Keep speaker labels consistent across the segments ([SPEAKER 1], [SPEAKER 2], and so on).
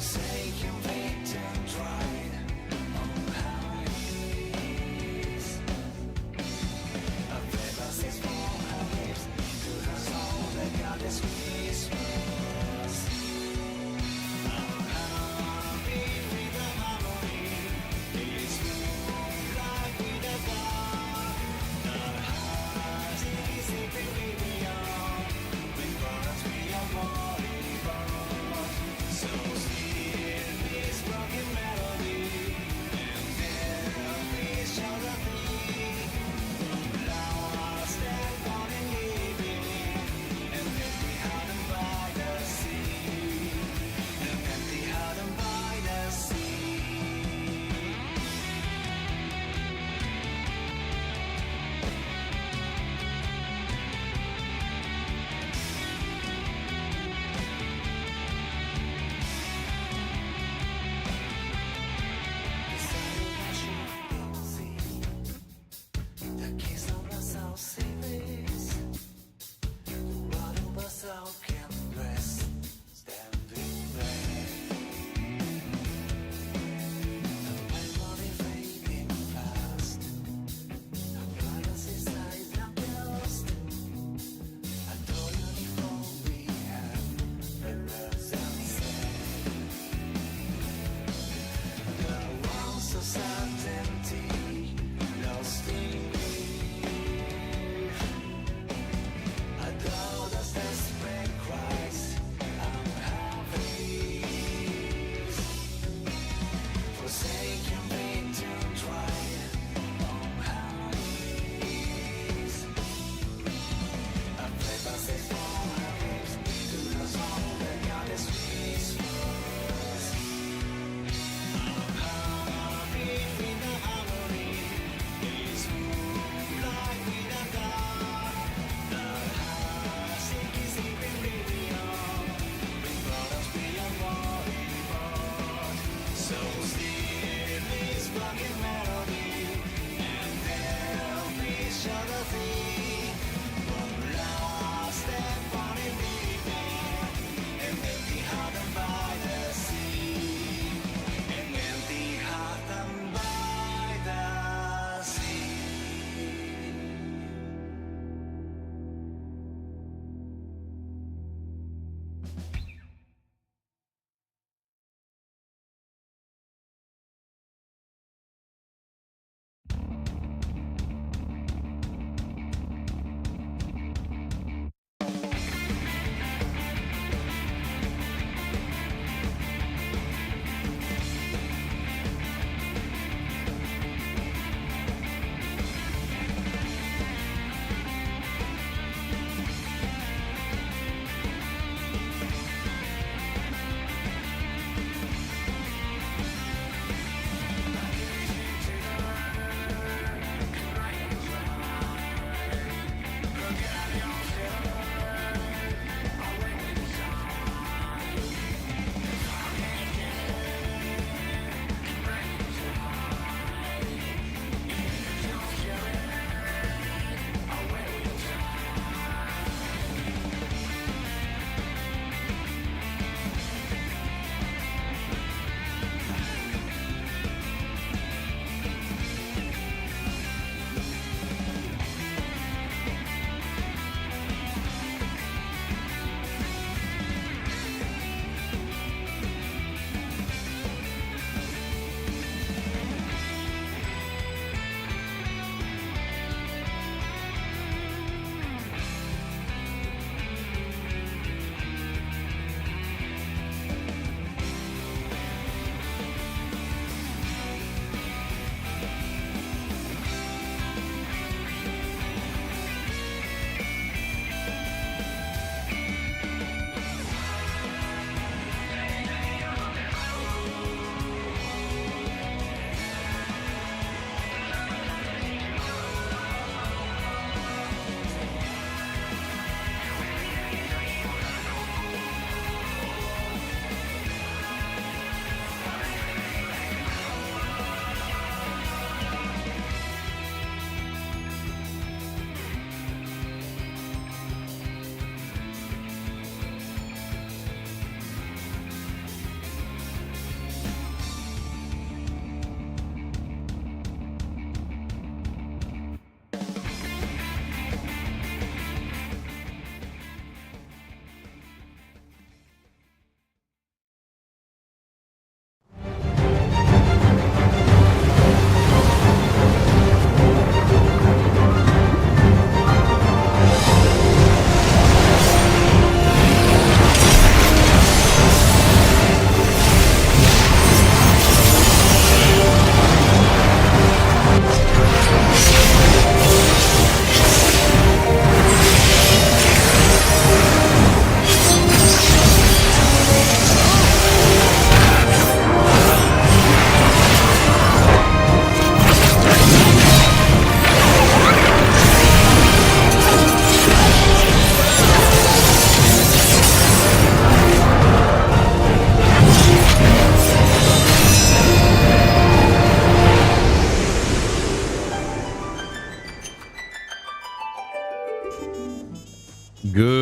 [SPEAKER 1] forsaken, baked and dried. Oh, how it is. A feather sits for her lips, to her soul the goddess whispers. Oh, happy with the harmony, it's smooth like with a bar. Our heart is sleeping beyond, with us we are born. So sleep.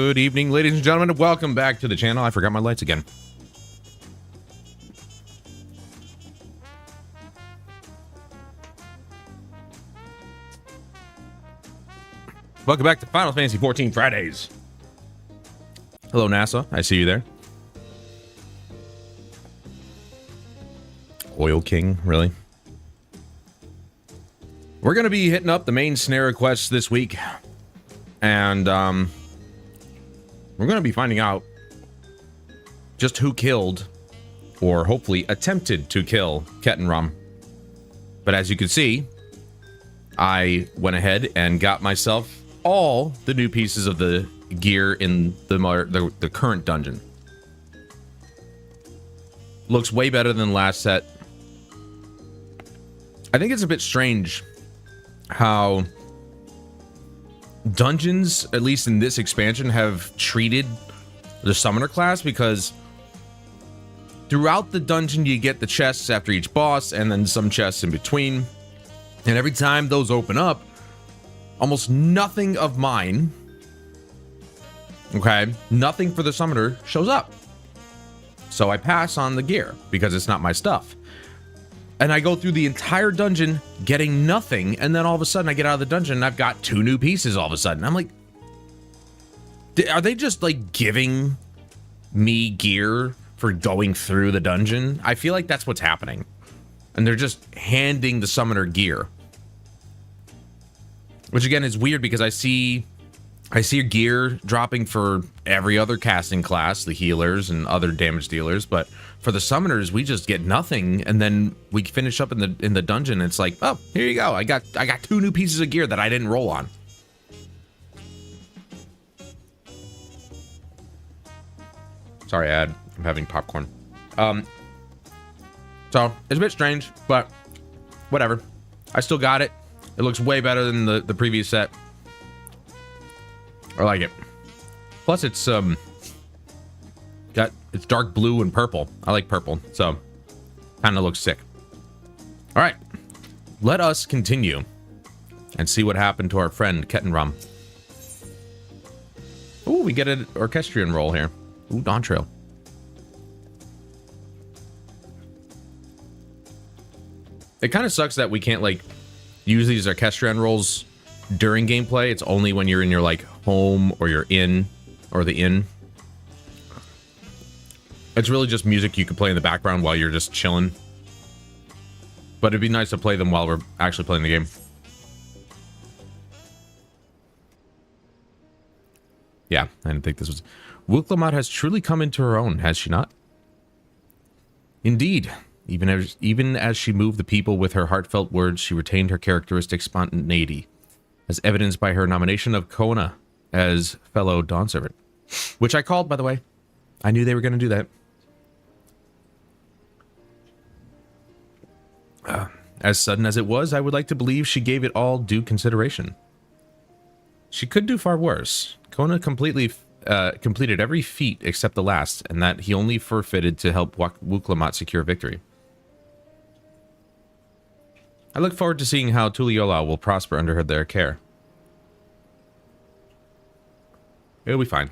[SPEAKER 2] Good evening, ladies and gentlemen. Welcome back to the channel. I forgot my lights again. Welcome back to Final Fantasy XIV Fridays. Hello, NASA. I see you there. Oil King, really? We're going to be hitting up the main snare quests this week. And, we're going to be finding out just who killed, or hopefully attempted to kill, Kettenrum. But as you can see, I went ahead and got myself all the new pieces of the gear in the current dungeon. Looks way better than the last set. I think it's a bit strange how dungeons, at least in this expansion, have treated the summoner class, because throughout the dungeon you get the chests after each boss and then some chests in between, and every time those open up, almost nothing of mine, okay, nothing for the summoner shows up. So I pass on the gear because it's not my stuff. And I go through the entire dungeon getting nothing, and then all of a sudden I get out of the dungeon and I've got 2 new pieces all of a sudden. I'm like, are they just like giving me gear for going through the dungeon? I feel like that's what's happening. And they're just handing the summoner gear. Which again is weird, because I see gear dropping for every other casting class, the healers and other damage dealers, but for the summoners we just get nothing, and then we finish up in the dungeon and it's like, oh, here you go. I got 2 new pieces of gear that I didn't roll on. Sorry, I'm having popcorn. So it's a bit strange, but whatever. I still got it. It looks way better than the previous set. I like it. Plus, it's dark blue and purple. I like purple, so kind of looks sick. All right, let us continue and see what happened to our friend Kettenrum. Ooh, we get an orchestrion roll here. Ooh, Dawntrail. It kind of sucks that we can't like use these orchestrion rolls during gameplay. It's only when you're in your like home or your inn or the inn. It's really just music you can play in the background while you're just chilling. But it'd be nice to play them while we're actually playing the game. Yeah, I didn't think this was... Wuklamot has truly come into her own, has she not? Indeed. Even as she moved the people with her heartfelt words, she retained her characteristic spontaneity, as evidenced by her nomination of Kona as fellow Dawn servant. Which I called, by the way. I knew they were going to do that. As sudden as it was, I would like to believe she gave it all due consideration. She could do far worse. Kona completed every feat except the last, and that he only forfeited to help Wuklamot secure victory. I look forward to seeing how Tuliyola will prosper under their care. It'll be fine.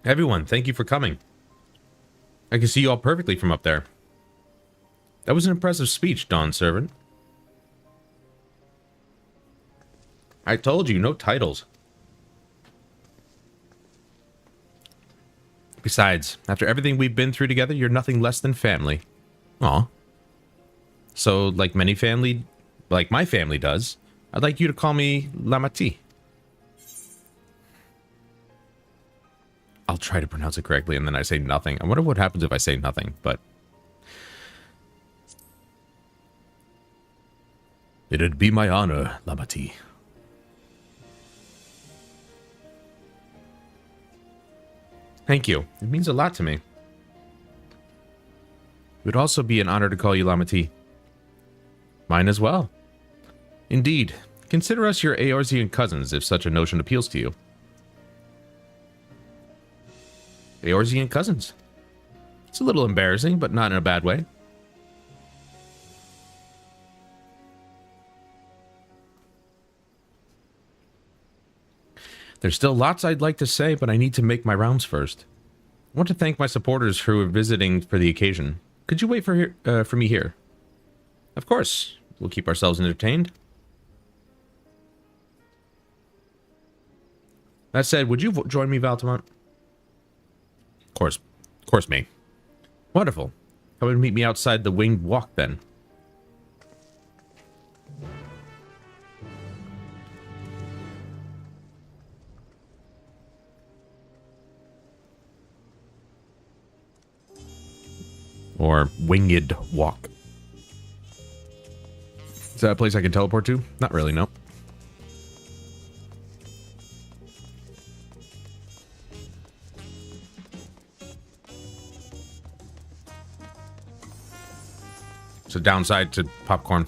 [SPEAKER 2] Everyone, thank you for coming. I can see you all perfectly from up there. That was an impressive speech, Dawn Servant. I told you, no titles. Besides, after everything we've been through together, you're nothing less than family. Aw. So, like my family does, I'd like you to call me Lamati. I'll try to pronounce it correctly, and then I say nothing. I wonder what happens if I say nothing, but... It'd be my honor, Lamati. Thank you. It means a lot to me. It would also be an honor to call you Lamati. Mine as well. Indeed. Consider us your Eorzean cousins, if such a notion appeals to you. Eorzean cousins. It's a little embarrassing, but not in a bad way. There's still lots I'd like to say, but I need to make my rounds first. I want to thank my supporters who are visiting for the occasion. Could you wait for me here? Of course. We'll keep ourselves entertained. That said, would you join me, Valtamont? Of course, me. Wonderful. Come and meet me outside the winged walk, then. Or winged walk. Is that a place I can teleport to? Not really, no. So downside to popcorn.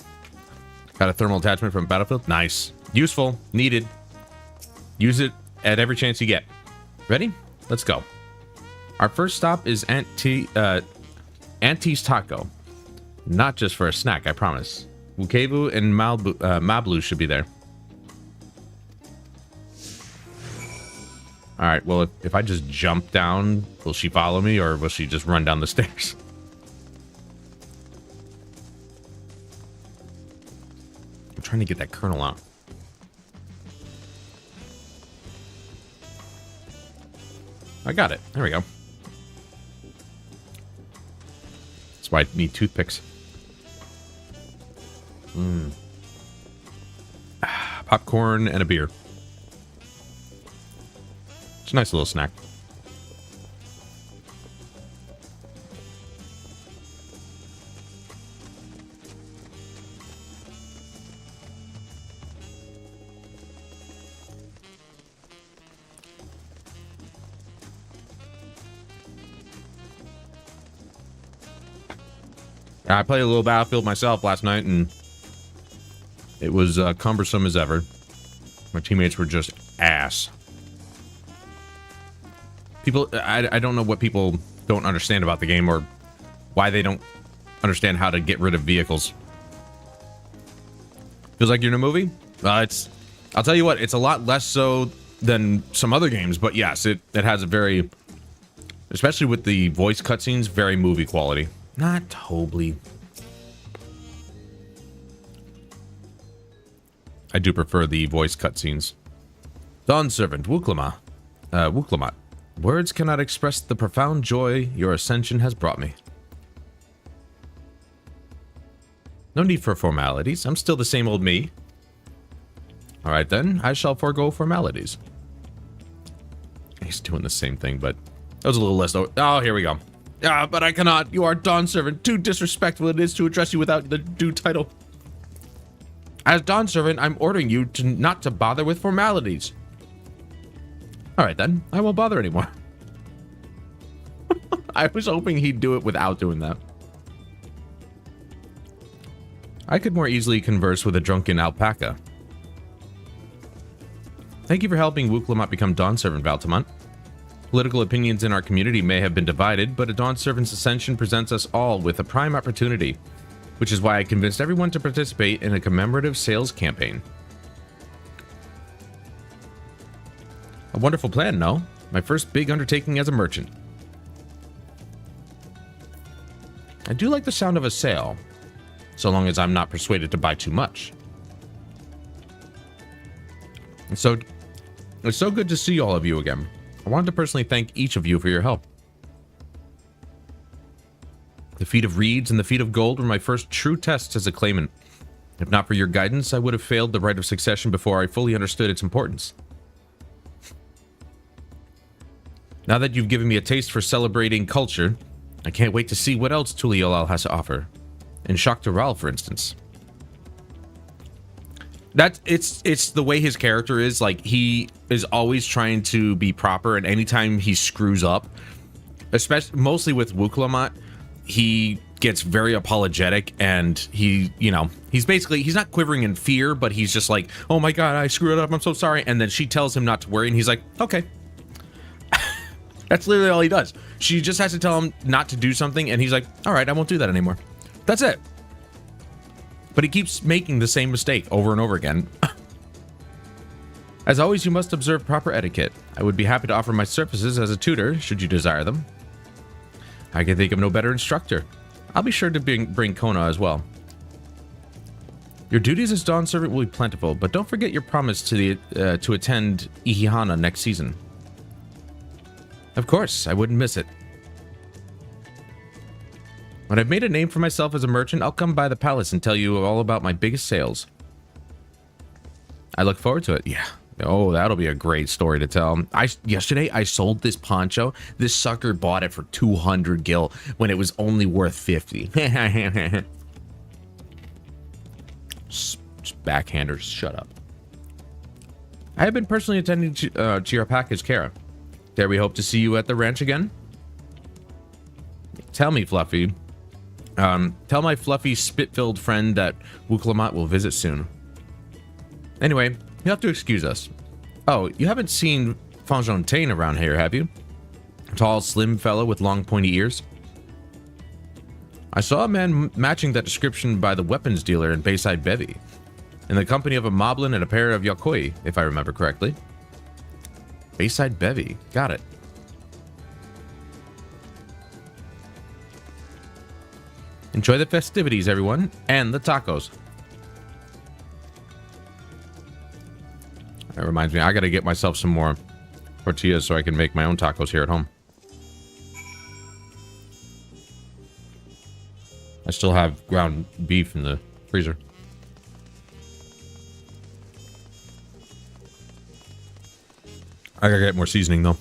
[SPEAKER 2] Got a thermal attachment from Battlefield. Nice. Useful. Needed. Use it at every chance you get. Ready? Let's go. Our first stop is Auntie's Taco. Not just for a snack, I promise. Wukevu and Mablu should be there. Alright, well, if I just jump down, will she follow me or will she just run down the stairs? I'm trying to get that kernel out. I got it. There we go. That's why I need toothpicks. Popcorn and a beer. It's a nice little snack. I played a little Battlefield myself last night, and it was cumbersome as ever. My teammates were just ass. People, I don't know what people don't understand about the game or why they don't understand how to get rid of vehicles. Feels like you're in a movie? I'll tell you what, it's a lot less so than some other games, but yes, it has a very, especially with the voice cutscenes, very movie quality. Not totally. I do prefer the voice cutscenes. Dawn Servant, Wuklamat. Words cannot express the profound joy your ascension has brought me. No need for formalities. I'm still the same old me. Alright then, I shall forego formalities. He's doing the same thing, but that was a little less. Oh, here we go. Ah, but I cannot. You are Dawn Servant. Too disrespectful it is to address you without the due title. As Dawn Servant, I'm ordering you to not to bother with formalities. Alright then, I won't bother anymore. I was hoping he'd do it without doing that. I could more easily converse with a drunken alpaca. Thank you for helping Wuklamat become Dawn Servant, Valtamont. Political opinions in our community may have been divided, but a Dawn Servant's ascension presents us all with a prime opportunity, which is why I convinced everyone to participate in a commemorative sales campaign. A wonderful plan, no? My first big undertaking as a merchant. I do like the sound of a sale, so long as I'm not persuaded to buy too much. And so, it's so good to see all of you again. I wanted to personally thank each of you for your help. The feat of reeds and the feat of gold were my first true tests as a claimant. If not for your guidance, I would have failed the rite of succession before I fully understood its importance. Now that you've given me a taste for celebrating culture, I can't wait to see what else Tuliolal has to offer. In Shock to Ral, for instance. It's the way his character is. Like, he is always trying to be proper, and anytime he screws up, especially mostly with Wuklamat, he gets very apologetic, and he, you know, he's not quivering in fear, but he's just like, oh my god, I screwed up, I'm so sorry. And then she tells him not to worry, and he's like, okay. That's literally all he does. She just has to tell him not to do something, and he's like, all right, I won't do that anymore. That's it. But he keeps making the same mistake over and over again. As always, you must observe proper etiquette. I would be happy to offer my services as a tutor, should you desire them. I can think of no better instructor. I'll be sure to bring Kona as well. Your duties as Dawn Servant will be plentiful, but don't forget your promise to attend Ihihana next season. Of course, I wouldn't miss it. When I've made a name for myself as a merchant, I'll come by the palace and tell you all about my biggest sales. I look forward to it. Yeah. Oh, that'll be a great story to tell. Yesterday, I sold this poncho. This sucker bought it for 200 gil when it was only worth 50. Backhanders, shut up. I have been personally attending to your package, Kara. Dare we hope to see you at the ranch again? Tell me, Fluffy. Tell my fluffy, spit-filled friend that Wuklamat will visit soon. Anyway, you'll have to excuse us. Oh, you haven't seen Fonjontaine around here, have you? A tall, slim fellow with long, pointy ears. I saw a man matching that description by the weapons dealer in Bayside Bevy, in the company of a moblin and a pair of Yokoi, if I remember correctly. Bayside Bevy, got it. Enjoy the festivities, everyone, and the tacos. That reminds me, I gotta get myself some more tortillas so I can make my own tacos here at home. I still have ground beef in the freezer. I gotta get more seasoning, though.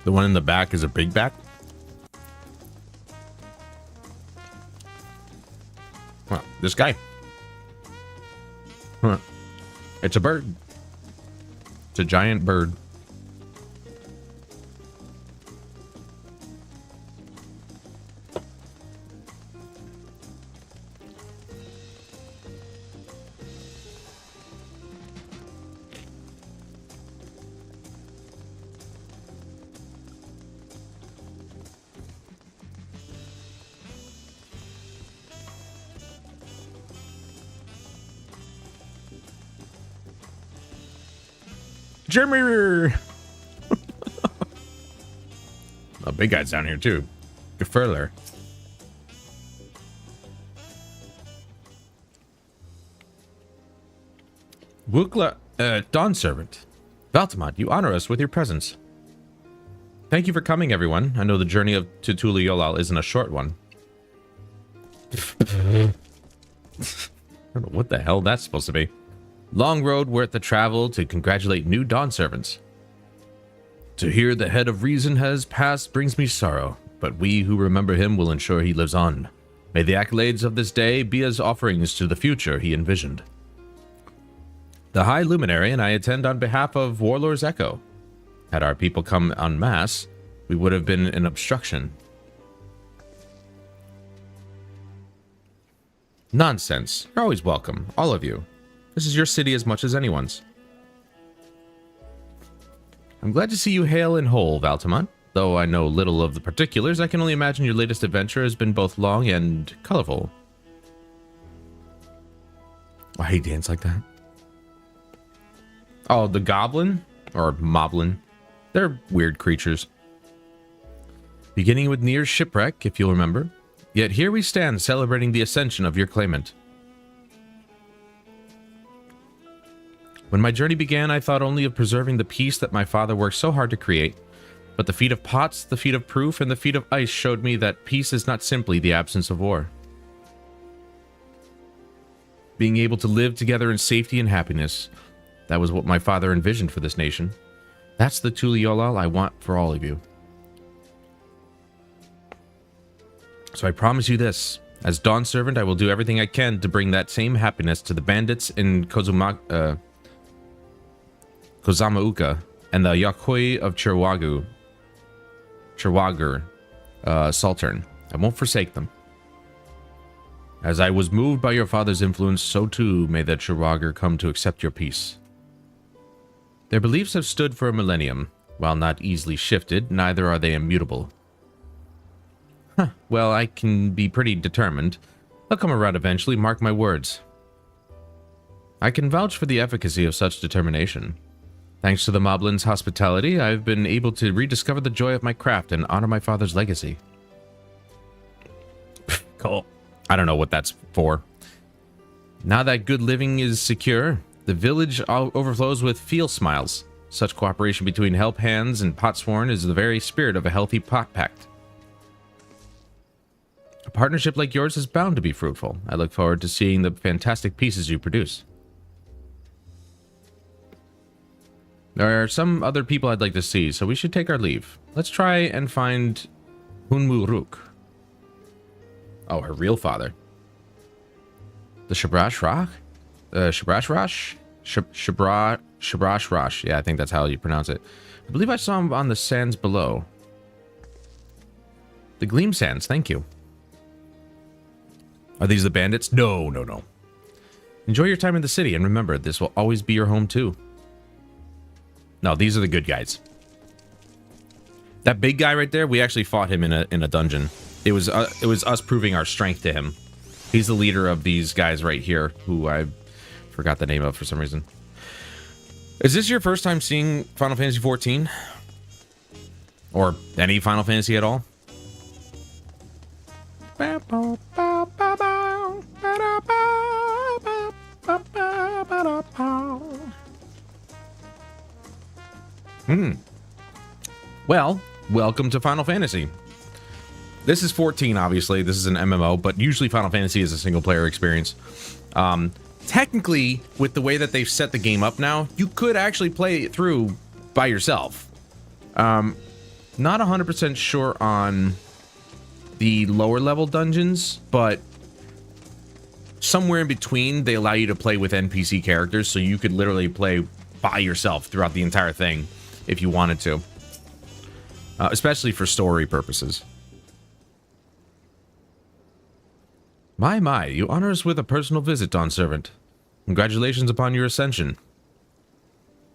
[SPEAKER 2] The one in the back is a big back? Huh, this guy. Huh. It's a bird. It's a giant bird. Jimmy! A big guy's down here too. Gefurler. Wukla, Dawn Servant. Valtamont, you honor us with your presence. Thank you for coming, everyone. I know the journey to Tula Yolal isn't a short one. I don't know what the hell that's supposed to be. Long road worth the travel to congratulate new Dawn Servants. To hear the head of reason has passed brings me sorrow, but we who remember him will ensure he lives on. May the accolades of this day be as offerings to the future he envisioned. The High Luminary and I attend on behalf of Warlord's Echo. Had our people come en masse, we would have been an obstruction. Nonsense. You're always welcome, all of you. This is your city as much as anyone's. I'm glad to see you hale and whole, Valtamont. Though I know little of the particulars, I can only imagine your latest adventure has been both long and colorful. Why he dance like that? Oh, the goblin? Or moblin. They're weird creatures. Beginning with Nier's shipwreck, if you'll remember. Yet here we stand celebrating the ascension of your claimant. When my journey began, I thought only of preserving the peace that my father worked so hard to create. But the feat of pots, the feat of proof, and the feat of ice showed me that peace is not simply the absence of war. Being able to live together in safety and happiness, that was what my father envisioned for this nation. That's the Tula Yolal I want for all of you. So I promise you this. As Dawn Servant, I will do everything I can to bring that same happiness to the bandits in Kozamauka and the Yokoi of Chirwagur, Saltern. I won't forsake them. As I was moved by your father's influence, so too may the Chirwagur come to accept your peace. Their beliefs have stood for a millennium. While not easily shifted, neither are they immutable. Huh, well, I can be pretty determined. They'll come around eventually, mark my words. I can vouch for the efficacy of such determination. Thanks to the Moblin's hospitality, I've been able to rediscover the joy of my craft and honor my father's legacy. Cool. I don't know what that's for. Now that good living is secure, the village overflows with feel smiles. Such cooperation between help hands and potsworn is the very spirit of a healthy pot pact. A partnership like yours is bound to be fruitful. I look forward to seeing the fantastic pieces you produce. There are some other people I'd like to see, so we should take our leave. Let's try and find Hunmuruk. Oh, her real father. The Shabrash Rock? Shabrash Rosh? Shabrash Rosh. Yeah, I think that's how you pronounce it. I believe I saw him on the sands below. The Gleam Sands, thank you. Are these the bandits? No, no, no. Enjoy your time in the city, and remember, this will always be your home too. No, these are the good guys. That big guy right there, we actually fought him in a dungeon. It was us proving our strength to him. He's the leader of these guys right here, who I forgot the name of for some reason. Is this your first time seeing Final Fantasy XIV? Or any Final Fantasy at all? Well, welcome to Final Fantasy. This is 14, obviously. This is an MMO, but usually Final Fantasy is a single-player experience. Technically, with the way that they've set the game up now, you could actually play it through by yourself. Not 100% sure on the lower-level dungeons, but somewhere in between, they allow you to play with NPC characters, so you could literally play by yourself throughout the entire thing if you wanted to. Especially for story purposes. My, you honor us with a personal visit, Dawn Servant. Congratulations upon your ascension.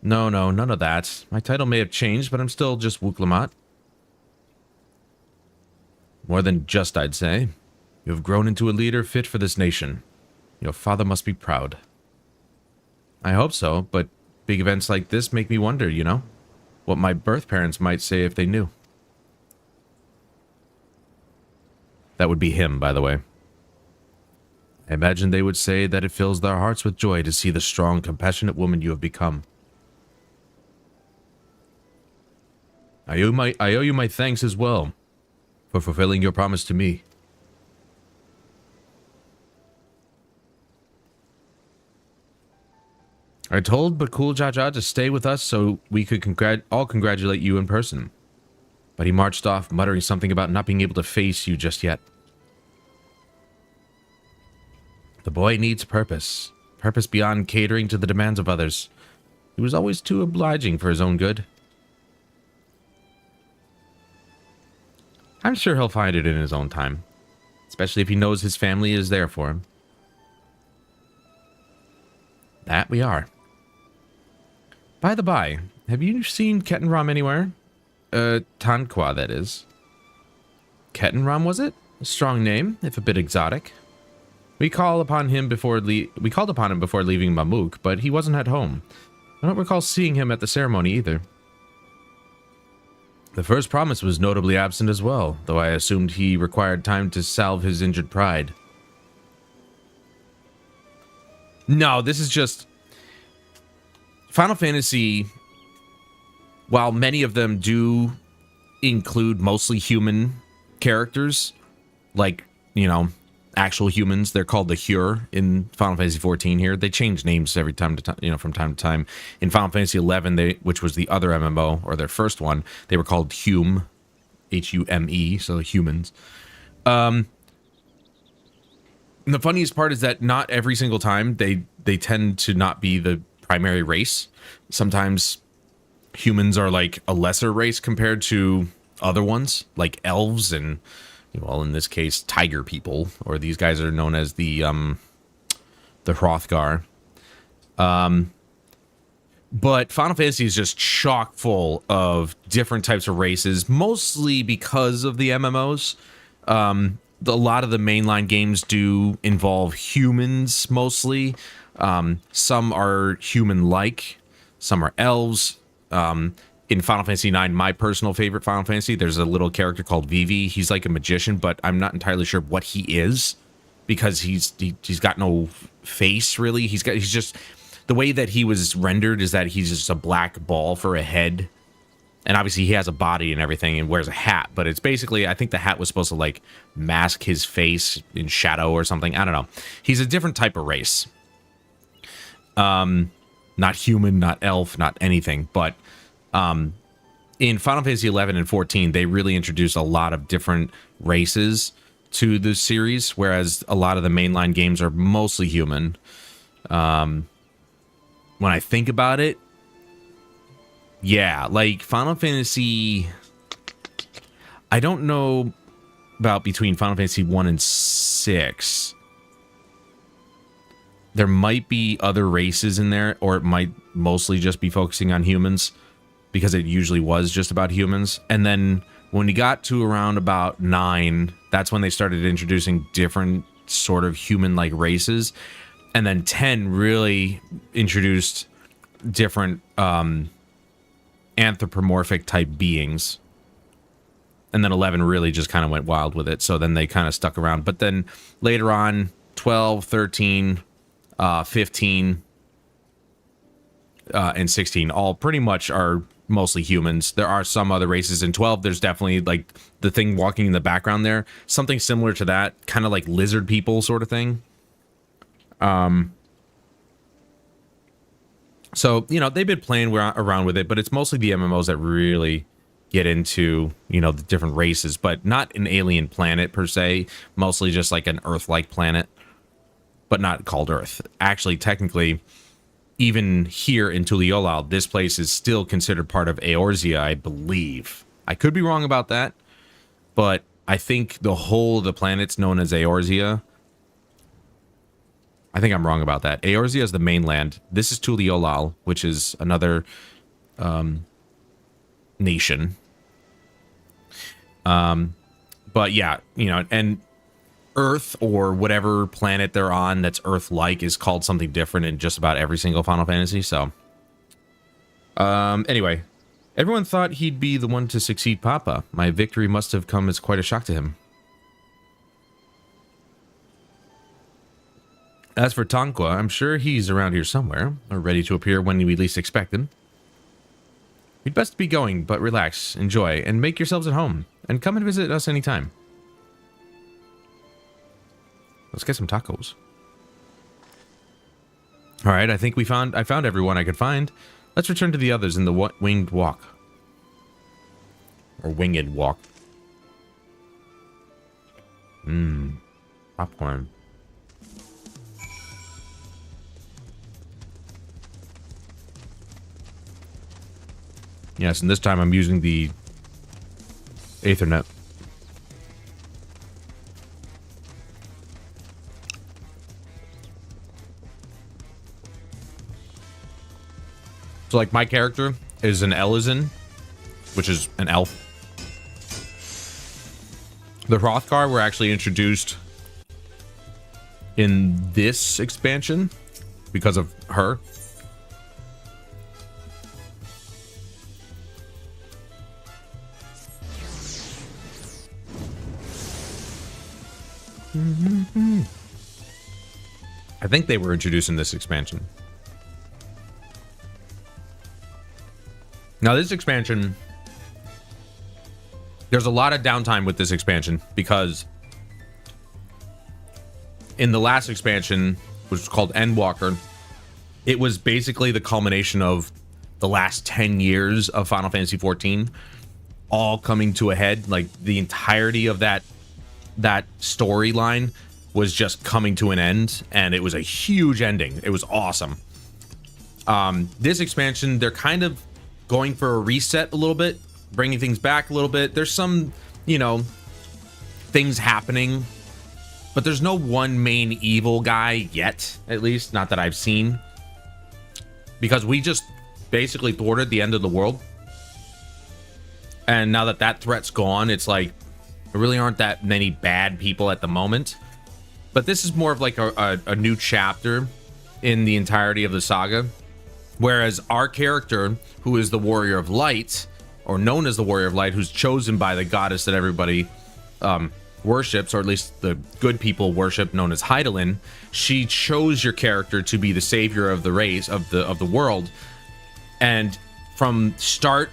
[SPEAKER 2] No, none of that. My title may have changed, but I'm still just Wuklamot. More than just, I'd say. You have grown into a leader fit for this nation. Your father must be proud. I hope so, but big events like this make me wonder, you know? What my birth parents might say if they knew. That would be him, by the way. I imagine they would say that it fills their hearts with joy to see the strong, compassionate woman you have become. I owe you my thanks as well for fulfilling your promise to me. I told Bakul Jaja to stay with us so we could all congratulate you in person. But he marched off, muttering something about not being able to face you just yet. The boy needs purpose. Purpose beyond catering to the demands of others. He was always too obliging for his own good. I'm sure he'll find it in his own time. Especially if he knows his family is there for him. That we are. By the by, have you seen Kettenram anywhere? Tanqua, that is. Kettenram, was it? A strong name, if a bit exotic. We called upon him before leaving Mamuk, but he wasn't at home. I don't recall seeing him at the ceremony either. The first promise was notably absent as well, though I assumed he required time to salve his injured pride. No, this is just... Final Fantasy, while many of them do include mostly human characters, like, you know, actual humans, they're called the Hure in Final Fantasy XIV here. They change names every time to time, from time to time. In Final Fantasy XI, which was the other MMO, or their first one, they were called Hume, H-U-M-E, so humans. And the funniest part is that not every single time they tend to not be the primary race. Sometimes humans are like a lesser race compared to other ones, like elves and, well, in this case, tiger people, or these guys are known as the Hrothgar. But Final Fantasy is just chock full of different types of races, mostly because of the MMOs. a lot of the mainline games do involve humans mostly. Some are human-like, some are elves. In Final Fantasy IX, my personal favorite Final Fantasy, there's a little character called Vivi. He's like a magician, but I'm not entirely sure what he is because he's got no face really. He's just the way that he was rendered is that he's just a black ball for a head. And obviously he has a body and everything and wears a hat, but it's basically, I think the hat was supposed to like mask his face in shadow or something. I don't know. He's a different type of race. Not human, not elf, not anything, but in Final Fantasy 11 and 14, they really introduced a lot of different races to the series, whereas a lot of the mainline games are mostly human. When I think about it, yeah, like Final Fantasy, I don't know about between Final Fantasy 1 and 6. There might be other races in there, or it might mostly just be focusing on humans, because it usually was just about humans. And then when you got to around about 9, that's when they started introducing different sort of human-like races. And then 10 really introduced different anthropomorphic type beings. And then 11 really just kind of went wild with it. So then they kind of stuck around. But then later on, 12, 13, 15, and 16 all pretty much are mostly humans. There are some other races. In 12, there's definitely like the thing walking in the background there. Something similar to that, kind of like lizard people sort of thing. So, you know, they've been playing around with it, but it's mostly the MMOs that really get into, you know, the different races, but not an alien planet per se, mostly just like an Earth-like planet, but not called Earth. Actually, technically, even here in Tuliolal, this place is still considered part of Eorzea, I believe. I could be wrong about that, but I think the whole of the planet's known as Eorzea. I think I'm wrong about that. Eorzea is the mainland. This is Tuliolal, which is another nation. But yeah, you know, and Earth or whatever planet they're on that's Earth-like is called something different in just about every single Final Fantasy, so. Anyway, everyone thought he'd be the one to succeed Papa. My victory must have come as quite a shock to him. As for Tonqua, I'm sure he's around here somewhere, or ready to appear when we least expect him. We'd best be going, but relax, enjoy, and make yourselves at home, and come and visit us anytime. Let's get some tacos. All right, I think I found everyone I could find. Let's return to the others in the winged walk. Or winged walk. Popcorn. Yes, and this time I'm using the Ethernet. So, like, my character is an Elysian, which is an elf. The Hrothgar were actually introduced in this expansion because of her. I think they were introduced in this expansion. Now, this expansion, there's a lot of downtime with this expansion because in the last expansion, which was called Endwalker, it was basically the culmination of the last 10 years of Final Fantasy XIV all coming to a head. Like, the entirety of that storyline was just coming to an end, and it was a huge ending. It was awesome. This expansion, they're kind of going for a reset a little bit, bringing things back a little bit. There's some, you know, things happening, but there's no one main evil guy yet, at least, not that I've seen. Because we just basically thwarted the end of the world. And now that that threat's gone, it's like, There really aren't that many bad people at the moment. But this is more of like a new chapter in the entirety of the saga. Whereas our character, who is the Warrior of Light, or known as the Warrior of Light, who's chosen by the goddess that everybody worships, or at least the good people worship, known as Hydaelyn, she chose your character to be the savior of the race, of the world. And from start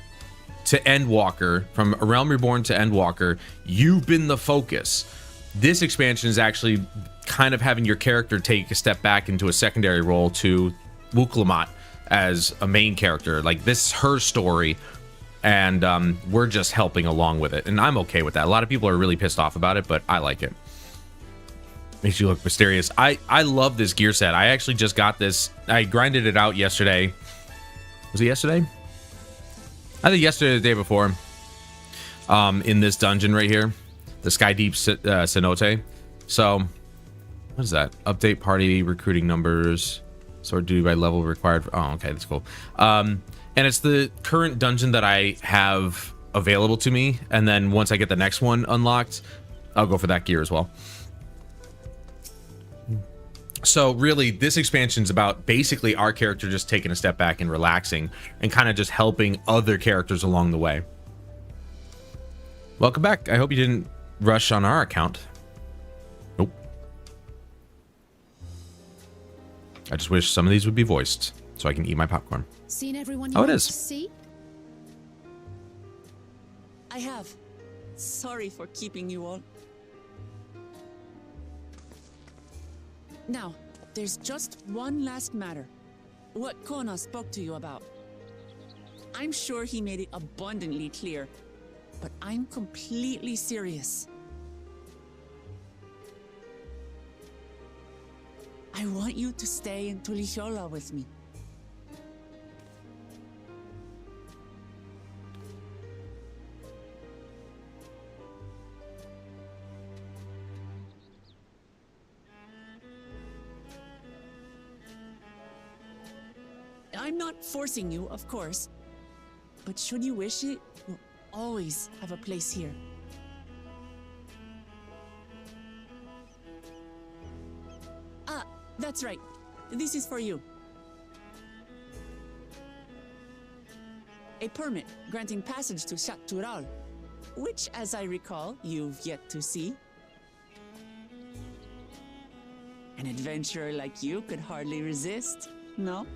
[SPEAKER 2] to Endwalker, from A Realm Reborn to Endwalker, you've been the focus. This expansion is actually kind of having your character take a step back into a secondary role to Wuklamot as a main character. Like, this is her story, and we're just helping along with it, and I'm okay with that. A lot of people are really pissed off about it, but I like it. Makes you look mysterious. I love this gear set. I actually just got this. I grinded it out yesterday. Was it yesterday? I think yesterday or the day before. In this dungeon right here, the Sky Deep Cenote. So, what is that? Update party recruiting numbers. Sort duty by level required. Oh, okay, that's cool. And it's the current dungeon that I have available to me. And then once I get the next one unlocked, I'll go for that gear as well. So really, this expansion is about basically our character just taking a step back and relaxing and kind of just helping other characters along the way. Welcome back. I hope you didn't rush on our account. Nope. I just wish some of these would be voiced so I can eat my popcorn.
[SPEAKER 3] Seen everyone
[SPEAKER 2] Oh,
[SPEAKER 3] you
[SPEAKER 2] it
[SPEAKER 3] want
[SPEAKER 2] is.
[SPEAKER 3] to see?
[SPEAKER 4] I have. Sorry for keeping you all. Now, there's just one last matter. What Kona spoke to you about. I'm sure he made it abundantly clear, but I'm completely serious. I want you to stay in Tulichola with me. I'm not forcing you, of course, but should you wish it, you'll always have a place here. Ah, that's right. This is for you. A permit granting passage to Shatural, which, as I recall, you've yet to see. An adventurer like you could hardly resist, no?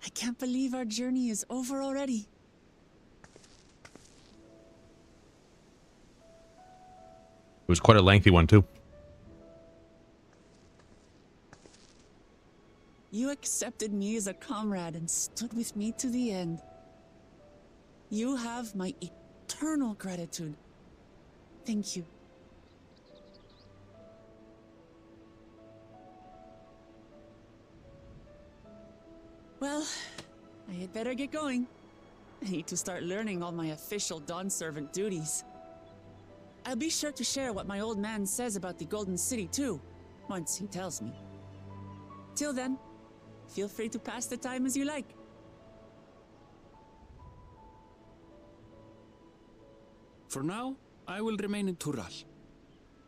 [SPEAKER 4] I can't believe our journey is over already.
[SPEAKER 2] It was quite a lengthy one, too.
[SPEAKER 4] You accepted me as a comrade and stood with me to the end. You have my eternal gratitude. Thank you. Well, I had better get going. I need to start learning all my official Dawn servant duties. I'll be sure to share what my old man says about the Golden City too, once he tells me. Till then, feel free to pass the time as you like.
[SPEAKER 5] For now, I will remain in Tural.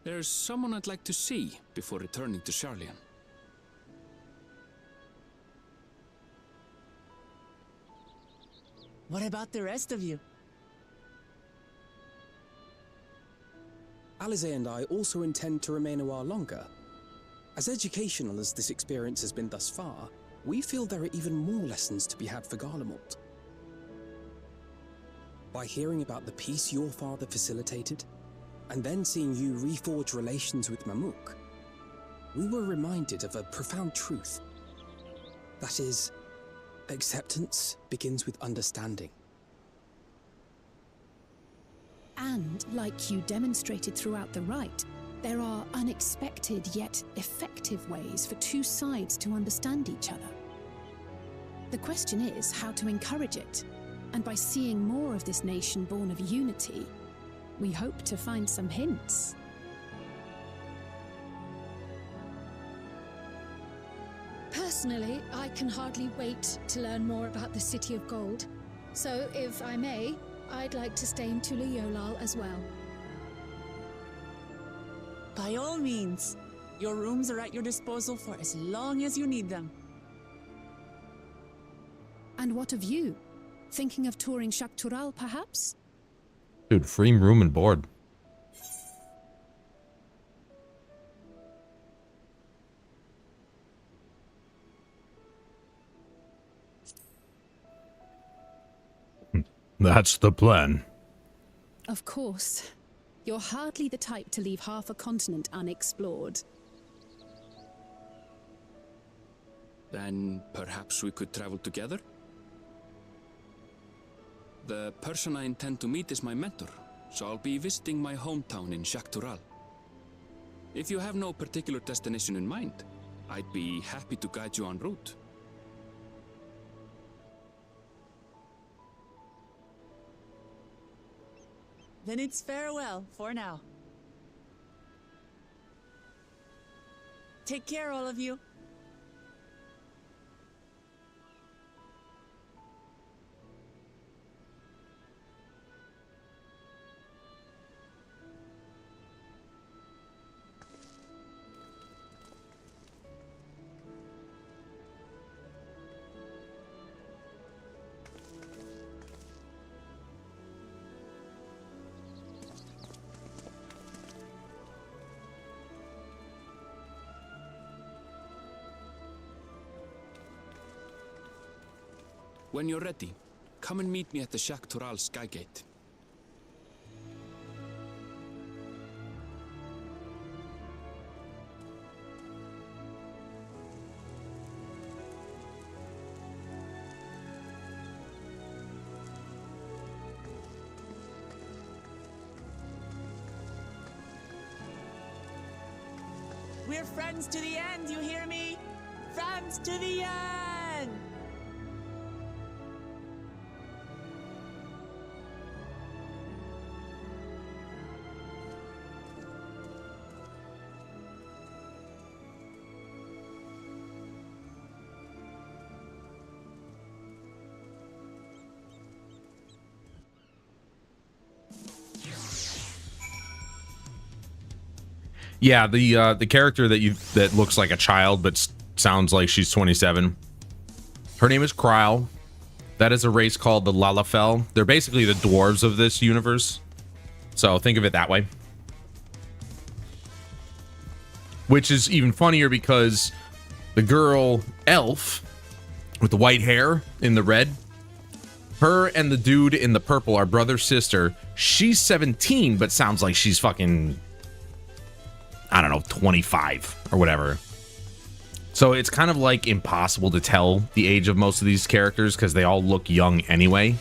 [SPEAKER 5] There's someone I'd like to see before returning to Sharlayan.
[SPEAKER 4] What about the rest of you?
[SPEAKER 6] Alize and I also intend to remain a while longer. As educational as this experience has been thus far, we feel there are even more lessons to be had for Garlemald. By hearing about the peace your father facilitated, and then seeing you reforge relations with Mamuk, we were reminded of a profound truth. That is, acceptance begins with understanding.
[SPEAKER 3] And, like you demonstrated throughout the rite, there are unexpected yet effective ways for two sides to understand each other. The question is how to encourage it, and by seeing more of this nation born of unity, we hope to find some hints.
[SPEAKER 7] Personally, I can hardly wait to learn more about the City of Gold. So, if I may, I'd like to stay in Tula Yolal as well.
[SPEAKER 4] By all means. Your rooms are at your disposal for as long as you need them.
[SPEAKER 3] And what of you? Thinking of touring Shaktural, perhaps?
[SPEAKER 2] Dude, free room and board. That's the plan.
[SPEAKER 3] Of course. You're hardly the type to leave half a continent unexplored.
[SPEAKER 5] Then perhaps we could travel together? The person I intend to meet is my mentor, so I'll be visiting my hometown in Shaktural. If you have no particular destination in mind, I'd be happy to guide you en route.
[SPEAKER 4] Then it's farewell for now. Take care, all of you.
[SPEAKER 5] When you're ready, come and meet me at the Shaktural Skygate.
[SPEAKER 4] We're friends to the end, you hear me? Friends to the end!
[SPEAKER 2] Yeah, the character that looks like a child but sounds like she's 27. Her name is Kryle. That is a race called the Lalafell. They're basically the dwarves of this universe. So think of it that way. Which is even funnier because the girl elf with the white hair in the red, her and the dude in the purple are brother sister. She's 17 but sounds like she's fucking, I don't know, 25 or whatever. So it's kind of like impossible to tell the age of most of these characters because they all look young anyway.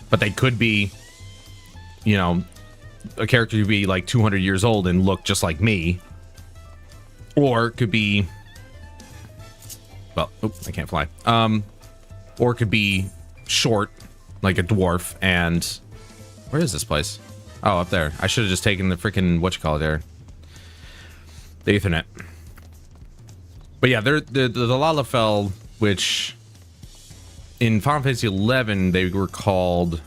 [SPEAKER 2] But they could be, you know, a character could be like 200 years old and look just like me. Or it could be, well, oops, I can't fly. Or it could be short, like a dwarf. And where is this place? Oh, up there. I should have just taken the freaking, whatchamacallit there. The Ethernet. But yeah, they're the Lalafell, which in Final Fantasy XI, they were called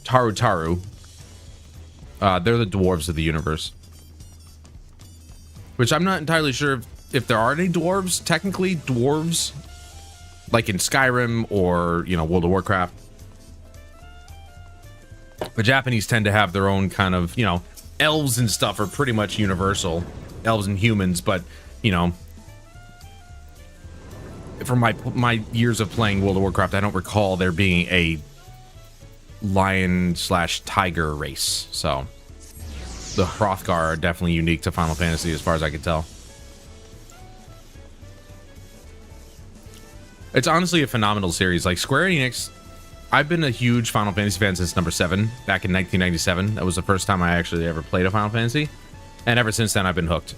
[SPEAKER 2] Taru. They're the dwarves of the universe. Which I'm not entirely sure if there are any dwarves, technically dwarves, like in Skyrim or, you know, World of Warcraft. The Japanese tend to have their own kind of, you know, elves and stuff are pretty much universal. Elves and humans, but, you know, from my years of playing World of Warcraft, I don't recall there being a lion/tiger race. So the Hrothgar are definitely unique to Final Fantasy as far as I can tell. It's honestly a phenomenal series. Like Square Enix, I've been a huge Final Fantasy fan since number 7 back in 1997. That was the first time I actually ever played a Final Fantasy, and ever since then I've been hooked.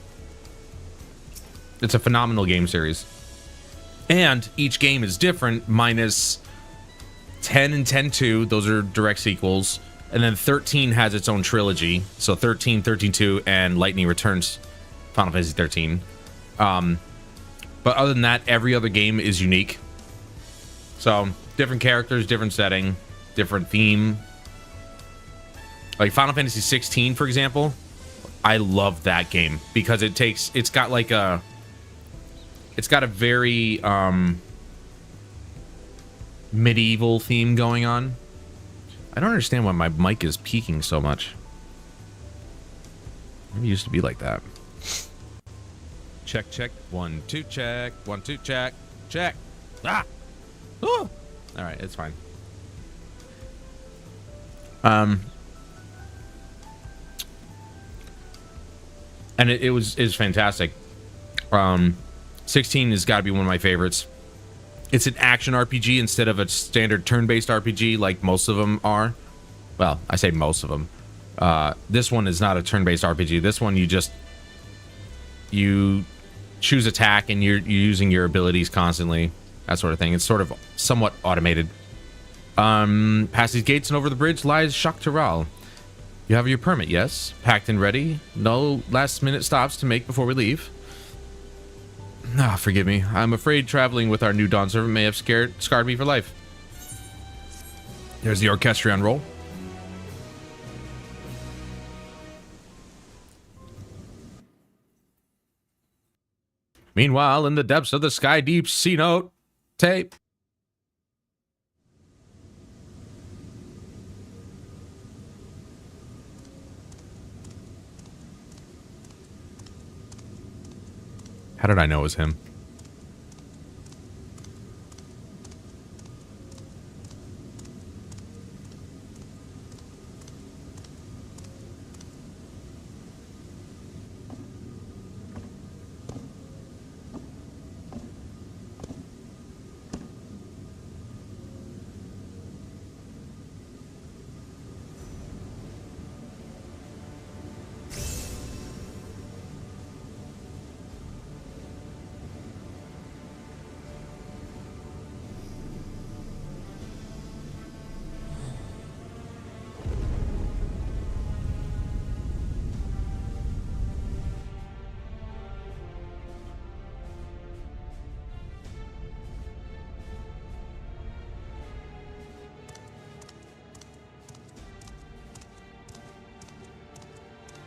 [SPEAKER 2] It's a phenomenal game series, and each game is different minus 10 and 10-2. Those are direct sequels. And then 13 has its own trilogy. So 13, 13-2, and Lightning Returns Final Fantasy 13. But other than that, every other game is unique. So different characters, different setting, different theme. Like Final Fantasy 16, for example, I love that game because it's got a very medieval theme going on. I don't understand why my mic is peaking so much. Maybe it used to be like that. Check, check. 1, 2, check. 1, 2, check. Check. Ah! Ooh! All right, it's fine. And it was fantastic. 16 has got to be one of my favorites. It's an action RPG instead of a standard turn-based RPG like most of them are. Well, I say most of them. This one is not a turn-based RPG. This one you choose attack and you're using your abilities constantly, that sort of thing. It's sort of somewhat automated. Past these gates and over the bridge lies Shaktaral. You have your permit, yes? Packed and ready? No last-minute stops to make before we leave? Ah, forgive me. I'm afraid traveling with our new Dawn servant may have scarred me for life. There's the Orchestrion roll. Meanwhile, in the depths of the Sky Deep C note tape. How did I know it was him?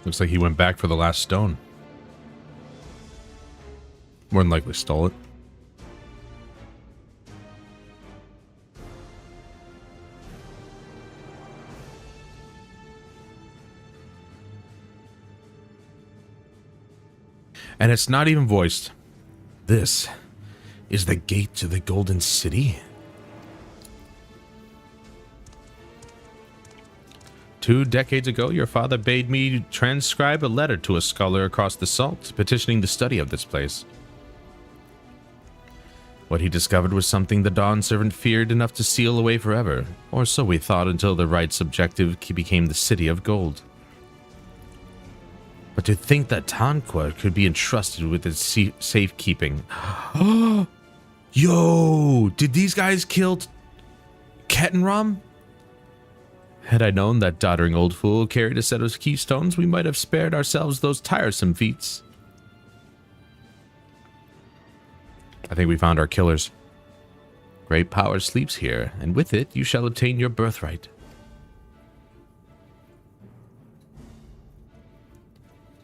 [SPEAKER 2] Looks like he went back for the last stone. More than likely stole it. And it's not even voiced. This is the gate to the Golden City. 2 decades ago, your father bade me transcribe a letter to a scholar across the salt, petitioning the study of this place. What he discovered was something the Dawn servant feared enough to seal away forever, or so we thought until the right's objective became the City of Gold. But to think that Tanqua could be entrusted with its safekeeping. Yo, did these guys kill Kettenram? Had I known that doddering old fool carried a set of keystones, we might have spared ourselves those tiresome feats. I think we found our killers. Great power sleeps here, and with it you shall obtain your birthright.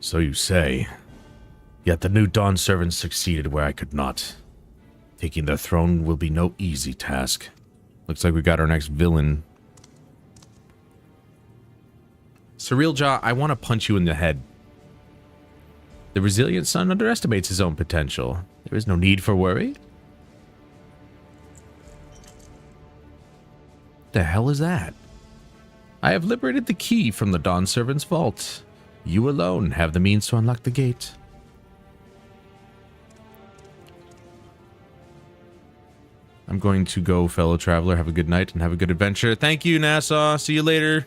[SPEAKER 2] So you say. Yet the new Dawn servants succeeded where I could not. Taking their throne will be no easy task. Looks like we got our next villain. Surreal Jaw, I want to punch you in the head. The resilient son underestimates his own potential. There is no need for worry. The hell is that? I have liberated the key from the Dawn servant's vault. You alone have the means to unlock the gate. I'm going to go, fellow traveler. Have a good night and have a good adventure. Thank you, Nassau. See you later.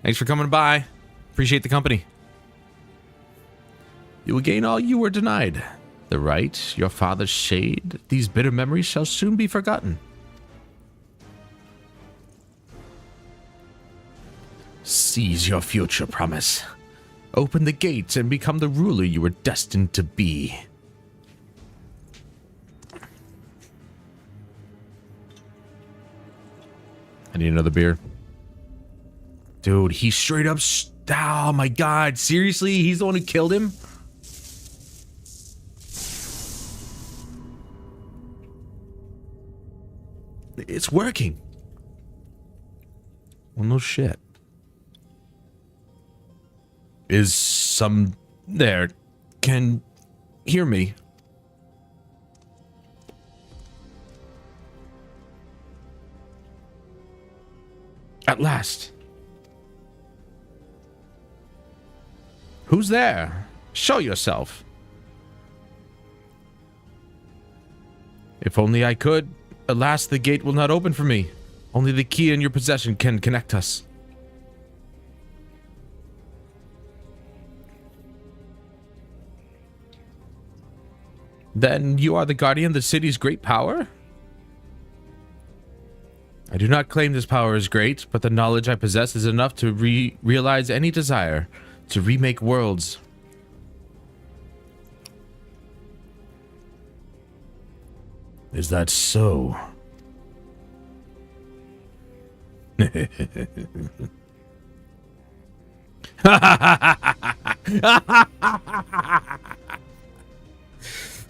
[SPEAKER 2] Thanks for coming by. Appreciate the company. You will gain all you were denied. The right, your father's shade. These bitter memories shall soon be forgotten. Seize your future promise. Open the gates and become the ruler you were destined to be. I need another beer. Dude, he straight up... Oh my god, seriously? He's the one who killed him? It's working. Well, no shit. Is some there can hear me? At last. Who's there? Show yourself. If only I could. Alas, the gate will not open for me. Only the key in your possession can connect us. Then you are the guardian of the city's great power? I do not claim this power is great, but the knowledge I possess is enough to realize any desire to remake worlds. Is that so?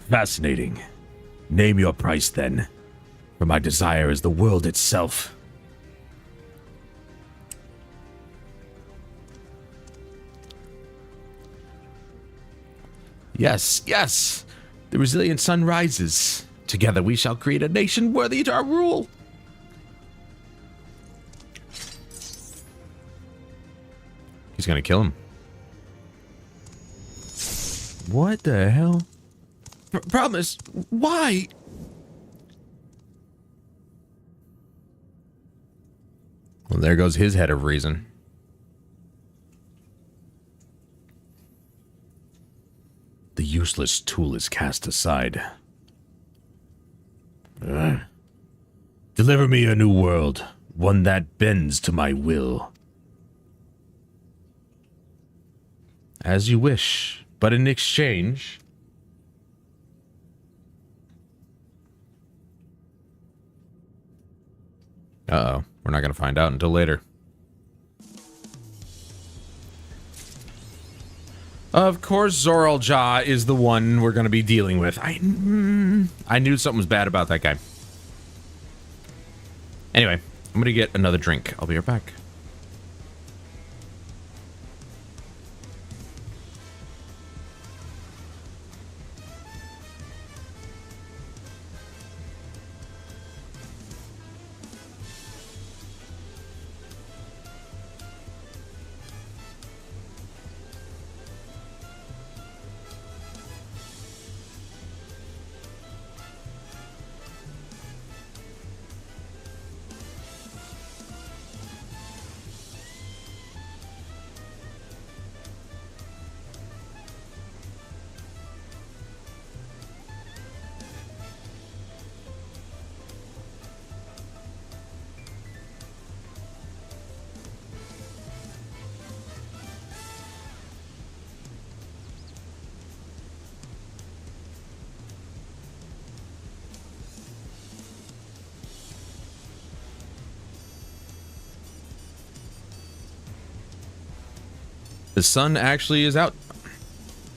[SPEAKER 2] Fascinating. Name your price then, for my desire is the world itself. Yes, yes. The resilient sun rises. Together we shall create a nation worthy to our rule. He's gonna kill him. What the hell? Promise, why? Well, there goes his head of reason. The useless tool is cast aside. Deliver me a new world, one that bends to my will. As you wish, but in exchange... Uh-oh, we're not going to find out until later. Of course, Zoraljaw is the one we're going to be dealing with. I knew something was bad about that guy. Anyway, I'm going to get another drink. I'll be right back. The sun actually is out.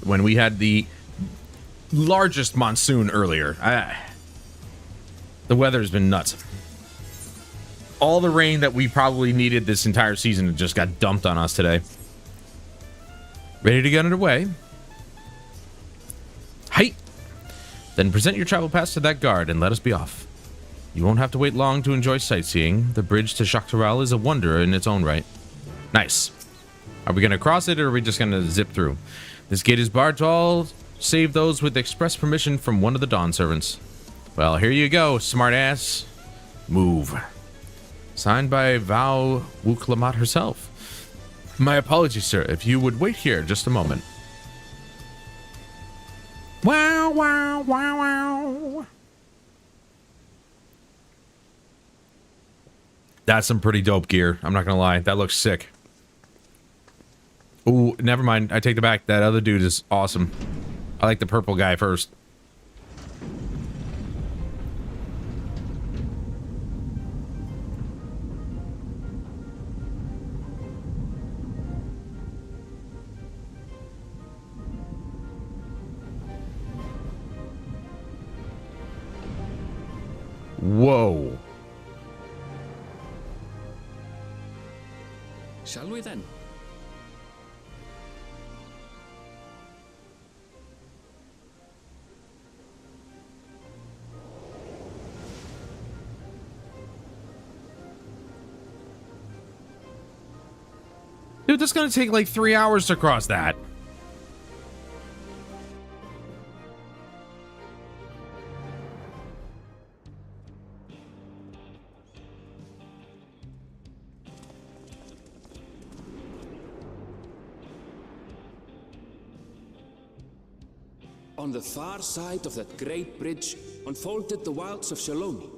[SPEAKER 2] When we had the largest monsoon earlier, the weather's been nuts. All the rain that we probably needed this entire season just got dumped on us today. Ready to get underway? Hi. Then present your travel pass to that guard and let us be off. You won't have to wait long to enjoy sightseeing. The bridge to Chaktaral is a wonder in its own right. Nice. Are we going to cross it, or are we just going to zip through? This gate is barred to all, save those with express permission from one of the Dawn servants. Well, here you go, smartass. Move. Signed by Val Wuklamat herself. My apologies, sir. If you would wait here just a moment. Wow, wow, wow, wow. That's some pretty dope gear. I'm not going to lie. That looks sick. Ooh, never mind. I take it back. That other dude is awesome. I like the purple guy first. Whoa.
[SPEAKER 5] Shall we then?
[SPEAKER 2] Dude, that's gonna take like 3 hours to cross that.
[SPEAKER 5] On the far side of that great bridge unfolded the wilds of Shaloni,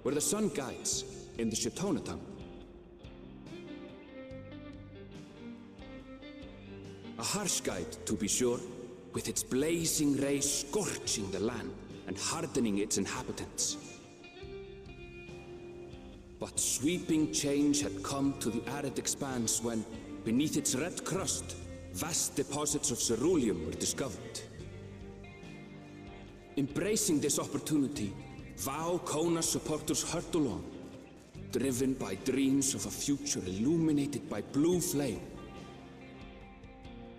[SPEAKER 5] where the sun guides in the Shatona tongue. A harsh guide, to be sure, with its blazing rays scorching the land and hardening its inhabitants. But sweeping change had come to the arid expanse when, beneath its red crust, vast deposits of ceruleum were discovered. Embracing this opportunity, Vau Kona's supporters hurtled on, driven by dreams of a future illuminated by blue flame.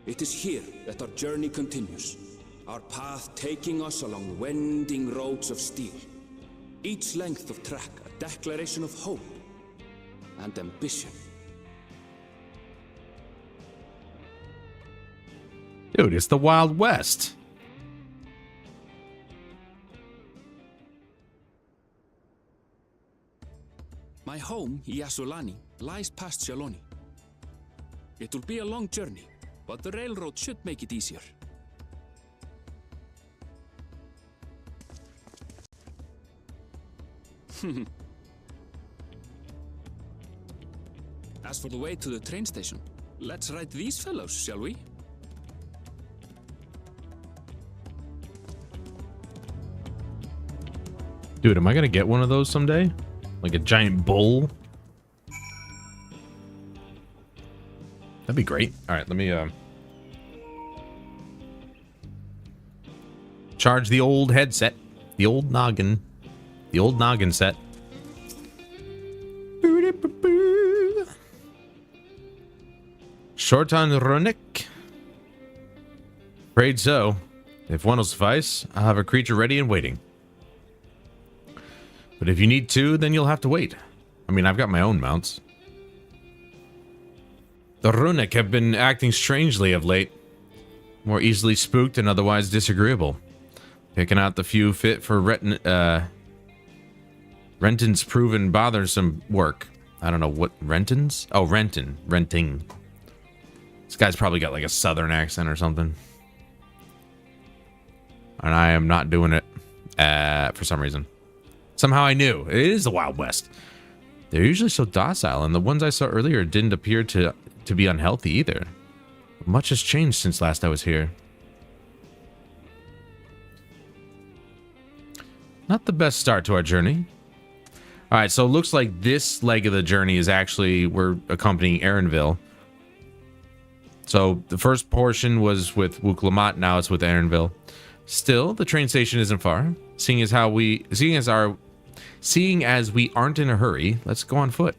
[SPEAKER 5] It is here that our journey continues, our path taking us along winding roads of steel. Each length of track a declaration of hope and ambition.
[SPEAKER 2] Dude, it's the Wild West.
[SPEAKER 5] My home, Yasulani, lies past Shaloni. It will be a long journey, but the railroad should make it easier. As for the way to the train station, let's ride these fellows, shall we?
[SPEAKER 2] Dude, am I gonna get one of those someday? Like a giant bull? That'd be great. All right, let me charge the old headset, the old noggin set. Short on Runik. Afraid so. If one will suffice, I'll have a creature ready and waiting. But if you need two, then you'll have to wait. I mean, I've got my own mounts. The Runik have been acting strangely of late. More easily spooked and otherwise disagreeable. Picking out the few fit for Renton's proven bothersome work. I don't know what Renton's? Oh, Renting. This guy's probably got like a southern accent or something. And I am not doing it for some reason. Somehow I knew. It is the Wild West. They're usually so docile, and the ones I saw earlier didn't appear to be unhealthy either. Much has changed since last I was here. Not the best start to our journey. Alright, so it looks like this leg of the journey is actually, we're accompanying Erinville. So the first portion was with Wuklamat, now it's with Erinville. Still, the train station isn't far. Seeing as we aren't in a hurry, let's go on foot.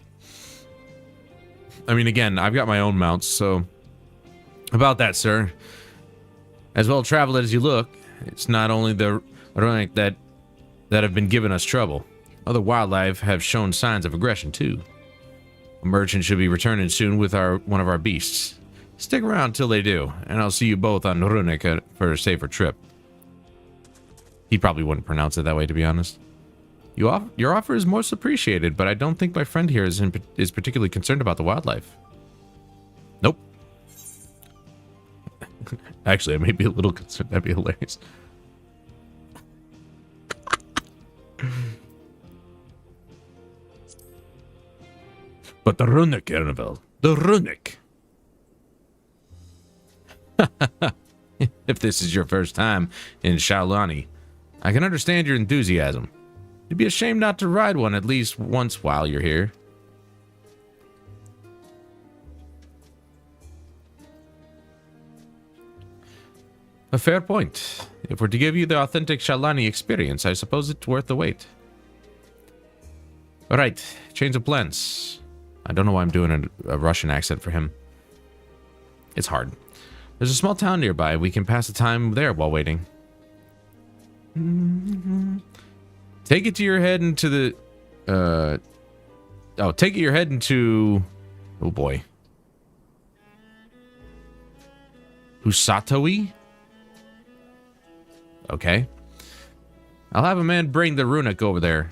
[SPEAKER 2] I mean, again, I've got my own mounts, so about that, sir. As well traveled as you look, it's not only the Runik that have been giving us trouble. Other wildlife have shown signs of aggression too. A merchant should be returning soon with one of our beasts. Stick around till they do, and I'll see you both on Runik for a safer trip. He probably wouldn't pronounce it that way, to be honest. Your offer is most appreciated, but I don't think my friend here is particularly concerned about the wildlife. Nope. Actually, I may be a little concerned. That'd be hilarious. But the Runik, Erinville. The Runik. If this is your first time in Shaolani, I can understand your enthusiasm. You'd be ashamed not to ride one at least once while you're here. A fair point. If we're to give you the authentic Shaolani experience, I suppose it's worth the wait. Alright, change of plans. I don't know why I'm doing a Russian accent for him. It's hard. There's a small town nearby. We can pass the time there while waiting. Take it to your head into the... take it your head into... Oh boy. Husatoi? Okay. I'll have a man bring the runic over there.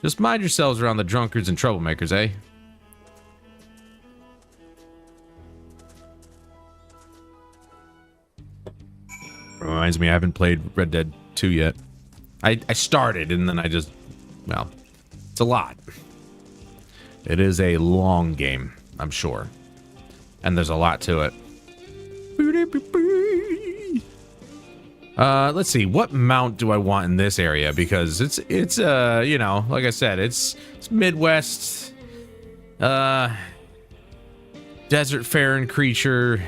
[SPEAKER 2] Just mind yourselves around the drunkards and troublemakers, eh? Reminds me, I haven't played Red Dead 2 yet. I started, and then I just... Well, it's a lot. It is a long game, I'm sure. And there's a lot to it. Let's see. What mount do I want in this area? Because it's you know, like I said, it's Midwest, desert faring creature.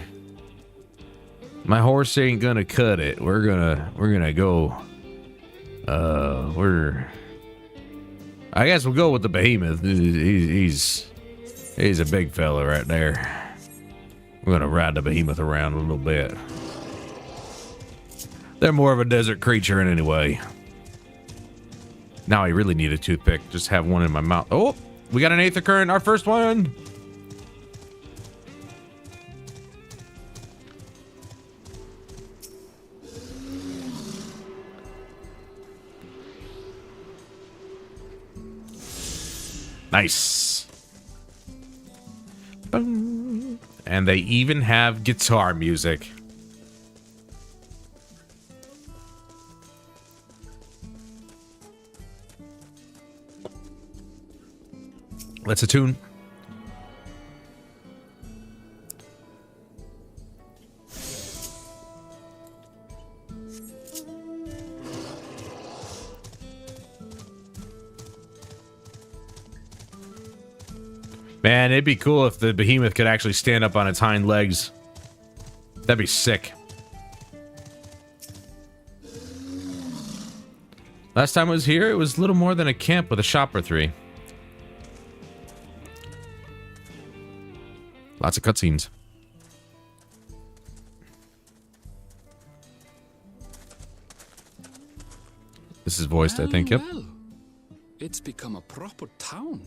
[SPEAKER 2] My horse ain't gonna cut it. We're gonna go. I guess we'll go with the behemoth. He's a big fella right there. We're gonna ride the behemoth around a little bit. They're more of a desert creature in any way. Now I really need a toothpick. Just have one in my mouth. Oh, we got an Aether Current. Our first one. Nice. Boom. And they even have guitar music. Let's attune. Man, it'd be cool if the behemoth could actually stand up on its hind legs. That'd be sick. Last time I was here, it was little more than a camp with a shop or three. Lots of cutscenes. This is voiced, I think. Yep.
[SPEAKER 5] Well, it's become a proper town.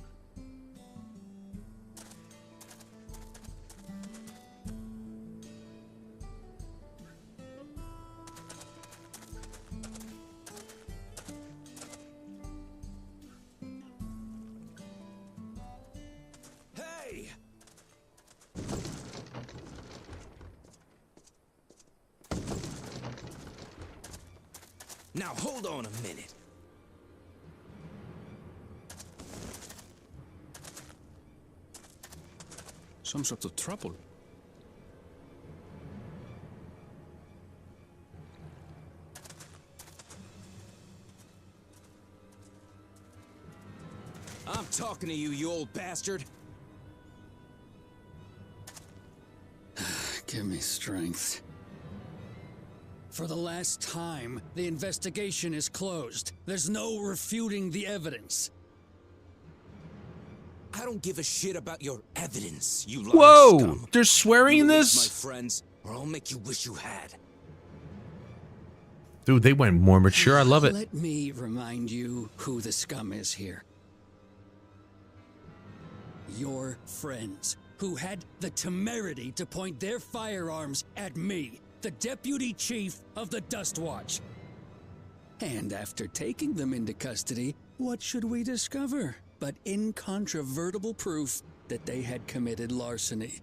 [SPEAKER 8] Now hold on a minute.
[SPEAKER 5] Some sort of trouble.
[SPEAKER 8] I'm talking to you, you old bastard.
[SPEAKER 9] Give me strength. For the last time, the investigation is closed. There's no refuting the evidence.
[SPEAKER 8] I don't give a shit about your evidence, you lying
[SPEAKER 2] Whoa!
[SPEAKER 8] scum.
[SPEAKER 2] There's swearing in
[SPEAKER 8] Release
[SPEAKER 2] this?
[SPEAKER 8] my friends, or I'll make you wish you had.
[SPEAKER 2] Dude, they went more mature. I love it.
[SPEAKER 9] Let me remind you who the scum is here. Your friends, who had the temerity to point their firearms at me, the deputy chief of the Dust Watch. And after taking them into custody, what should we discover but incontrovertible proof that they had committed larceny?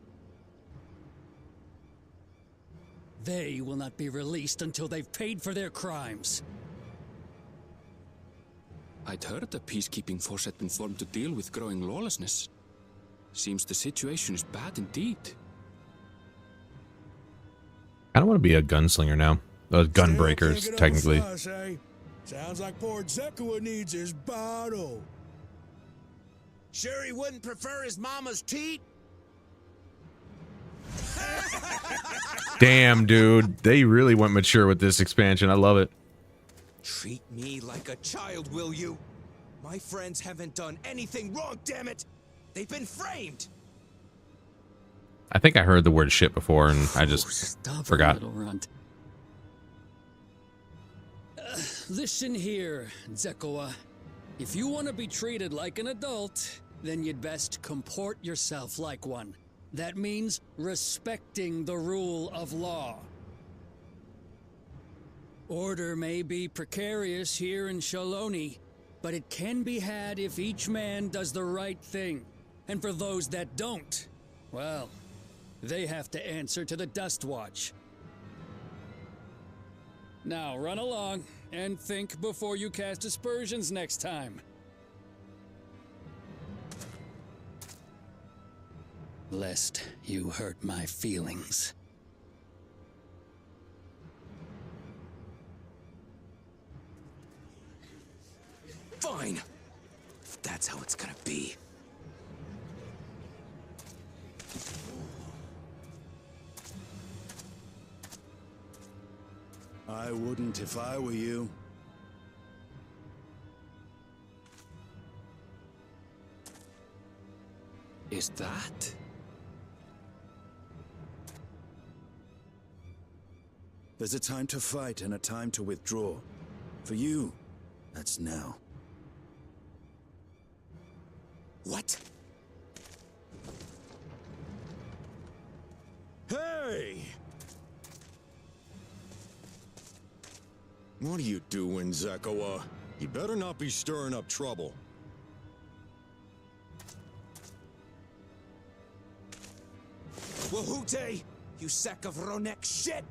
[SPEAKER 9] They will not be released until they've paid for their crimes.
[SPEAKER 5] I'd heard the peacekeeping force had been formed to deal with growing lawlessness. Seems the situation is bad indeed.
[SPEAKER 2] want to be a gunslinger now. Gunbreakers,
[SPEAKER 10] Still
[SPEAKER 2] technically.
[SPEAKER 10] thinking of the fuss, eh? Sounds like poor Zekua needs his bottle.
[SPEAKER 8] Sure he wouldn't prefer his mama's teat?
[SPEAKER 2] Damn, dude. They really went mature with this expansion. I love it.
[SPEAKER 8] Treat me like a child, will you? My friends haven't done anything wrong, damn it! They've been framed!
[SPEAKER 2] I think I heard the word shit before and I just
[SPEAKER 9] Stop
[SPEAKER 2] forgot.
[SPEAKER 9] Little runt. Listen here, Zekua. If you want to be treated like an adult, then you'd best comport yourself like one. That means respecting the rule of law. Order may be precarious here in Shaloni, but it can be had if each man does the right thing. And for those that don't, well, they have to answer to the Dust Watch. Now run along and think before you cast aspersions next time. Lest you hurt my feelings.
[SPEAKER 8] Fine! If that's how it's gonna be.
[SPEAKER 10] I wouldn't if I were you.
[SPEAKER 5] Is that?
[SPEAKER 10] There's a time to fight and a time to withdraw. For you, that's now.
[SPEAKER 8] What?
[SPEAKER 10] Hey! What are you doing, Zekua? You better not be stirring up trouble.
[SPEAKER 8] Wahute! You sack of Ronek shit!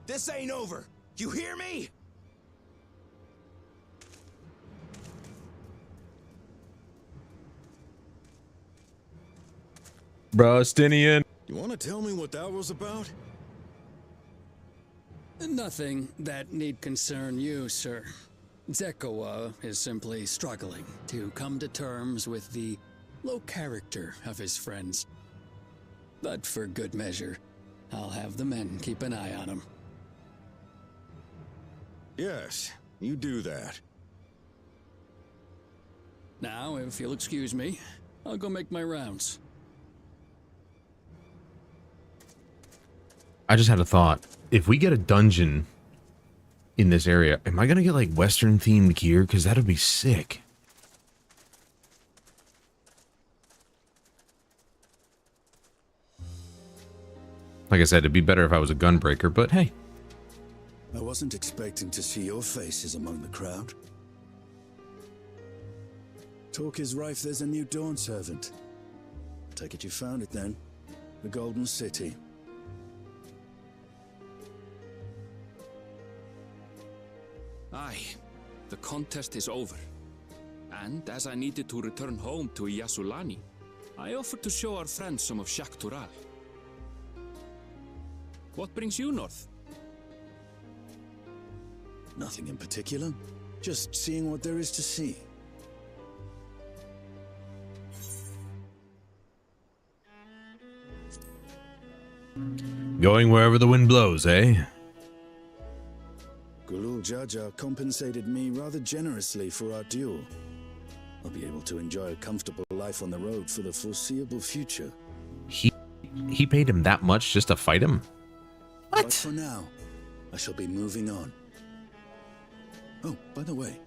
[SPEAKER 8] This ain't over! You hear me?
[SPEAKER 2] Brostinian.
[SPEAKER 10] You want to tell me what that was about?
[SPEAKER 9] Nothing that need concern you, sir. Zekua is simply struggling to come to terms with the low character of his friends. But for good measure, I'll have the men keep an eye on him.
[SPEAKER 10] Yes, you do that.
[SPEAKER 9] Now, if you'll excuse me, I'll go make my rounds.
[SPEAKER 2] I just had a thought. If we get a dungeon in this area, am I going to get like Western themed gear? Because that would be sick. Like I said, it'd be better if I was a gunbreaker, but hey.
[SPEAKER 10] I wasn't expecting to see your faces among the crowd. Talk is rife, there's a new Dawn servant. Take it you found it then. The Golden City.
[SPEAKER 5] Aye, the contest is over. And as I needed to return home to Yasulani, I offered to show our friends some of Shaktural. What brings you north?
[SPEAKER 10] Nothing in particular. Just seeing what there is to see.
[SPEAKER 2] Going wherever the wind blows, eh?
[SPEAKER 10] Gulul Jaja compensated me rather generously for our duel. I'll be able to enjoy a comfortable life on the road for the foreseeable future.
[SPEAKER 2] He paid him that much just to fight him? What?
[SPEAKER 10] But for now, I shall be moving on. Oh, by the way,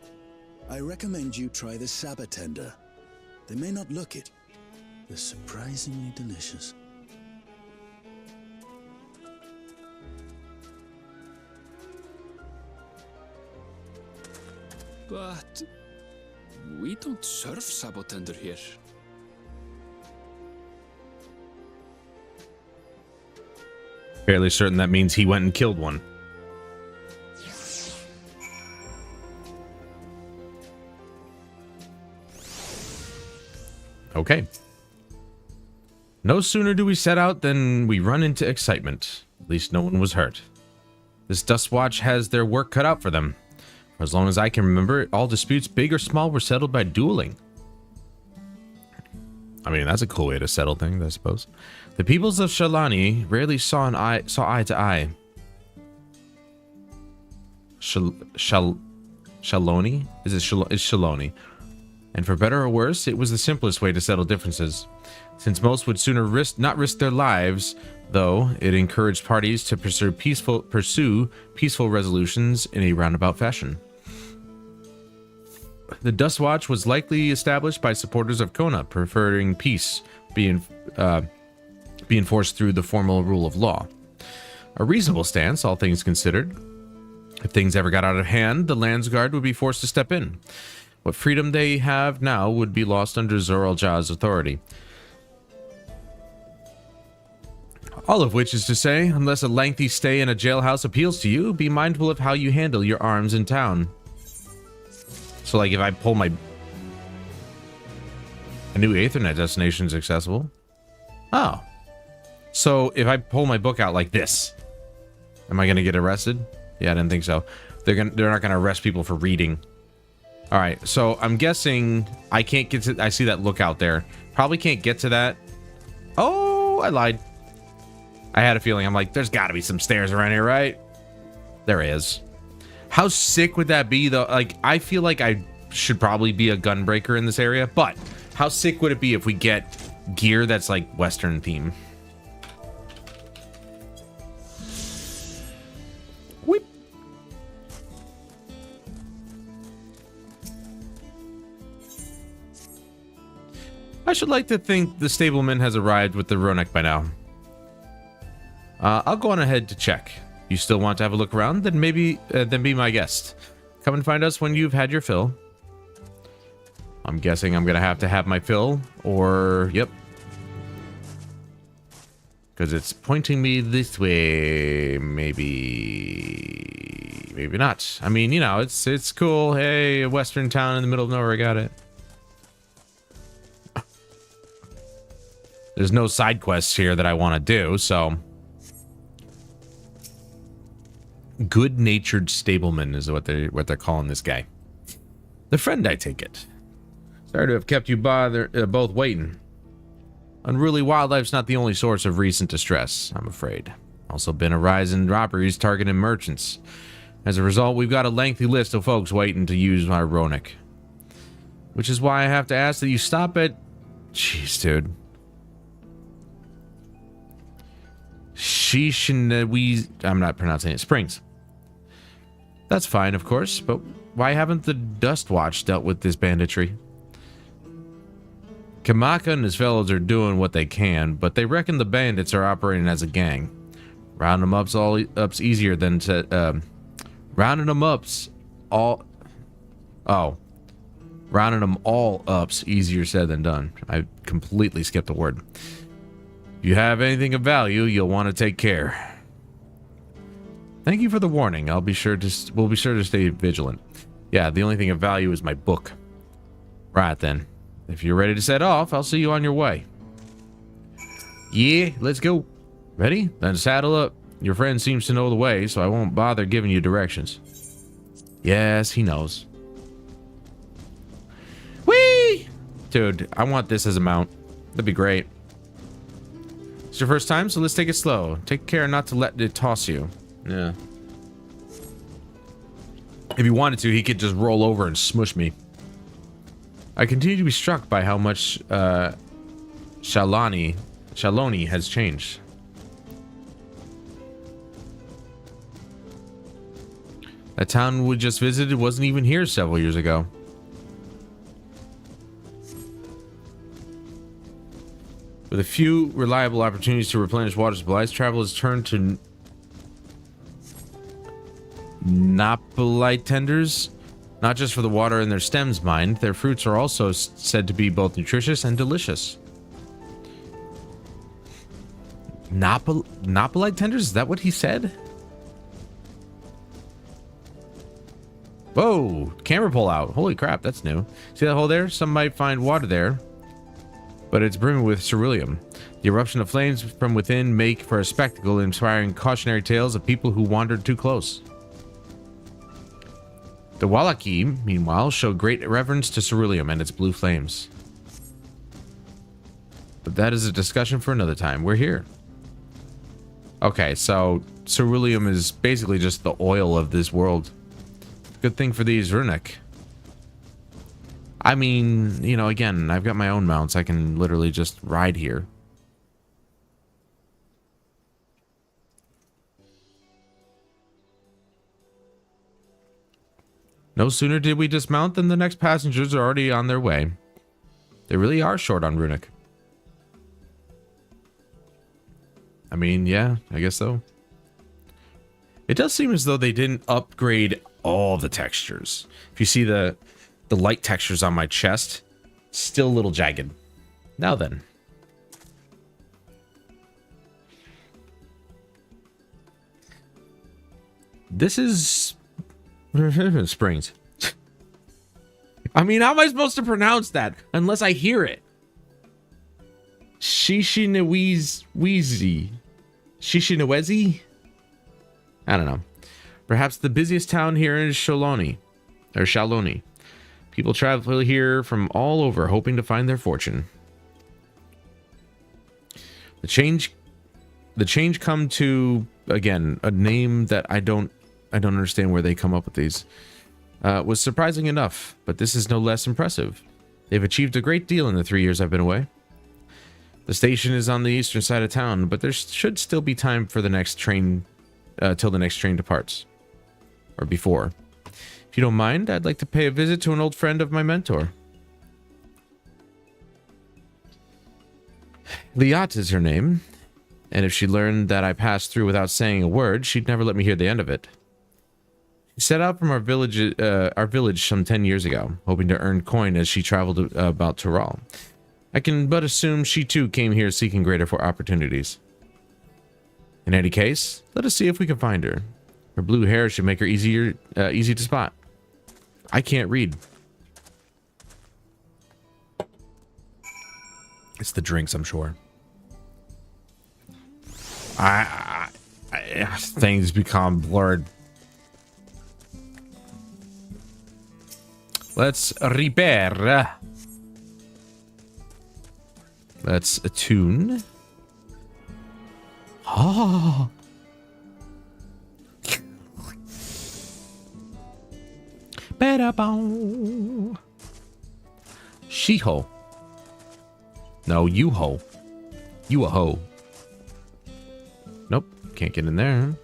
[SPEAKER 10] I recommend you try the Sabatender. They may not look it. They're surprisingly delicious.
[SPEAKER 5] But we don't serve Sabotender here.
[SPEAKER 2] Fairly certain that means he went and killed one. Okay. No sooner do we set out than we run into excitement. At least no one was hurt. This Dust Watch has their work cut out for them. For as long as I can remember, all disputes, big or small, were settled by dueling. I mean, that's a cool way to settle things, I suppose. The peoples of Shalani rarely saw eye to eye. Shaloni? Is Shaloni? And for better or worse, it was the simplest way to settle differences. Since most would sooner not risk their lives, though, it encouraged parties to pursue peaceful resolutions in a roundabout fashion. The Dust Watch was likely established by supporters of Kona, preferring peace be enforced through the formal rule of law. A reasonable stance, all things considered. If things ever got out of hand, the Landsguard would be forced to step in. What freedom they have now would be lost under Zoral Jah's authority. All of which is to say, unless a lengthy stay in a jailhouse appeals to you, be mindful of how you handle your arms in town. So, like, if I pull my... A new Aethernet destination is accessible. Oh. So, if I pull my book out like this, am I going to get arrested? Yeah, I didn't think so. They're not going to arrest people for reading. All right, so I'm guessing I can't get to... I see that lookout there. Probably can't get to that. Oh, I lied. I had a feeling. I'm like, there's got to be some stairs around here, right? There is. How sick would that be, though? Like, I feel like I should probably be a gunbreaker in this area, but how sick would it be if we get gear that's, like, Western theme? Whip. I should like to think the stableman has arrived with the Ronek by now. I'll go on ahead to check. You still want to have a look around? Then maybe, then be my guest. Come and find us when you've had your fill. I'm guessing I'm gonna have to have my fill, or yep, because it's pointing me this way. Maybe not. I mean, you know, it's cool. Hey, a western town in the middle of nowhere. I got it. There's no side quests here that I want to do, so. Good-natured stableman is what they're calling this guy. The friend, I take it. Sorry to have kept you both waiting. Unruly wildlife's not the only source of recent distress, I'm afraid. Also been a rise in robberies targeting merchants. As a result, we've got a lengthy list of folks waiting to use my Ronek. Which is why I have to ask that you stop at... Jeez, dude. I'm not pronouncing it. Springs. That's fine, of course, but why haven't the Dust Watch dealt with this banditry? Kamaka and his fellows are doing what they can, but they reckon the bandits are operating as a gang. Rounding them up's easier than to... rounding them all up's easier said than done. I completely skipped a word. If you have anything of value, you'll want to take care. Thank you for the warning. We'll be sure to stay vigilant. Yeah, the only thing of value is my book. Right then. If you're ready to set off, I'll see you on your way. Yeah, let's go. Ready? Then saddle up. Your friend seems to know the way, so I won't bother giving you directions. Yes, he knows. Whee! Dude, I want this as a mount. That'd be great. It's your first time, so let's take it slow. Take care not to let it toss you. Yeah. If he wanted to, he could just roll over and smush me. I continue to be struck by how much Shaloni has changed. That town we just visited wasn't even here several years ago. With a few reliable opportunities to replenish water supplies, travelers turn to Napolite tenders, not just for the water in their stems, mind. Their fruits are also said to be both nutritious and delicious. Napolite tenders? Is that what he said? Whoa, camera pull out. Holy crap, that's new. See that hole there? Some might find water there, but it's brimming with ceruleum. The eruption of flames from within make for a spectacle, inspiring cautionary tales of people who wandered too close. The Wallaki, meanwhile, show great reverence to ceruleum and its blue flames. But that is a discussion for another time. We're here. Okay, so ceruleum is basically just the oil of this world. Good thing for these runic. I mean, you know, again, I've got my own mounts. I can literally just ride here. No sooner did we dismount than the next passengers are already on their way. They really are short on runic. I mean, yeah, I guess so. It does seem as though they didn't upgrade all the textures. If you see the light textures on my chest, still a little jagged. Now then. This is Springs. I mean, how am I supposed to pronounce that unless I hear it? Shishinawezi. Shishinawezi? I don't know. Perhaps the busiest town here is Shaloni. People travel here from all over, hoping to find their fortune. The change come to, again, a name that I don't understand where they come up with these. Was surprising enough, but this is no less impressive. They've achieved a great deal in the 3 years I've been away. The station is on the eastern side of town, but there should still be time for the next train, till the next train departs. Or before. If you don't mind, I'd like to pay a visit to an old friend of my mentor. Liat is her name, and if she learned that I passed through without saying a word, she'd never let me hear the end of it. She set out from our village some 10 years ago, hoping to earn coin as she traveled about Tural. I can but assume she too came here seeking greater opportunities. In any case, let us see if we can find her. Her blue hair should make her easy to spot. I can't read. It's the drinks, I'm sure. Things become blurred. Let's repair. Let's attune. Oh. She-ho. No, you-ho. You a hoe. Nope, can't get in there.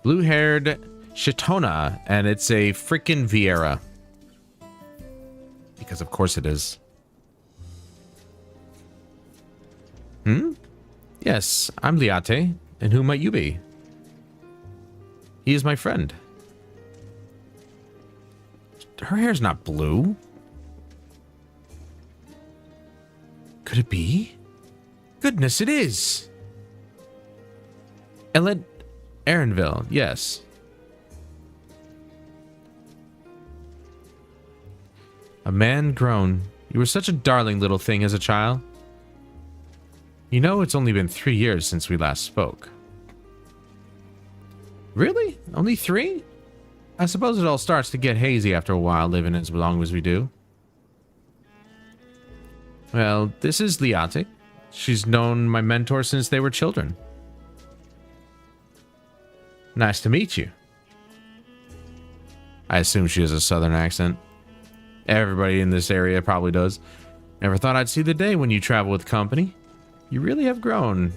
[SPEAKER 2] Blue-haired Chitona, and it's a frickin' Vieira. Because of course it is. Yes, I'm Liate, and who might you be? He is my friend. Her hair's not blue. Could it be? Goodness, it is. Erenville, yes. A man grown. You were such a darling little thing as a child. You know, it's only been 3 years since we last spoke. Really? Only 3? I suppose it all starts to get hazy after a while, living as long as we do. Well, this is Liate. She's known my mentor since they were children. Nice to meet you. I assume she has a southern accent. Everybody in this area probably does. Never thought I'd see the day when you travel with company. You really have grown.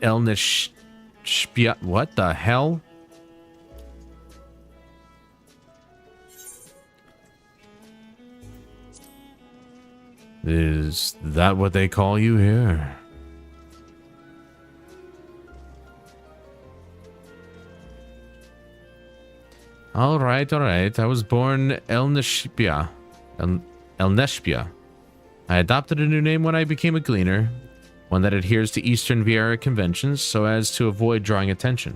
[SPEAKER 2] Elnishpia. What the hell? Is that what they call you here? All right. I was born Elnishpia. Elneshpia. I adopted a new name when I became a gleaner, one that adheres to Eastern Vieira conventions so as to avoid drawing attention.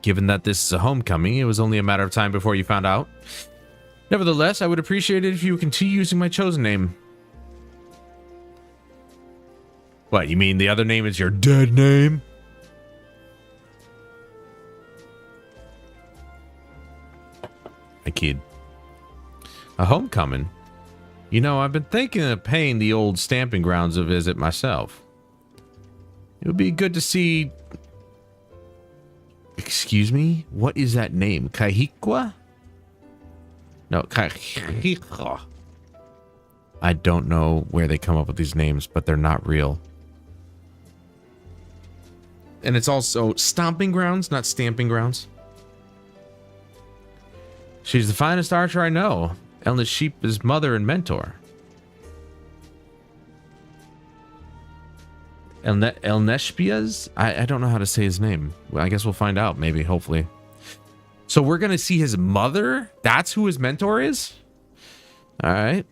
[SPEAKER 2] Given that this is a homecoming, it was only a matter of time before you found out. Nevertheless, I would appreciate it if you would continue using my chosen name. What, you mean the other name is your dead name? I kid. A homecoming? You know, I've been thinking of paying the old stamping grounds a visit myself. It would be good to see... Excuse me? What is that name? Kahikwa? No, Kahikwa. I don't know where they come up with these names, but they're not real. And it's also stomping grounds, not stamping grounds. She's the finest archer I know. Elna Sheep's mother and mentor. Elneshpias? I don't know how to say his name. Well, I guess we'll find out, maybe, hopefully. So we're going to see his mother? That's who his mentor is? Alright.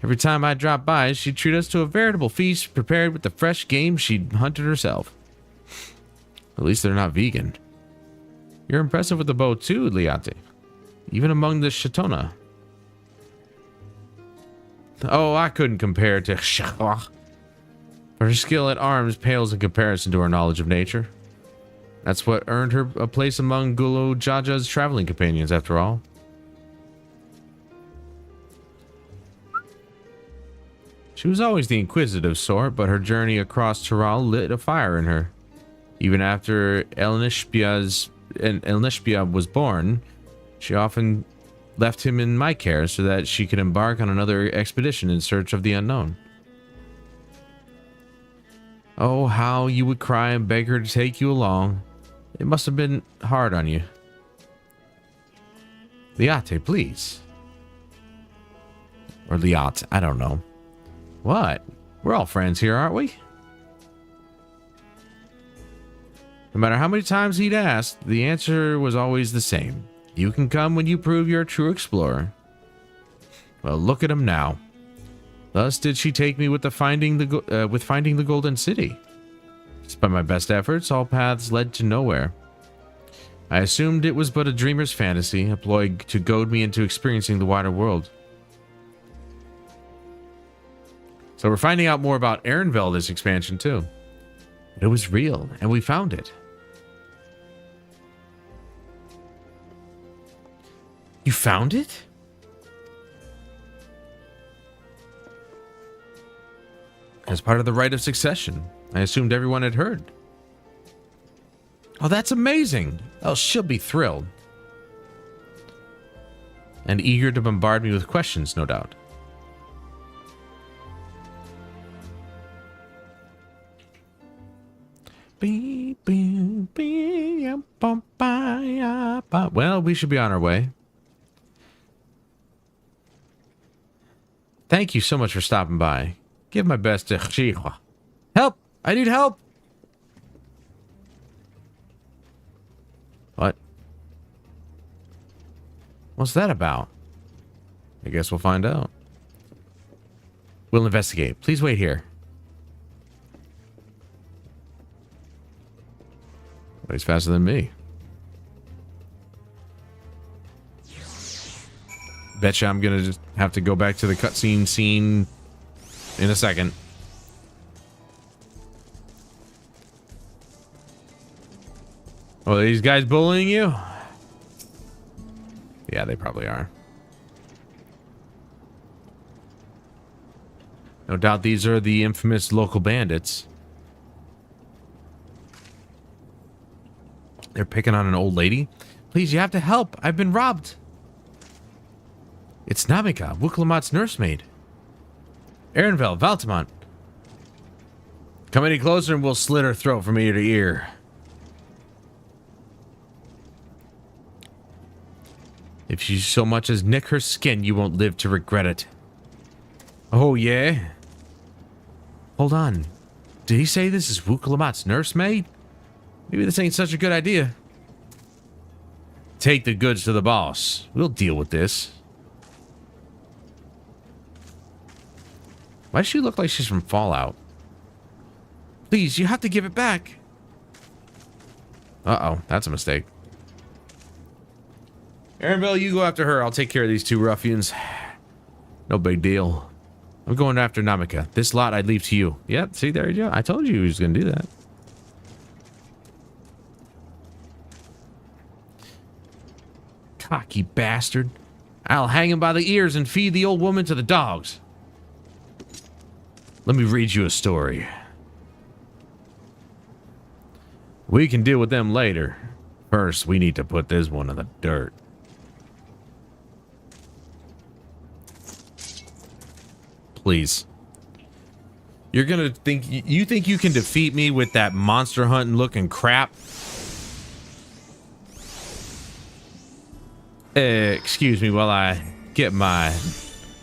[SPEAKER 2] Every time I drop by, she'd treat us to a veritable feast prepared with the fresh game she'd hunted herself. At least they're not vegan. You're impressive with the bow too, Liate. Even among the Shatona. Oh, I couldn't compare to Shahwa. Her skill at arms pales in comparison to her knowledge of nature. That's what earned her a place among Gulu Jaja's traveling companions, after all. She was always the inquisitive sort, but her journey across Tural lit a fire in her. Even after Elneshpia was born, she often left him in my care so that she could embark on another expedition in search of the unknown. Oh, how you would cry and beg her to take you along. It must have been hard on you. Liate, please. Or Liat, I don't know. What? We're all friends here, aren't we? No matter how many times he'd asked, the answer was always the same. You can come when you prove you're a true explorer. Well, look at him now. Thus did she take me with finding the Golden City. Despite my best efforts, all paths led to nowhere. I assumed it was but a dreamer's fantasy, a ploy to goad me into experiencing the wider world. So we're finding out more about Ehrenveld this expansion too. But it was real, and we found it. You found it? As part of the rite of succession. I assumed everyone had heard. Oh, that's amazing. Oh, she'll be thrilled. And eager to bombard me with questions, no doubt. Well, we should be on our way. Thank you so much for stopping by. Give my best to Chihua. Help! I need help! What? What's that about? I guess we'll find out. We'll investigate. Please wait here. But he's faster than me. Betcha I'm gonna just have to go back to the cutscene scene in a second. Oh, are these guys bullying you? Yeah, they probably are. No doubt these are the infamous local bandits. They're picking on an old lady. Please, you have to help. I've been robbed. It's Namika, Wuklamat's nursemaid. Ehrenveld, Valtamont. Come any closer and we'll slit her throat from ear to ear. If you so much as nick her skin, you won't live to regret it. Oh, yeah? Hold on. Did he say this is Wuklamat's nursemaid? Maybe this ain't such a good idea. Take the goods to the boss. We'll deal with this. Why does she look like she's from Fallout? Please, you have to give it back. Uh-oh, that's a mistake. Aaronville, you go after her. I'll take care of these two ruffians. No big deal. I'm going after Namika. This lot I'd leave to you. Yep, see, there you go. I told you he was going to do that. Cocky bastard. I'll hang him by the ears and feed the old woman to the dogs. Let me read you a story. We can deal with them later. First, we need to put this one in the dirt. Please. You're gonna think you think you can defeat me with that monster hunting looking crap? Excuse me while I get my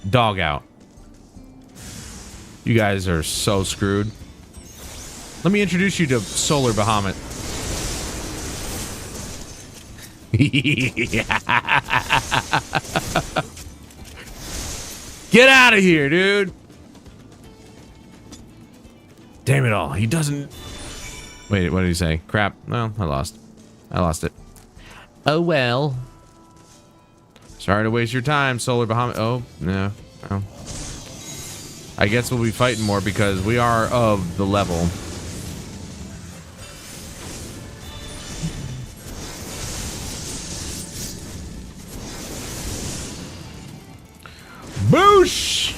[SPEAKER 2] dog out. You guys are so screwed. Let me introduce you to Solar Bahamut. Get out of here, dude. Damn it all. He doesn't... Wait, what did he say? Crap. Well, I lost. I lost it. Oh, well. Sorry to waste your time, Solar Bahamut. Oh, no. Oh. I guess we'll be fighting more because we are of the level. Boosh!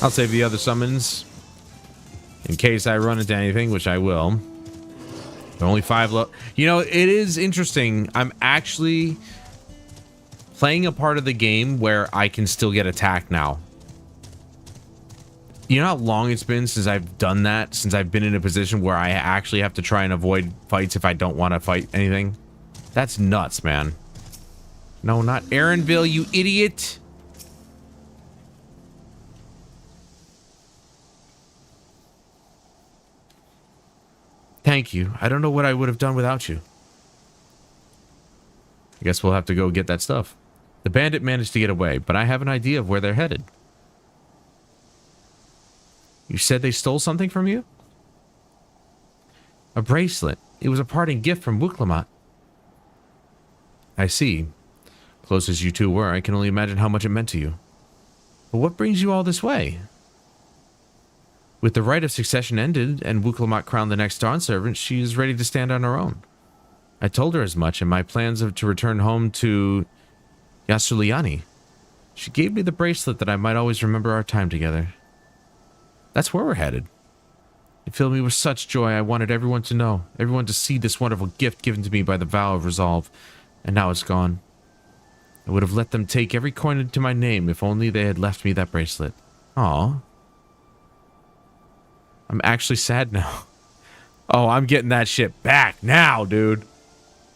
[SPEAKER 2] I'll save the other summons in case I run into anything, which I will. There are only 5 left. You know, it is interesting. I'm actually playing a part of the game where I can still get attacked now. You know how long it's been since I've done that? Since I've been in a position where I actually have to try and avoid fights if I don't want to fight anything? That's nuts, man. No, not Aaronville, you idiot. Thank you. I don't know what I would have done without you. I guess we'll have to go get that stuff. The bandit managed to get away, but I have an idea of where they're headed. You said they stole something from you? A bracelet. It was a parting gift from Wuklamat. I see. Close as you two were, I can only imagine how much it meant to you. But what brings you all this way? With the right of succession ended and Wuklamat crowned the next Dawn servant, she is ready to stand on her own. I told her as much in my plans to return home to Yasuliani. She gave me the bracelet that I might always remember our time together. That's where we're headed. It filled me with such joy I wanted everyone to know, everyone to see this wonderful gift given to me by the vow of resolve, and now it's gone. I would have let them take every coin to my name if only they had left me that bracelet. Aw. I'm actually sad now. Oh, I'm getting that shit back now, dude.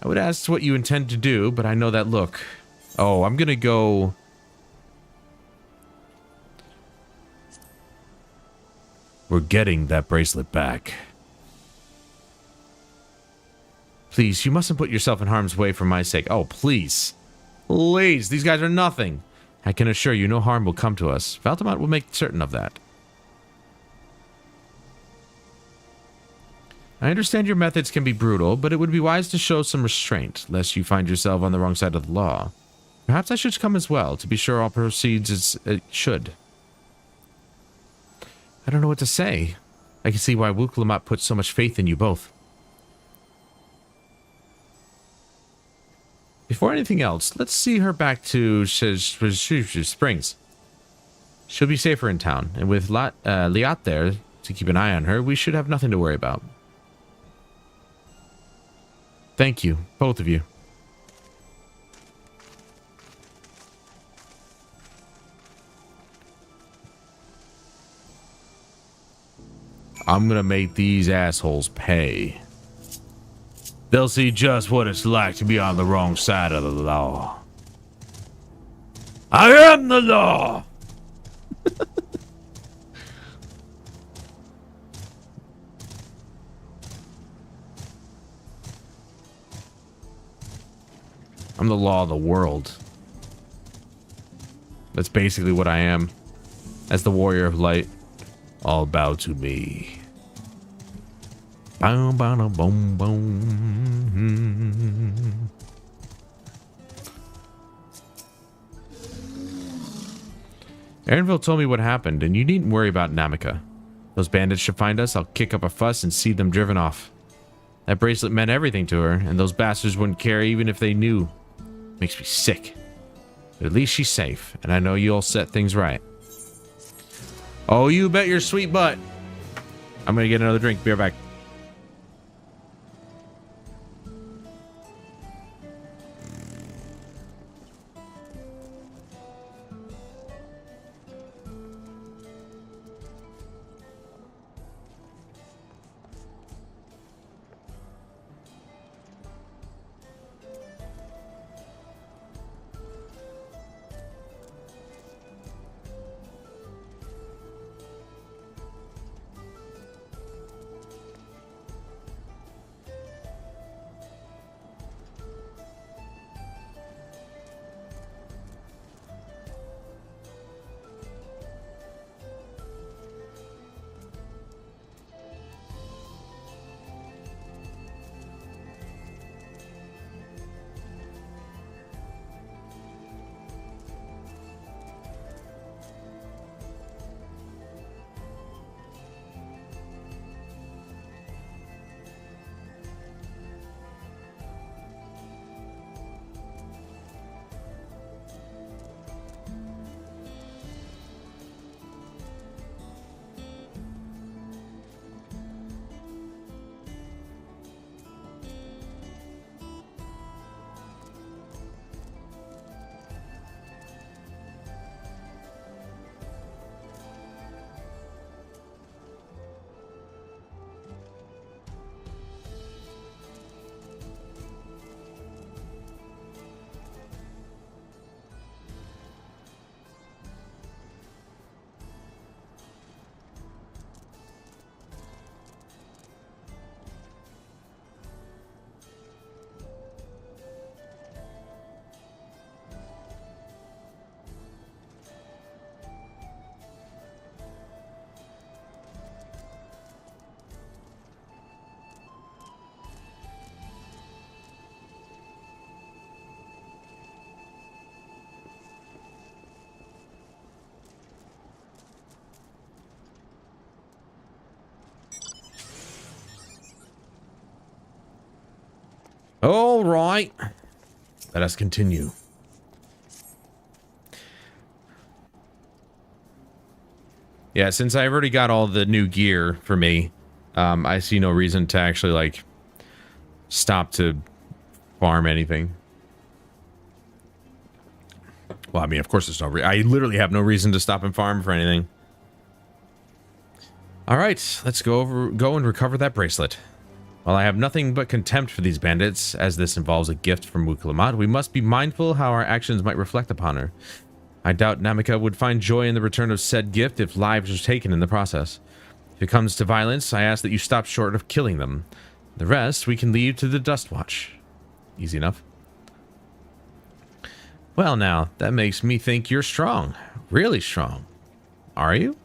[SPEAKER 2] I would ask what you intend to do, but I know that look. Oh, I'm gonna go... We're getting that bracelet back. Please, you mustn't put yourself in harm's way for my sake. Oh, please. Please, these guys are nothing. I can assure you no harm will come to us. Valtamont will make certain of that. I understand your methods can be brutal, but it would be wise to show some restraint, lest you find yourself on the wrong side of the law. Perhaps I should come as well, to be sure all proceeds as it should. I don't know what to say. I can see why Wuklamat put so much faith in you both. Before anything else, let's see her back to Springs. She'll be safer in town, and with Liat there to keep an eye on her, we should have nothing to worry about. Thank you, both of you. I'm gonna make these assholes pay. They'll see just what it's like to be on the wrong side of the law. I am the law! I'm the law of the world. That's basically what I am. As the warrior of light, all bow to me. Boom, boom, boom, boom. Aaronville told me what happened, and you needn't worry about Namika. Those bandits should find us, I'll kick up a fuss and see them driven off. That bracelet meant everything to her, and those bastards wouldn't care even if they knew. Makes me sick. But at least she's safe, and I know you'll set things right. Oh, you bet your sweet butt. I'm gonna get another drink. Be right back. All right. Let us continue. Yeah, since I've already got all the new gear for me, I see no reason to actually, like, stop to farm anything. Well, I mean, of course there's no I literally have no reason to stop and farm for anything. All right, let's go and recover that bracelet. While I have nothing but contempt for these bandits, as this involves a gift from Muklamat, we must be mindful how our actions might reflect upon her. I doubt Namika would find joy in the return of said gift if lives are taken in the process. If it comes to violence, I ask that you stop short of killing them. The rest we can leave to the Dustwatch. Easy enough. Well now, that makes me think you're strong. Really strong. Are you?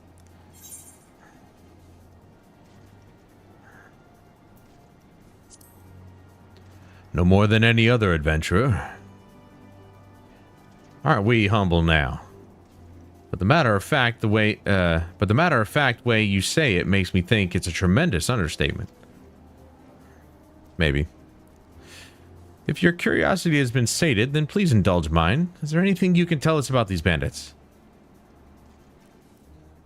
[SPEAKER 2] No more than any other adventurer. Aren't we humble now? But the matter of fact way you say it makes me think it's a tremendous understatement. Maybe. If your curiosity has been sated, then please indulge mine. Is there anything you can tell us about these bandits?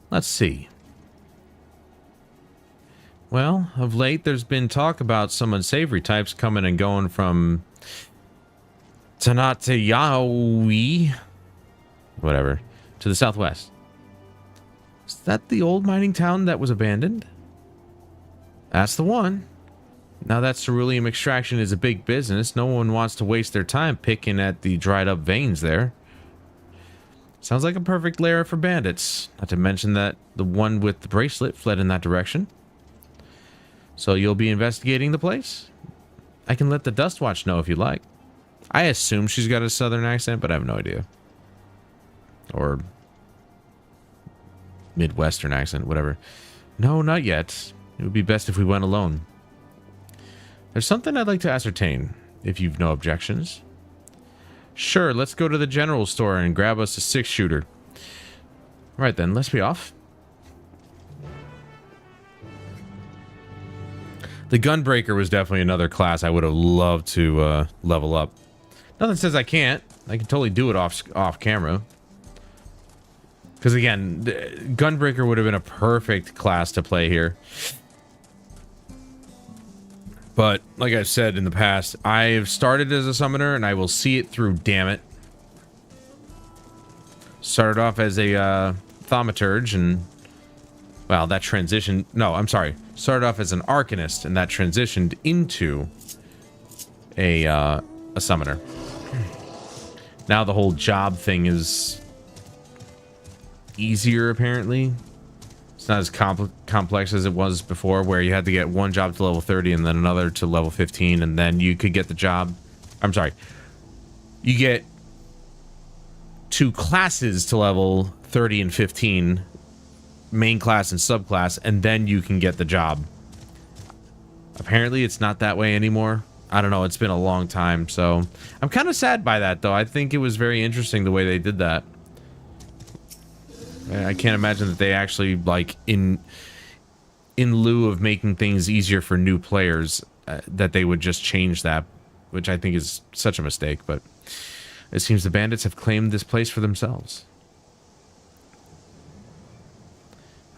[SPEAKER 2] Let's see. Well, of late there's been talk about some unsavory types coming and going from Tanatayawi, whatever, to the southwest. Is that the old mining town that was abandoned? That's the one. Now that ceruleum extraction is a big business, no one wants to waste their time picking at the dried up veins there. Sounds like a perfect lair for bandits, not to mention that the one with the bracelet fled in that direction. So you'll be investigating the place? I can let the Dustwatch know if you like. I assume she's got a southern accent, but I have no idea. Or Midwestern accent, whatever. No, not yet. It would be best if we went alone. There's something I'd like to ascertain, if you've no objections. Sure, let's go to the general store and grab us a 6-shooter. Right then, let's be off. The Gunbreaker was definitely another class I would have loved to level up. Nothing says I can't. I can totally do it off camera. Because again, Gunbreaker would have been a perfect class to play here. But like I've said in the past, I've started as a summoner and I will see it through, damn it. Started off as a thaumaturge and, well, that transitioned. No, I'm sorry. Started off as an arcanist and that transitioned into a summoner. Now the whole job thing is easier, apparently. It's not as complex as it was before, where you had to get one job to level 30 and then another to level 15, and then you could get the job. I'm sorry. You get 2 classes to level 30 and 15, main class and subclass, and then you can get the job. Apparently, it's not that way anymore. I don't know. It's been a long time, so I'm kind of sad by that, though. I think it was very interesting the way they did that. I can't imagine that they actually, like, in lieu of making things easier for new players, that they would just change that, which I think is such a mistake. But it seems the bandits have claimed this place for themselves.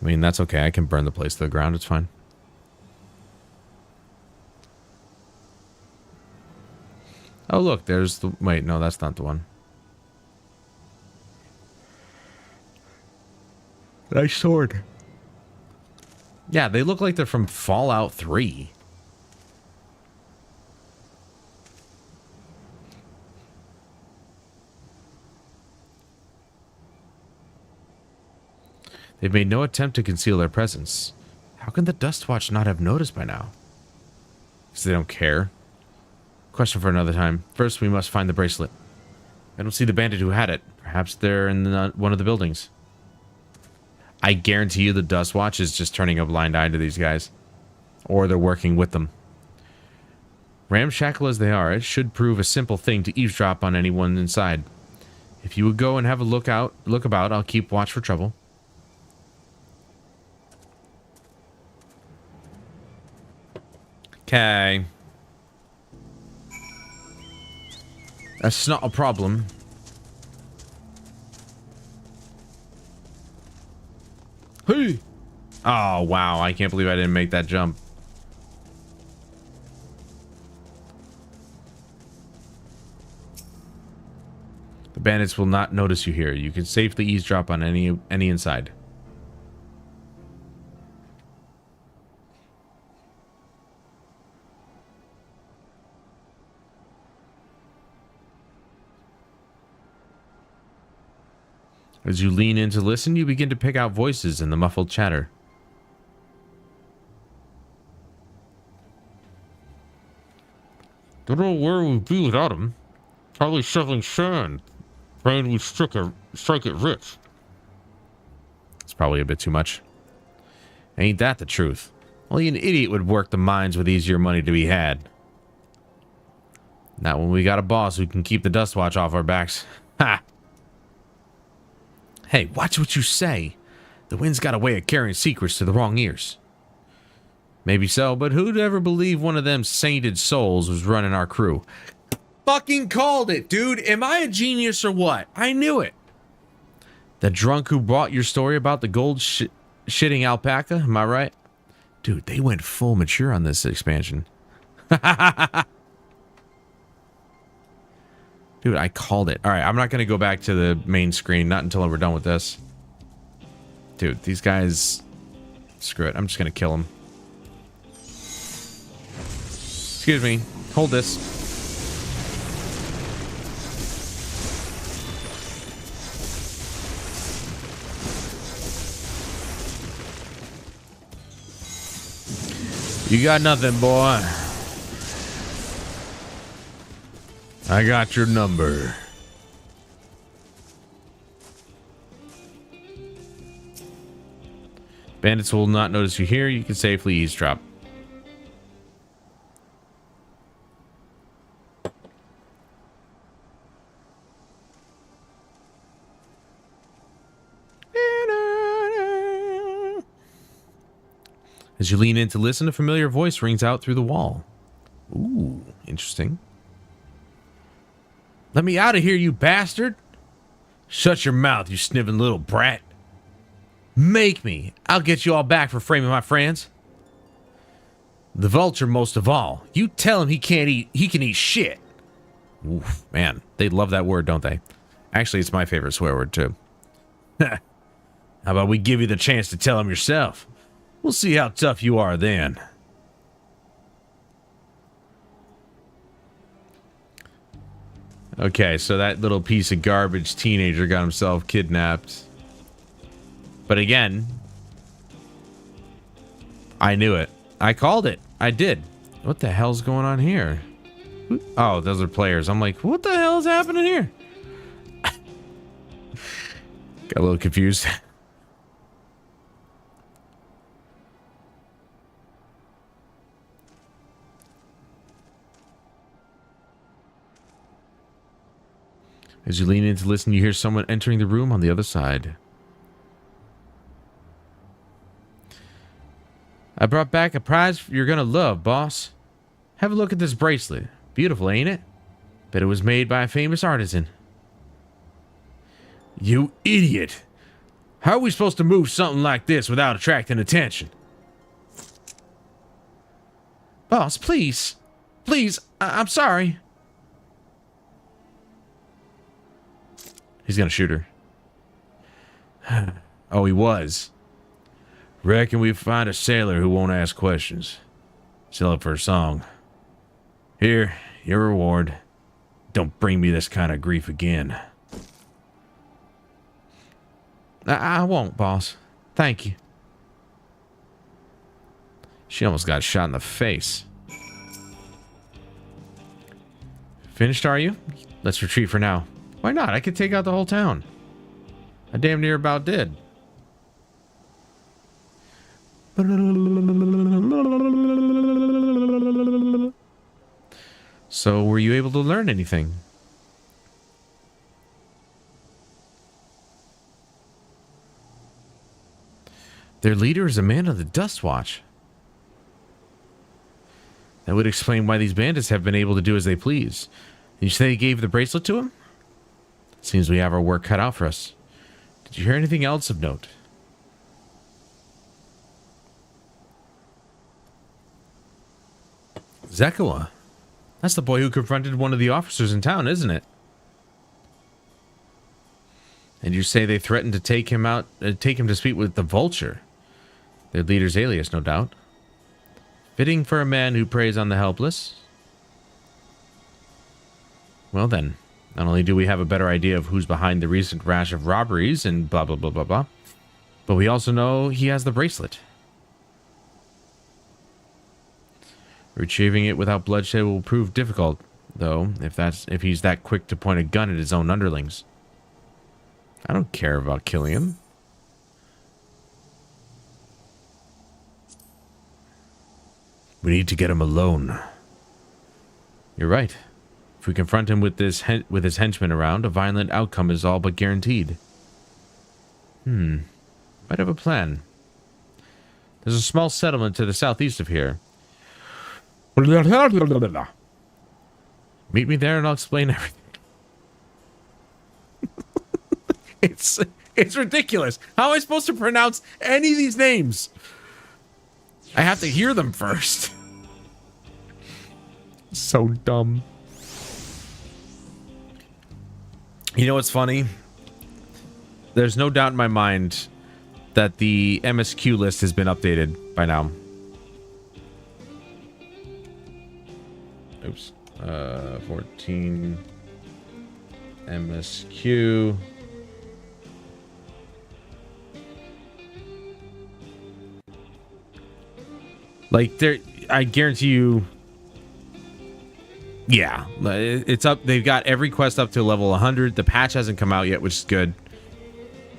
[SPEAKER 2] I mean, that's okay. I can burn the place to the ground. It's fine. Oh, look, there's the... Wait, no, that's not the one. Nice sword. Yeah, they look like they're from Fallout 3. They've made no attempt to conceal their presence. How can the Dustwatch not have noticed by now? Because they don't care. Question for another time. First, we must find the bracelet. I don't see the bandit who had it. Perhaps they're in one of the buildings. I guarantee you the Dustwatch is just turning a blind eye to these guys. Or they're working with them. Ramshackle as they are, it should prove a simple thing to eavesdrop on anyone inside. If you would go and have a look about, I'll keep watch for trouble. Okay. That's not a problem. Hey! Oh, wow. I can't believe I didn't make that jump. The bandits will not notice you here. You can safely eavesdrop on any inside. As you lean in to listen, you begin to pick out voices in the muffled chatter. Don't know where we'd be without him. Probably shoveling sand. Praying we'd strike it rich. It's probably a bit too much. Ain't that the truth? Only an idiot would work the mines with easier money to be had. Not when we got a boss who can keep the Dustwatch off our backs. Ha! Hey, watch what you say. The wind's got a way of carrying secrets to the wrong ears. Maybe so, but who'd ever believe one of them sainted souls was running our crew? Fucking called it, dude. Am I a genius or what? I knew it. The drunk who brought your story about the gold shitting alpaca, am I right? Dude, they went full mature on this expansion. Dude, I called it. All right, I'm not going to go back to the main screen. Not until we're done with this. Dude, these guys... Screw it. I'm just going to kill them. Excuse me. Hold this. You got nothing, boy. I got your number. Bandits will not notice you here. You can safely eavesdrop. As you lean in to listen, a familiar voice rings out through the wall. Ooh, interesting. Let me out of here, you bastard! Shut your mouth, you sniveling little brat. Make me. I'll get you all back for framing my friends. The vulture most of all. You tell him he can eat shit. Oof, man, they love that word, don't they? Actually, it's my favorite swear word, too. How about we give you the chance to tell him yourself? We'll see how tough you are then. Okay, so that little piece of garbage teenager got himself kidnapped. But again, I knew it. I called it. I did. What the hell's going on here? Oh, those are players. I'm like, what the hell is happening here? Got a little confused. As you lean in to listen, you hear someone entering the room on the other side. I brought back a prize you're gonna love, boss. Have a look at this bracelet. Beautiful, ain't it? Bet it was made by a famous artisan. You idiot! How are we supposed to move something like this without attracting attention? Boss, please. Please, I'm sorry. He's gonna shoot her. Oh, he was. Reckon we find a sailor who won't ask questions. Sell it for a song. Here, your reward. Don't bring me this kind of grief again. I won't, boss. Thank you. She almost got shot in the face. Finished, are you? Let's retreat for now. Why not? I could take out the whole town. I damn near about did. So, were you able to learn anything? Their leader is a man of the Dust Watch. That would explain why these bandits have been able to do as they please. You say they gave the bracelet to him? Seems we have our work cut out for us. Did you hear anything else of note? Zekawa. That's the boy who confronted one of the officers in town, isn't it? And you say they threatened to take him out, take him to speak with the Vulture. Their leader's alias, no doubt. Fitting for a man who preys on the helpless. Well then, not only do we have a better idea of who's behind the recent rash of robberies and blah blah blah blah blah, but we also know he has the bracelet. Retrieving it without bloodshed will prove difficult, though, if he's that quick to point a gun at his own underlings. I don't care about killing him. We need to get him alone. You're right. If we confront him with his henchmen around, a violent outcome is all but guaranteed. Might have a plan. There's a small settlement to the southeast of here. Meet me there and I'll explain everything. It's ridiculous. How am I supposed to pronounce any of these names? I have to hear them first. So dumb. You know what's funny? There's no doubt in my mind that the MSQ list has been updated by now. Oops. 14 MSQ. Like, I guarantee you, yeah, it's up. They've got every quest up to level 100. The patch hasn't come out yet, which is good.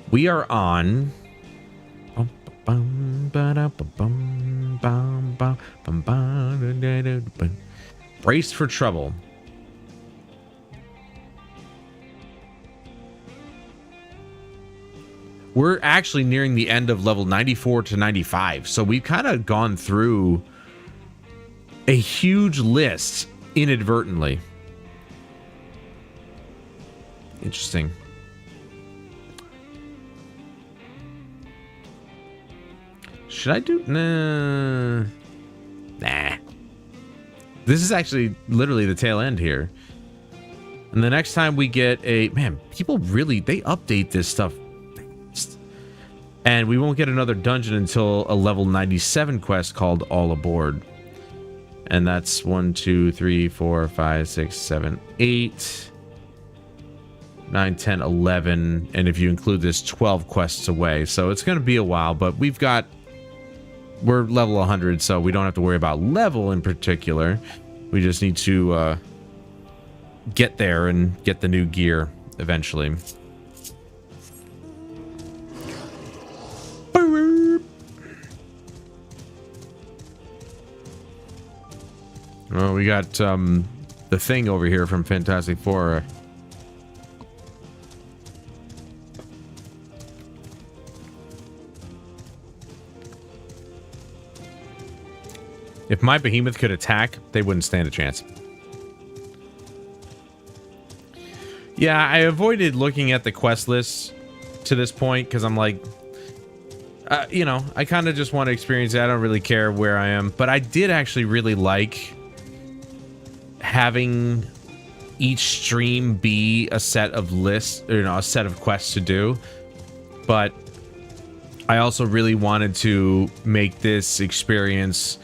[SPEAKER 2] We are on. Braced for trouble. we're actually nearing the end of level 94 to 95. So we've kind of gone through a huge list inadvertently. Interesting. Should I do? Nah. This is actually literally the tail end here. And the next time we get a... Man, people really... They update this stuff. And we won't get another dungeon until a level 97 quest called All Aboard. And that's 1, 2, 3, 4, 5, 6, 7, 8, 9, 10, 11. And if you include this, 12 quests away. So it's going to be a while, but we've got... We're level 100, so we don't have to worry about level in particular. We just need to get there and get the new gear eventually. Well, we got the thing over here from Fantastic Four. If my behemoth could attack, they wouldn't stand a chance. Yeah, I avoided looking at the quest lists to this point because I'm like, you know, I kind of just want to experience it. I don't really care where I am. But I did actually really like having each stream be a set of lists, or, you know, a set of quests to do. But I also really wanted to make this experience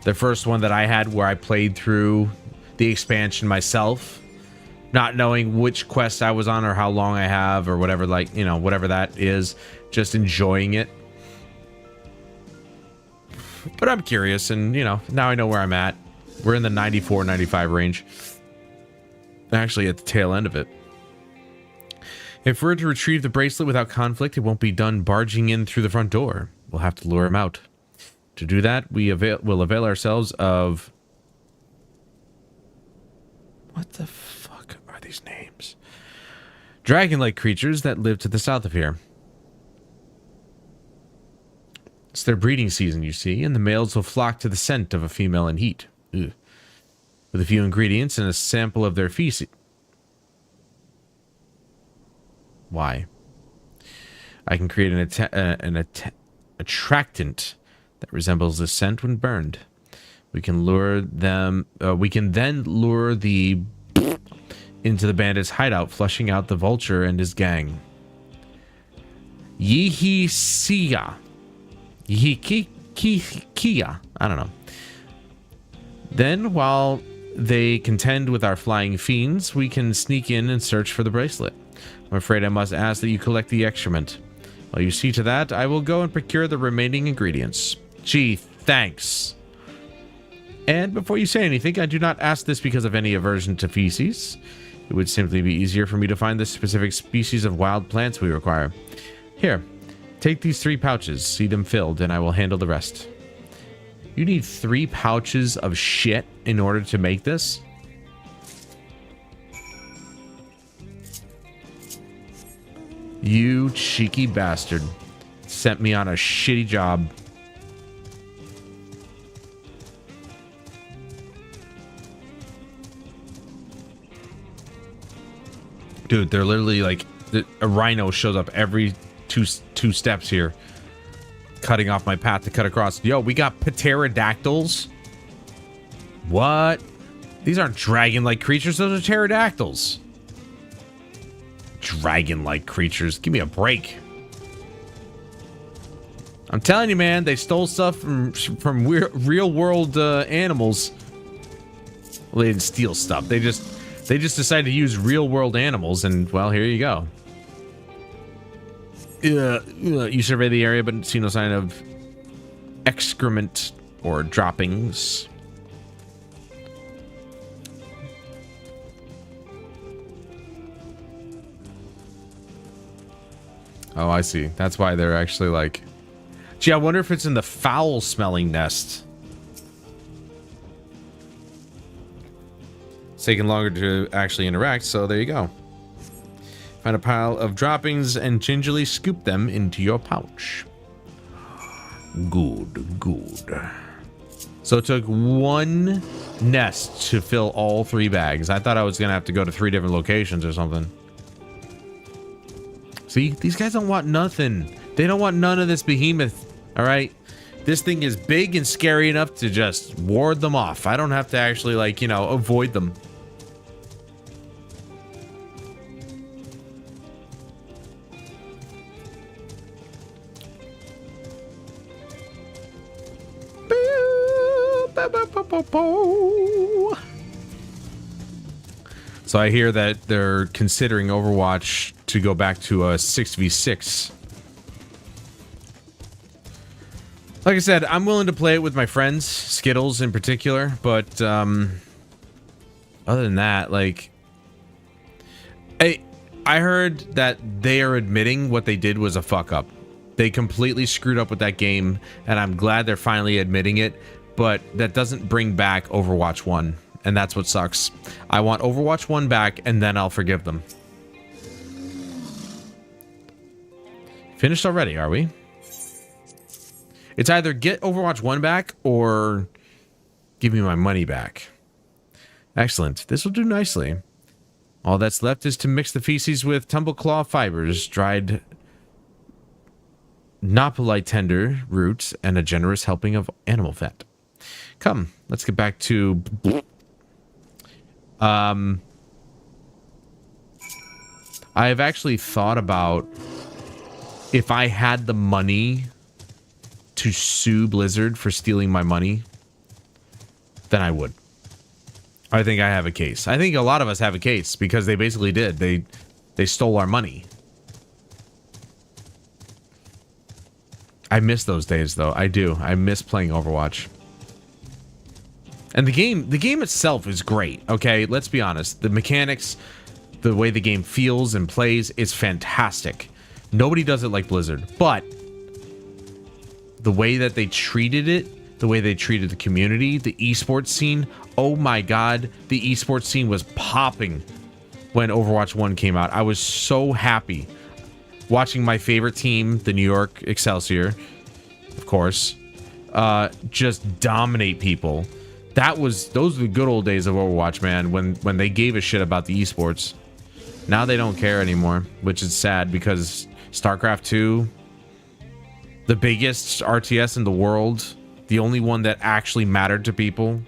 [SPEAKER 2] the first one that I had where I played through the expansion myself, not knowing which quest I was on or how long I have or whatever, like, you know, whatever that is, just enjoying it. But I'm curious, and, you know, now I know where I'm at. We're in the 94, 95 range. Actually, at the tail end of it. If we're to retrieve the bracelet without conflict, it won't be done barging in through the front door. We'll have to lure him out. To do that, we'll avail ourselves of... What the fuck are these names? Dragon-like creatures that live to the south of here. It's their breeding season, you see, and the males will flock to the scent of a female in heat. Ugh. With a few ingredients and a sample of their feces. Why? I can create an attractant that resembles the scent when burned. We can lure them. We can then lure the into the bandit's hideout, flushing out the vulture and his gang. Yihisia. Yihikia. I don't know. Then, while they contend with our flying fiends, we can sneak in and search for the bracelet. I'm afraid I must ask that you collect the excrement. While you see to that, I will go and procure the remaining ingredients. Gee, thanks. And before you say anything, I do not ask this because of any aversion to feces. It would simply be easier for me to find the specific species of wild plants we require. Here, take these 3 pouches, see them filled, and I will handle the rest. You need 3 pouches of shit in order to make this? You cheeky bastard. Sent me on a shitty job. Dude, they're literally like... A rhino shows up every two steps here. Cutting off my path to cut across. Yo, we got pterodactyls. What? These aren't dragon-like creatures. Those are pterodactyls. Dragon-like creatures. Give me a break. I'm telling you, man. They stole stuff from real-world animals. Well, they didn't steal stuff. They just decided to use real-world animals, and, well, here you go. You survey the area, but see no sign of excrement or droppings. Oh, I see. That's why they're actually like... Gee, I wonder if it's in the foul-smelling nest. It's taking longer to actually interact, so there you go. Find a pile of droppings and gingerly scoop them into your pouch. Good, good. So it took one nest to fill all 3 bags. I thought I was going to have to go to 3 different locations or something. See, these guys don't want nothing. They don't want none of this behemoth. All right. This thing is big and scary enough to just ward them off. I don't have to actually, like, you know, avoid them. So I hear that they're considering Overwatch to go back to a 6v6. Like I said, I'm willing to play it with my friends, Skittles in particular, but other than that, like, I heard that they are admitting what they did was a fuck up. They completely screwed up with that game, and I'm glad they're finally admitting it, but that doesn't bring back Overwatch 1, and that's what sucks. I want Overwatch 1 back, and then I'll forgive them. Finished already, are we? It's either get Overwatch 1 back or give me my money back. Excellent. This will do nicely. All that's left is to mix the feces with tumbleclaw fibers, dried Nopolite tender roots, and a generous helping of animal fat. Come, let's get back to... I've actually thought about if I had the money to sue Blizzard for stealing my money, then I would. I think I have a case. I think a lot of us have a case because they basically did. They stole our money. I miss those days though. I do. I miss playing Overwatch. And the game itself is great. Okay, let's be honest. The mechanics, the way the game feels and plays is fantastic. Nobody does it like Blizzard, but the way that they treated it, the way they treated the community, the esports scene, oh my god, the esports scene was popping when Overwatch 1 came out. I was so happy watching my favorite team, the New York Excelsior, of course, just dominate people. Those were the good old days of Overwatch, man, when they gave a shit about the esports. Now they don't care anymore, which is sad because StarCraft 2, the biggest RTS in the world, the only one that actually mattered to people.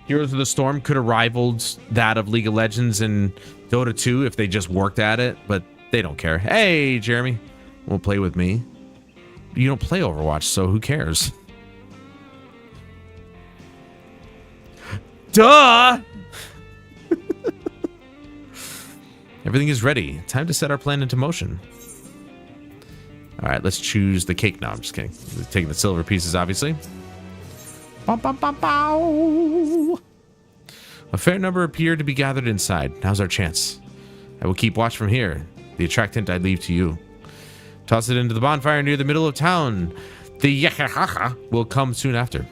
[SPEAKER 2] Heroes of the Storm could have rivaled that of League of Legends and Dota 2 if they just worked at it, but they don't care. Hey, Jeremy, won't play with me. You don't play Overwatch, so who cares? Duh! Everything is ready. Time to set our plan into motion. All right, let's choose the cake. No, I'm just kidding. We're taking the silver pieces, obviously. Bum, bum, bum, bow. A fair number appear to be gathered inside. Now's our chance. I will keep watch from here. The attractant I leave to you. Toss it into the bonfire near the middle of town. The yakahaha will come soon after.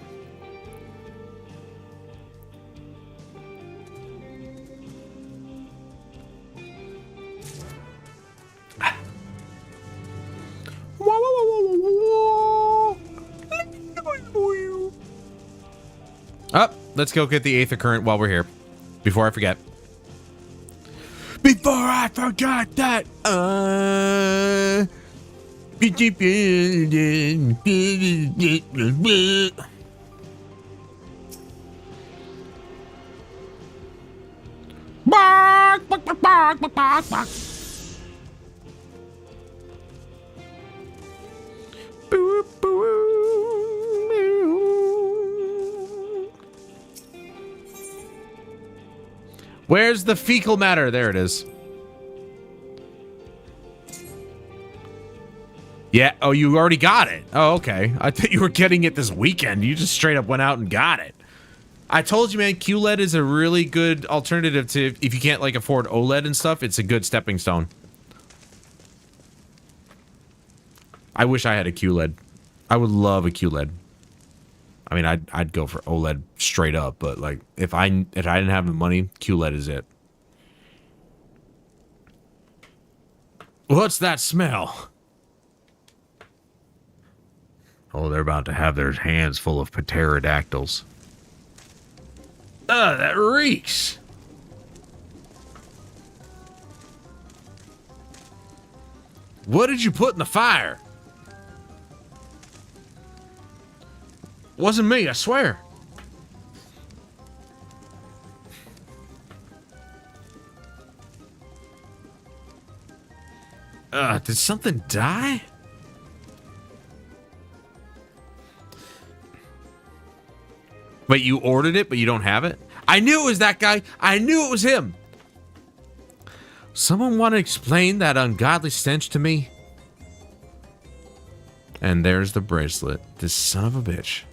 [SPEAKER 2] Up, let's go get the Aether Current while we're here. Before I forget. Before I forget that. Bark, bark, bark, bark, bark, bark, bark. Boop, boop. Where's the fecal matter? There it is. Yeah. Oh, you already got it. Oh, okay. I thought you were getting it this weekend. You just straight up went out and got it. I told you, man, QLED is a really good alternative to if you can't like afford OLED and stuff. It's a good stepping stone. I wish I had a QLED. I would love a QLED. I mean, I'd go for OLED straight up, but like if I didn't have the money, QLED is it. What's that smell? Oh, they're about to have their hands full of pterodactyls. Ugh, that reeks. What did you put in the fire? Wasn't me, I swear. Did something die? Wait, you ordered it, but you don't have it? I knew it was that guy. I knew it was him. Someone want to explain that ungodly stench to me? And there's the bracelet. This son of a bitch.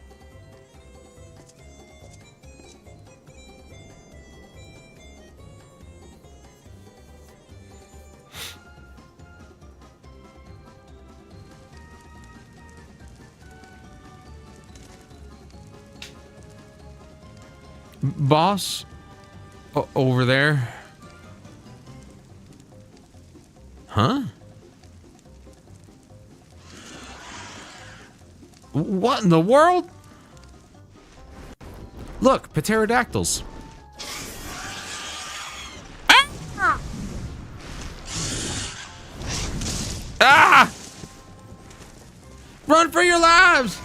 [SPEAKER 2] Boss? Over there? Huh? What in the world? Look, pterodactyls. Ah! Ah! Run for your lives!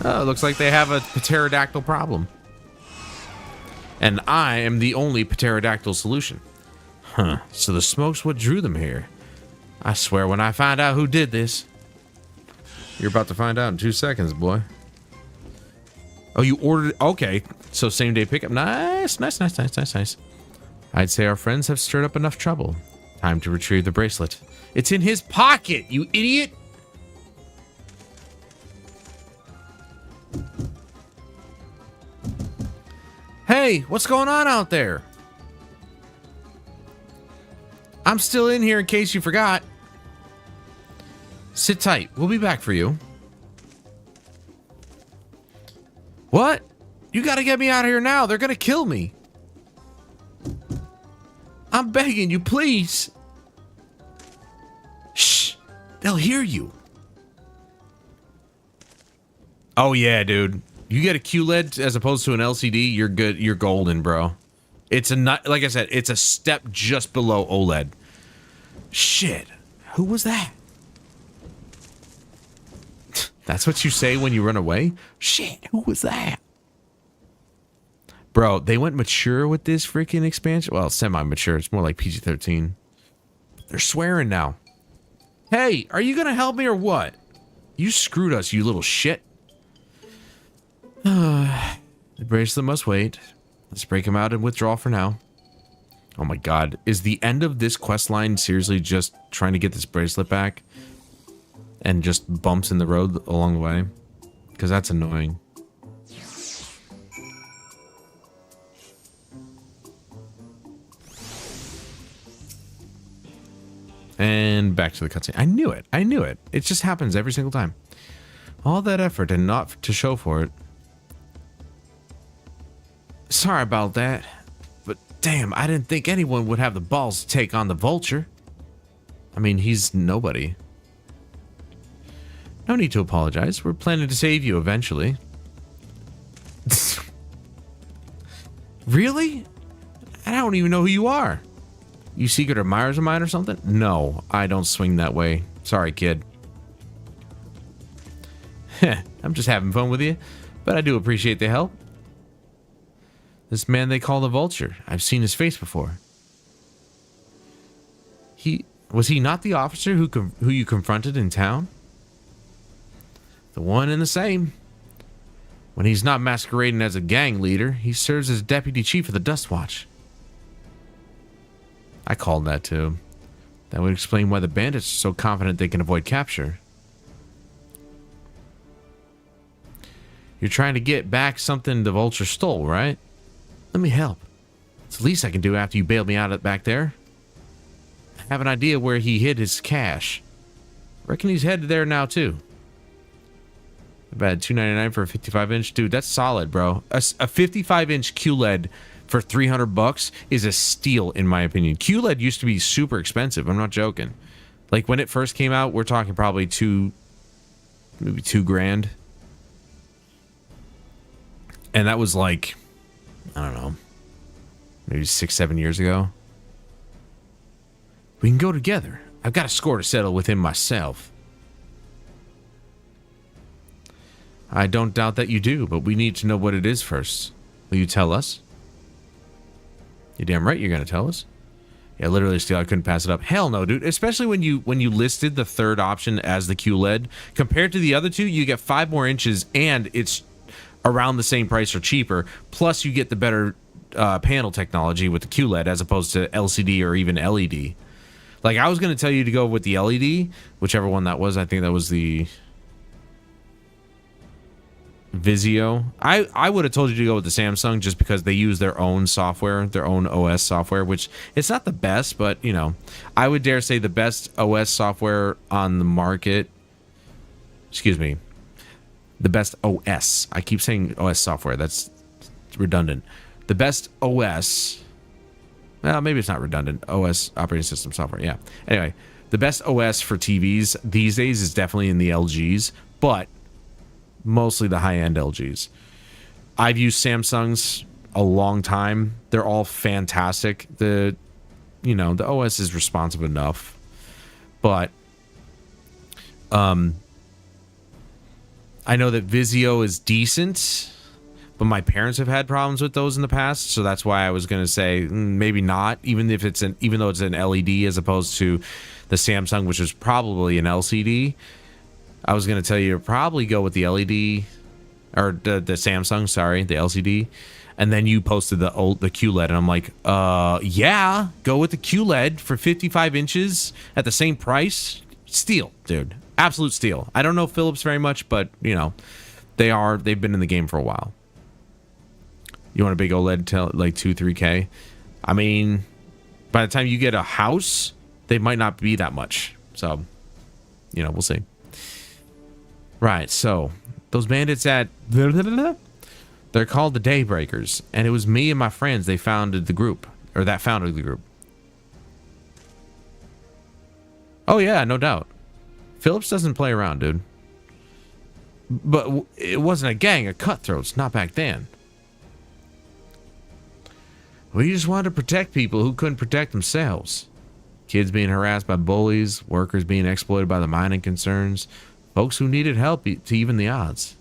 [SPEAKER 2] Oh, it looks like they have a pterodactyl problem. And I am the only pterodactyl solution. Huh, so the smoke's what drew them here. I swear when I find out who did this. You're about to find out in 2 seconds, boy. Oh, you ordered... Okay, so same day pickup. Nice, nice, nice, nice, nice, nice. I'd say our friends have stirred up enough trouble. Time to retrieve the bracelet. It's in his pocket, you idiot! Hey, what's going on out there? I'm still in here in case you forgot. Sit tight. We'll be back for you. What? You gotta get me out of here now. They're gonna kill me. I'm begging you, please. Shh. They'll hear you. Oh, yeah, dude. You get a QLED as opposed to an LCD, you're good. You're golden, bro. It's a not like I said, it's a step just below OLED. Shit. Who was that? That's what you say when you run away? Shit, who was that? Bro, they went mature with this freaking expansion. Well, semi-mature. It's more like PG-13. They're swearing now. Hey, are you gonna help me or what? You screwed us, you little shit. The bracelet must wait. Let's break him out and withdraw for now. Oh my god. Is the end of this quest line seriously just trying to get this bracelet back? And just bumps in the road along the way? Because that's annoying. And back to the cutscene. I knew it. I knew it. It just happens every single time. All that effort and not to show for it. Sorry about that, but damn, I didn't think anyone would have the balls to take on the vulture. I mean, he's nobody. No need to apologize. We're planning to save you eventually. Really? I don't even know who you are. You secret admirers of mine or something? No, I don't swing that way. Sorry, kid. I'm just having fun with you, but I do appreciate the help. This man they call the Vulture. I've seen his face before. Was he not the officer who you confronted in town? The one and the same. When he's not masquerading as a gang leader, he serves as deputy chief of the Dust Watch. I called that too. That would explain why the bandits are so confident they can avoid capture. You're trying to get back something the Vulture stole, right? Let me help. It's the least I can do after you bailed me out back there. I have an idea where he hid his cash. Reckon he's headed there now too. About $2.99 for a 55-inch. Dude, that's solid, bro. A 55-inch QLED for 300 bucks is a steal, in my opinion. QLED used to be super expensive. I'm not joking. Like, when it first came out, we're talking probably maybe $2,000. And that was like, I don't know, maybe 6-7 years ago. We can go together. I've got a score to settle with him myself. I don't doubt that you do, but we need to know what it is first. Will you tell us? You're damn right you're going to tell us. Yeah, literally, still, I couldn't pass it up. Hell no, dude. Especially when you listed the third option as the QLED. Compared to the other two, you get 5 more inches, and it's around the same price or cheaper. Plus, you get the better panel technology with the QLED as opposed to LCD or even LED. Like, I was going to tell you to go with the LED, whichever one that was. I think that was the Vizio. I would have told you to go with the Samsung just because they use their own software, their own OS software, which it's not the best, but, you know, I would dare say the best OS software on the market. Excuse me. The best OS. I keep saying OS software. That's redundant. The best OS. Well, maybe it's not redundant. OS, operating system software. Yeah. Anyway, the best OS for TVs these days is definitely in the LGs, but mostly the high-end LGs. I've used Samsungs a long time. They're all fantastic. The OS is responsive enough, but I know that Vizio is decent, but my parents have had problems with those in the past, so that's why I was going to say maybe not, even though it's an LED as opposed to the Samsung, which is probably an LCD. I was going to tell you to probably go with the LED, or the Samsung, sorry, the LCD. And then you posted the QLED, and I'm like, yeah, go with the QLED for 55 inches at the same price. Steal, dude. Absolute steal. I don't know Philips very much, but, you know, they've been in the game for a while. You want a big OLED, like 2-3K? I mean, by the time you get a house, they might not be that much. So, you know, we'll see. Right, so those bandits they're called the Daybreakers, and it was me and my friends that founded the group. Oh yeah, no doubt. Phillips doesn't play around, dude. But it wasn't a gang of cutthroats, not back then. We just wanted to protect people who couldn't protect themselves. Kids being harassed by bullies, workers being exploited by the mining concerns, folks who needed help to even the odds.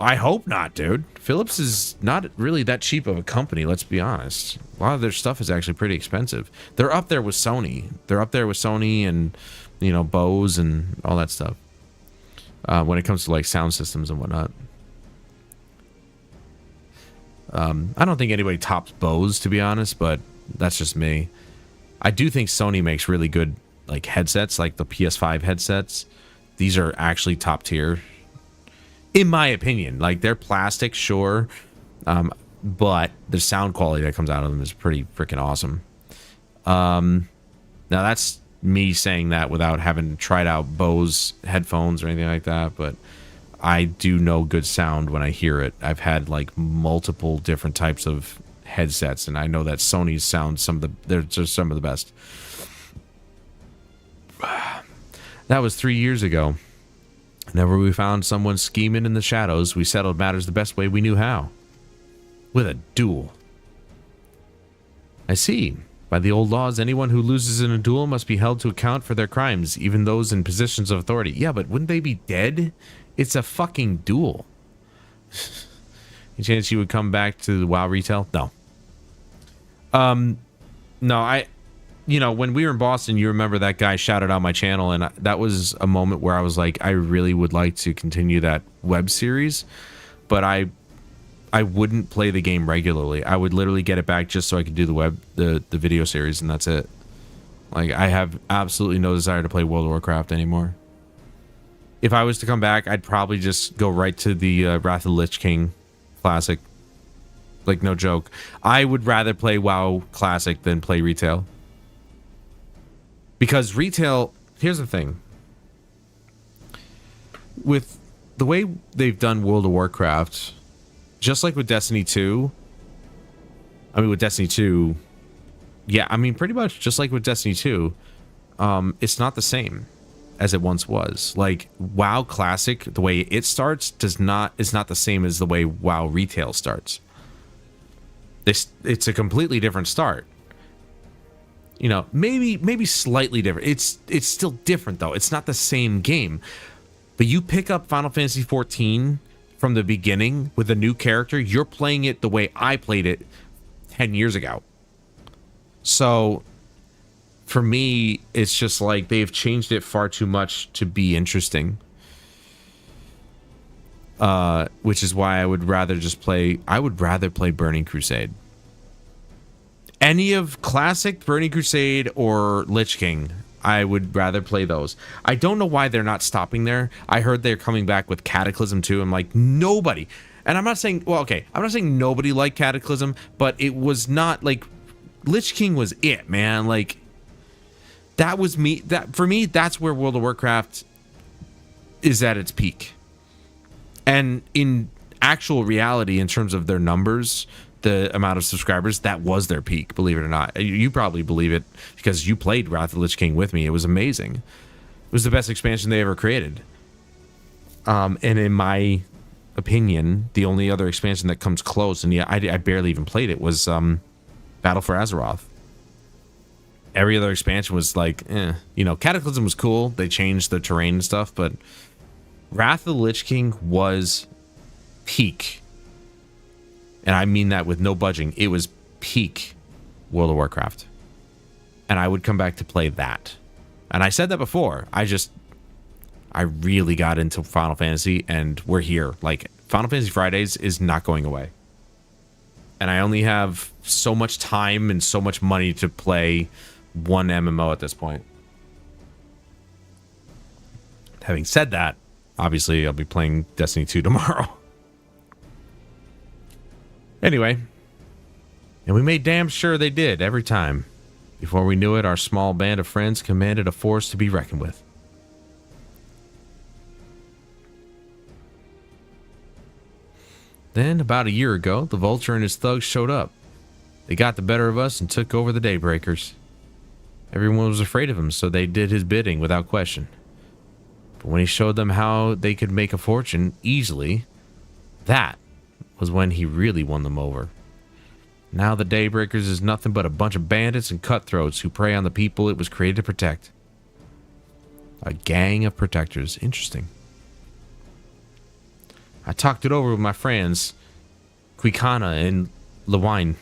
[SPEAKER 2] I hope not, dude. Philips is not really that cheap of a company, let's be honest. A lot of their stuff is actually pretty expensive. They're up there with Sony. And, you know, Bose and all that stuff. When it comes to, like, sound systems and whatnot. I don't think anybody tops Bose, to be honest, but that's just me. I do think Sony makes really good, like, headsets, like the PS5 headsets. These are actually top tier, in my opinion. Like, they're plastic, sure, but the sound quality that comes out of them is pretty freaking awesome. Now, that's me saying that without having tried out Bose headphones or anything like that, but I do know good sound when I hear it. I've had, like, multiple different types of headsets, and I know that Sony's sound they're just some of the best. That was 3 years ago. Whenever we found someone scheming in the shadows, we settled matters the best way we knew how. With a duel. I see. By the old laws, anyone who loses in a duel must be held to account for their crimes, even those in positions of authority. Yeah, but wouldn't they be dead? It's a fucking duel. Any chance you would come back to the WoW retail? No. No, you know, when we were in Boston, you remember that guy shouted out my channel, and that was a moment where I was like, I really would like to continue that web series, but I wouldn't play the game regularly. I would literally get it back just so I could do the video series, and that's it. Like, I have absolutely no desire to play World of Warcraft anymore. If I was to come back, I'd probably just go right to the Wrath of the Lich King Classic. Like, no joke. I would rather play WoW Classic than play retail. Because retail, here's the thing. With the way they've done World of Warcraft, just like with Destiny 2, with Destiny 2, yeah, pretty much just like with Destiny 2, it's not the same as it once was. Like, WoW Classic, the way it starts is not the same as the way WoW Retail starts. It's a completely different start. You know, maybe slightly different. It's still different though. It's not the same game. But you pick up Final Fantasy XIV from the beginning with a new character, you're playing it the way I played it 10 years ago. So for me, it's just like they've changed it far too much to be interesting. Which is why I would rather play Burning Crusade. Any of classic Burning Crusade or Lich King, I would rather play those. I don't know why they're not stopping there. I heard they're coming back with Cataclysm too. I'm like, nobody. And I'm not saying, well, okay, I'm not saying nobody liked Cataclysm, but it was not like Lich King was it, man. Like, that was me. That for me, that's where World of Warcraft is at its peak. And in actual reality, in terms of their numbers, the amount of subscribers, that was their peak, believe it or not. You probably believe it because you played Wrath of the Lich King with me. It was amazing. It was the best expansion they ever created. And in my opinion, the only other expansion that comes close, and yeah, I barely even played it, was Battle for Azeroth. Every other expansion was like, you know, Cataclysm was cool. They changed the terrain and stuff, but Wrath of the Lich King was peak. And I mean that with no budging. It was peak World of Warcraft. And I would come back to play that. And I said that before. I really got into Final Fantasy, and we're here. Like, Final Fantasy Fridays is not going away. And I only have so much time and so much money to play one MMO at this point. Having said that, obviously I'll be playing Destiny 2 tomorrow. Anyway, and we made damn sure they did every time. Before we knew it, our small band of friends commanded a force to be reckoned with. Then, about a year ago, the Vulture and his thugs showed up. They got the better of us and took over the Daybreakers. Everyone was afraid of him, so they did his bidding without question. But when he showed them how they could make a fortune easily, that was when he really won them over. Now the Daybreakers is nothing but a bunch of bandits and cutthroats who prey on the people it was created to protect. A gang of protectors. Interesting. I talked it over with my friends, Quicana and Lewine.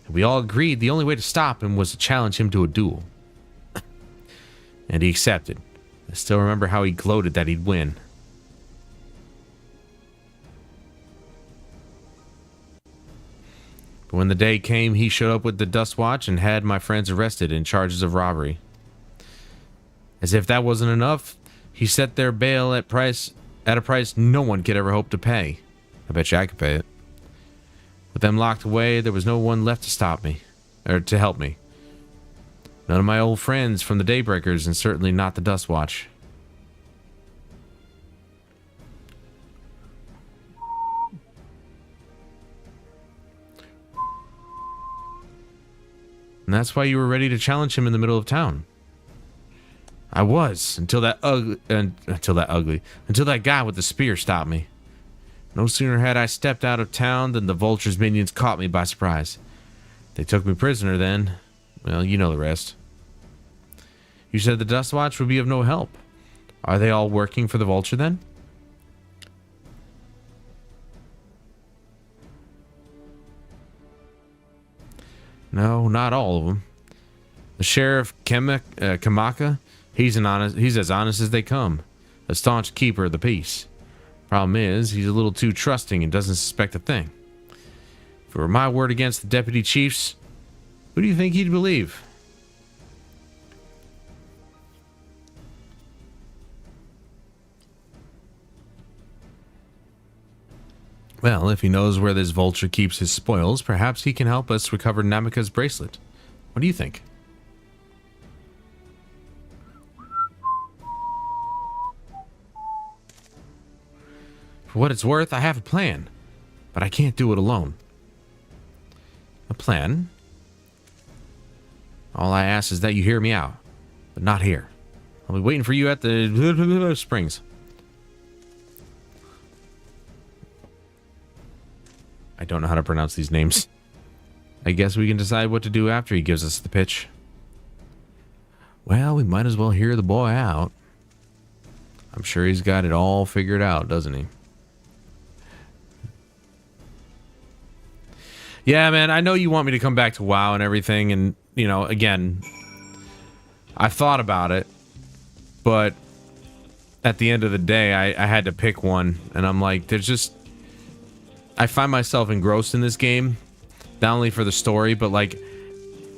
[SPEAKER 2] We all agreed the only way to stop him was to challenge him to a duel. And he accepted. I still remember how he gloated that he'd win. But when the day came, he showed up with the Dust Watch and had my friends arrested in charges of robbery. As if that wasn't enough, he set their bail at a price no one could ever hope to pay. I bet you I could pay it. With them locked away, there was no one left to stop me, or to help me. None of my old friends from the Daybreakers, and certainly not the Dust Watch. And that's why you were ready to challenge him in the middle of town. I was, until that guy with the spear stopped me. No sooner had I stepped out of town than the Vulture's minions caught me by surprise. They took me prisoner then. Well, you know the rest. You said the Dust Watch would be of no help. Are they all working for the Vulture then? No, not all of them. The Sheriff Kamaka, he's as honest as they come. A staunch keeper of the peace. Problem is, he's a little too trusting and doesn't suspect a thing. If it were my word against the deputy chiefs, who do you think he'd believe? Well, if he knows where this Vulture keeps his spoils, perhaps he can help us recover Namika's bracelet. What do you think? For what it's worth, I have a plan. but I can't do it alone. A plan. All I ask is that you hear me out, but not here. I'll be waiting for you at the springs. I don't know how to pronounce these names. I guess we can decide what to do after he gives us the pitch. Well, we might as well hear the boy out. I'm sure he's got it all figured out, doesn't he? Yeah, man, I know you want me to come back to WoW and everything, and, you know, again, I've thought about it, but at the end of the day, I had to pick one, and I'm like, there's just... I find myself engrossed in this game, not only for the story, but, like,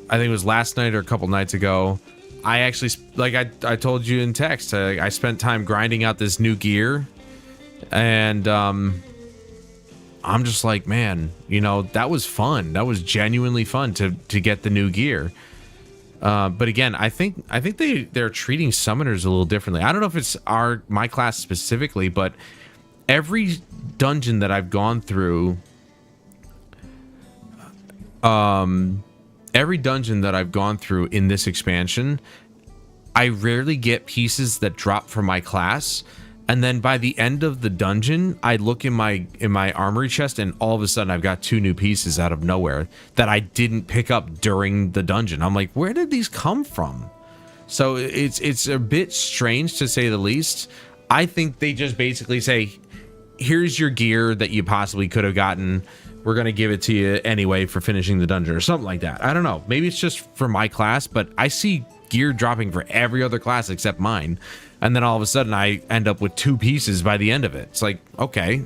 [SPEAKER 2] I think it was last night or a couple nights ago, I actually, like I told you in text, I spent time grinding out this new gear, and I'm just like, man, you know, that was fun. That was genuinely fun to get the new gear. But again, I think they're treating summoners a little differently. I don't know if it's my class specifically, but every dungeon that I've gone through, in this expansion, I rarely get pieces that drop from my class, and then by the end of the dungeon, I look in my armory chest, and all of a sudden I've got 2 new pieces out of nowhere that I didn't pick up during the dungeon. I'm like, where did these come from? So it's a bit strange, to say the least. I think they just basically say, here's your gear that you possibly could have gotten. We're going to give it to you anyway for finishing the dungeon or something like that. I don't know. Maybe it's just for my class, but I see gear dropping for every other class except mine. And then all of a sudden I end up with 2 pieces by the end of it. It's like, okay,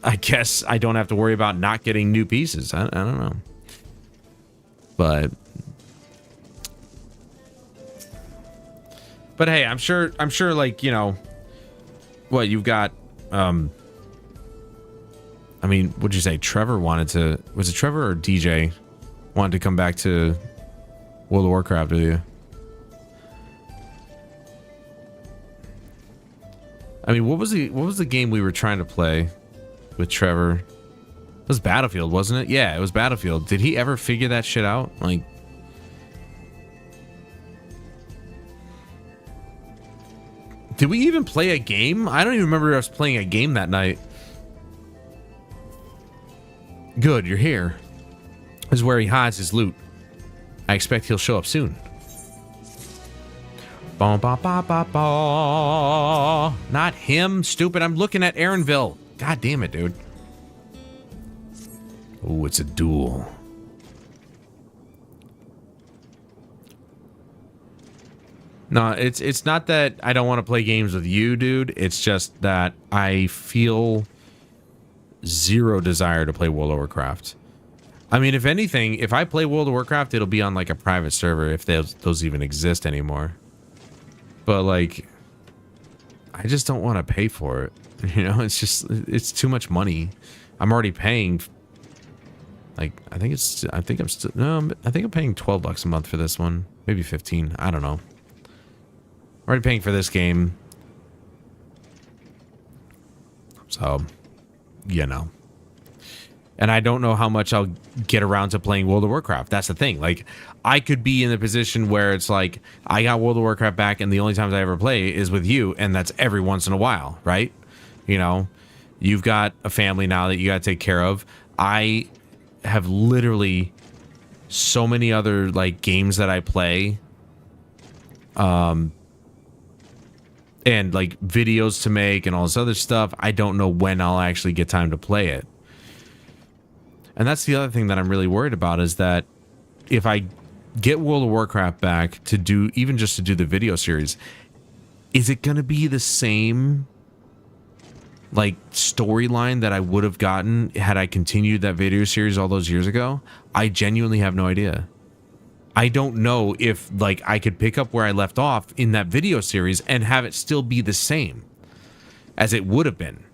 [SPEAKER 2] I guess I don't have to worry about not getting new pieces. I don't know. But hey, I'm sure like, you know, what you've got, I mean, what'd you say? Trevor wanted to... Was it Trevor or DJ wanted to come back to World of Warcraft with you? I mean, what was the game we were trying to play with Trevor? It was Battlefield, wasn't it? Yeah, it was Battlefield. Did he ever figure that shit out? Like... Did we even play a game? I don't even remember us playing a game that night. Good, you're here. This is where he hides his loot. I expect he'll show up soon. Ba ba ba ba ba. Not him, stupid. I'm looking at Aaronville. God damn it, dude. Oh, it's a duel. No, it's not that I don't want to play games with you, dude. It's just that I feel zero desire to play World of Warcraft. I mean, if anything, if I play World of Warcraft, it'll be on like a private server, if those even exist anymore. But like, I just don't want to pay for it. You know, it's too much money. I'm already paying. Like, I think I'm paying $12 a month for this one, maybe 15. I don't know. I'm already paying for this game, so you know. And I don't know how much I'll get around to playing World of Warcraft. That's the thing. Like, I could be in a position where it's like, I got World of Warcraft back, and the only times I ever play is with you, and that's every once in a while, right? You know, you've got a family now that you got to take care of. I have literally so many other, like, games that I play, and, like, videos to make and all this other stuff. I don't know when I'll actually get time to play it. And that's the other thing that I'm really worried about, is that if I get World of Warcraft back to do, even just to do the video series, is it going to be the same, like, storyline that I would have gotten had I continued that video series all those years ago? I genuinely have no idea. I don't know if, like, I could pick up where I left off in that video series and have it still be the same as it would have been.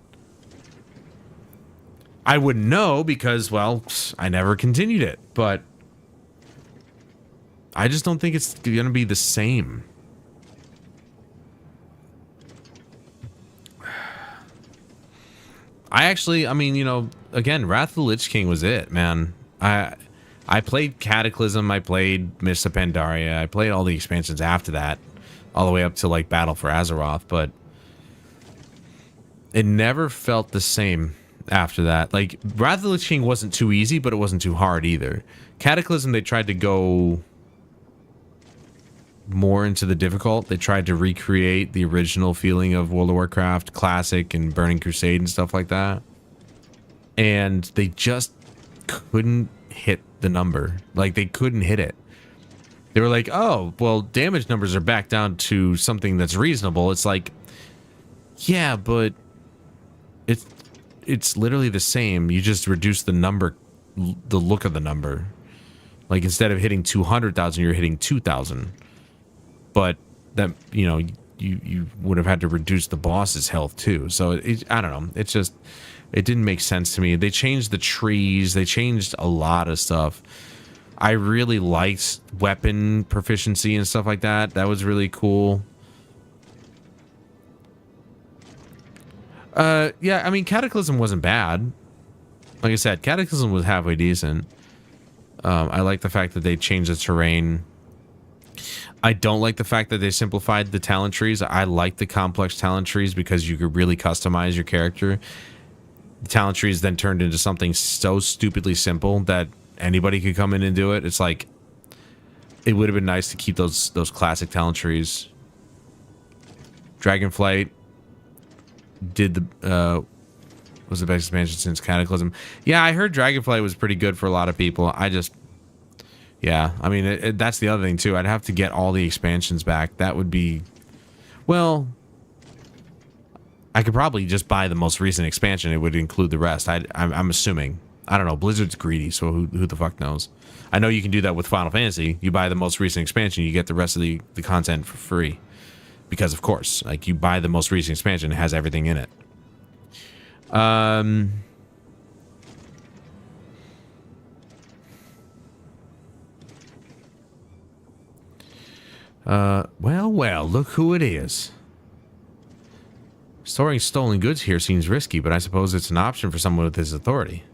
[SPEAKER 2] I wouldn't know because, well, I never continued it, but I just don't think it's going to be the same. I actually, I mean, you know, again, Wrath of the Lich King was it, man. I played Cataclysm, I played Mists of Pandaria, I played all the expansions after that, all the way up to like Battle for Azeroth, but it never felt the same after that. Like, Wrath of the Lich King wasn't too easy, but it wasn't too hard either. Cataclysm, they tried to go more into the difficult. They tried to recreate the original feeling of World of Warcraft Classic and Burning Crusade and stuff like that. And they just couldn't hit the number. Like, they couldn't hit it. They were like, oh, well, damage numbers are back down to something that's reasonable. It's like, yeah, but it's literally the same. You just reduce the number, the look of the number. Like, instead of hitting 200,000, you're hitting 2,000. But that, you know, you would have had to reduce the boss's health too. So I don't know. It's just, it didn't make sense to me. They changed the trees. They changed a lot of stuff. I really liked weapon proficiency and stuff like that. That was really cool. Yeah, I mean, Cataclysm wasn't bad. Like I said, Cataclysm was halfway decent. I like the fact that they changed the terrain. I don't like the fact that they simplified the talent trees. I like the complex talent trees because you could really customize your character. The talent trees then turned into something so stupidly simple that anybody could come in and do it. It's like, it would have been nice to keep those classic talent trees. Dragonflight did the was the best expansion since Cataclysm. Yeah, I heard Dragonflight was pretty good for a lot of people. Yeah, I mean, that's the other thing too. I'd have to get all the expansions back. That would be, well, I could probably just buy the most recent expansion. It would include the rest. I'm assuming. I don't know. Blizzard's greedy, so who the fuck knows? I know you can do that with Final Fantasy. You buy the most recent expansion, you get the rest of the content for free. Because, of course, like, you buy the most recent expansion, it has everything in it. Well, look who it is. Storing stolen goods here seems risky, but I suppose it's an option for someone with his authority.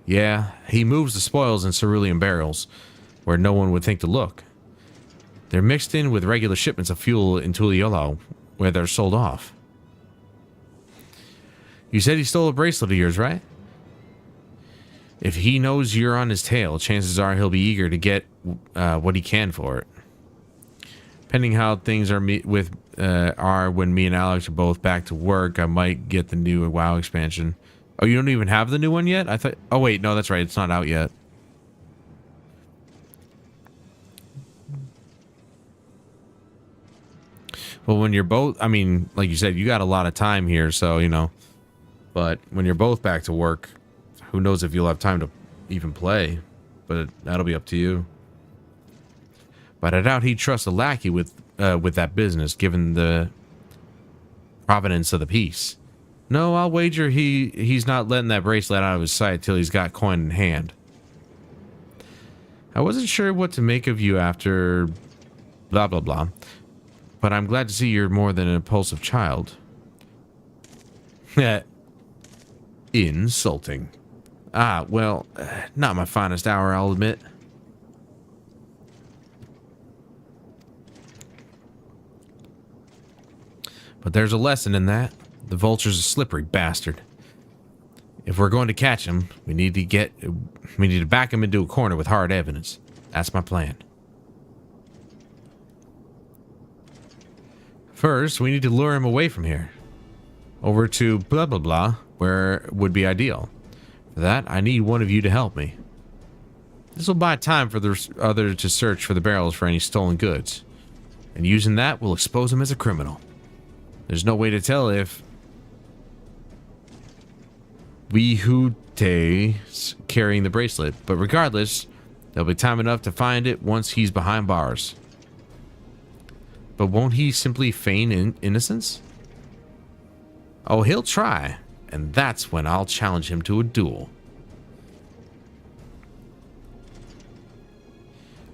[SPEAKER 2] Yeah, he moves the spoils in cerulean barrels, where no one would think to look. They're mixed in with regular shipments of fuel in Tuliolo, where they're sold off. You said he stole a bracelet of yours, right? If he knows you're on his tail, chances are he'll be eager to get what he can for it. Depending how things are when me and Alex are both back to work, I might get the new WoW expansion. Oh, you don't even have the new one yet? I thought. Oh wait, no, that's right. It's not out yet. Well, when you're both, I mean, like you said, you got a lot of time here, so you know. But when you're both back to work, who knows if you'll have time to even play? But that'll be up to you. But I doubt he'd trust a lackey with that business, given the provenance of the piece. No, I'll wager he's not letting that bracelet out of his sight till he's got coin in hand. I wasn't sure what to make of you after blah blah blah, but I'm glad to see you're more than an impulsive child. Insulting. Ah, well, not my finest hour, I'll admit. But there's a lesson in that. The vulture's a slippery bastard. If we're going to catch him, we need to back him into a corner with hard evidence. That's my plan. First, we need to lure him away from here. Over to blah blah blah, where would be ideal. For that, I need one of you to help me. This will buy time for the other to search for the barrels for any stolen goods. And using that, we'll expose him as a criminal. There's no way to tell if Wihute's carrying the bracelet, but regardless, there'll be time enough to find it once he's behind bars. But won't he simply feign innocence? Oh, he'll try, and that's when I'll challenge him to a duel.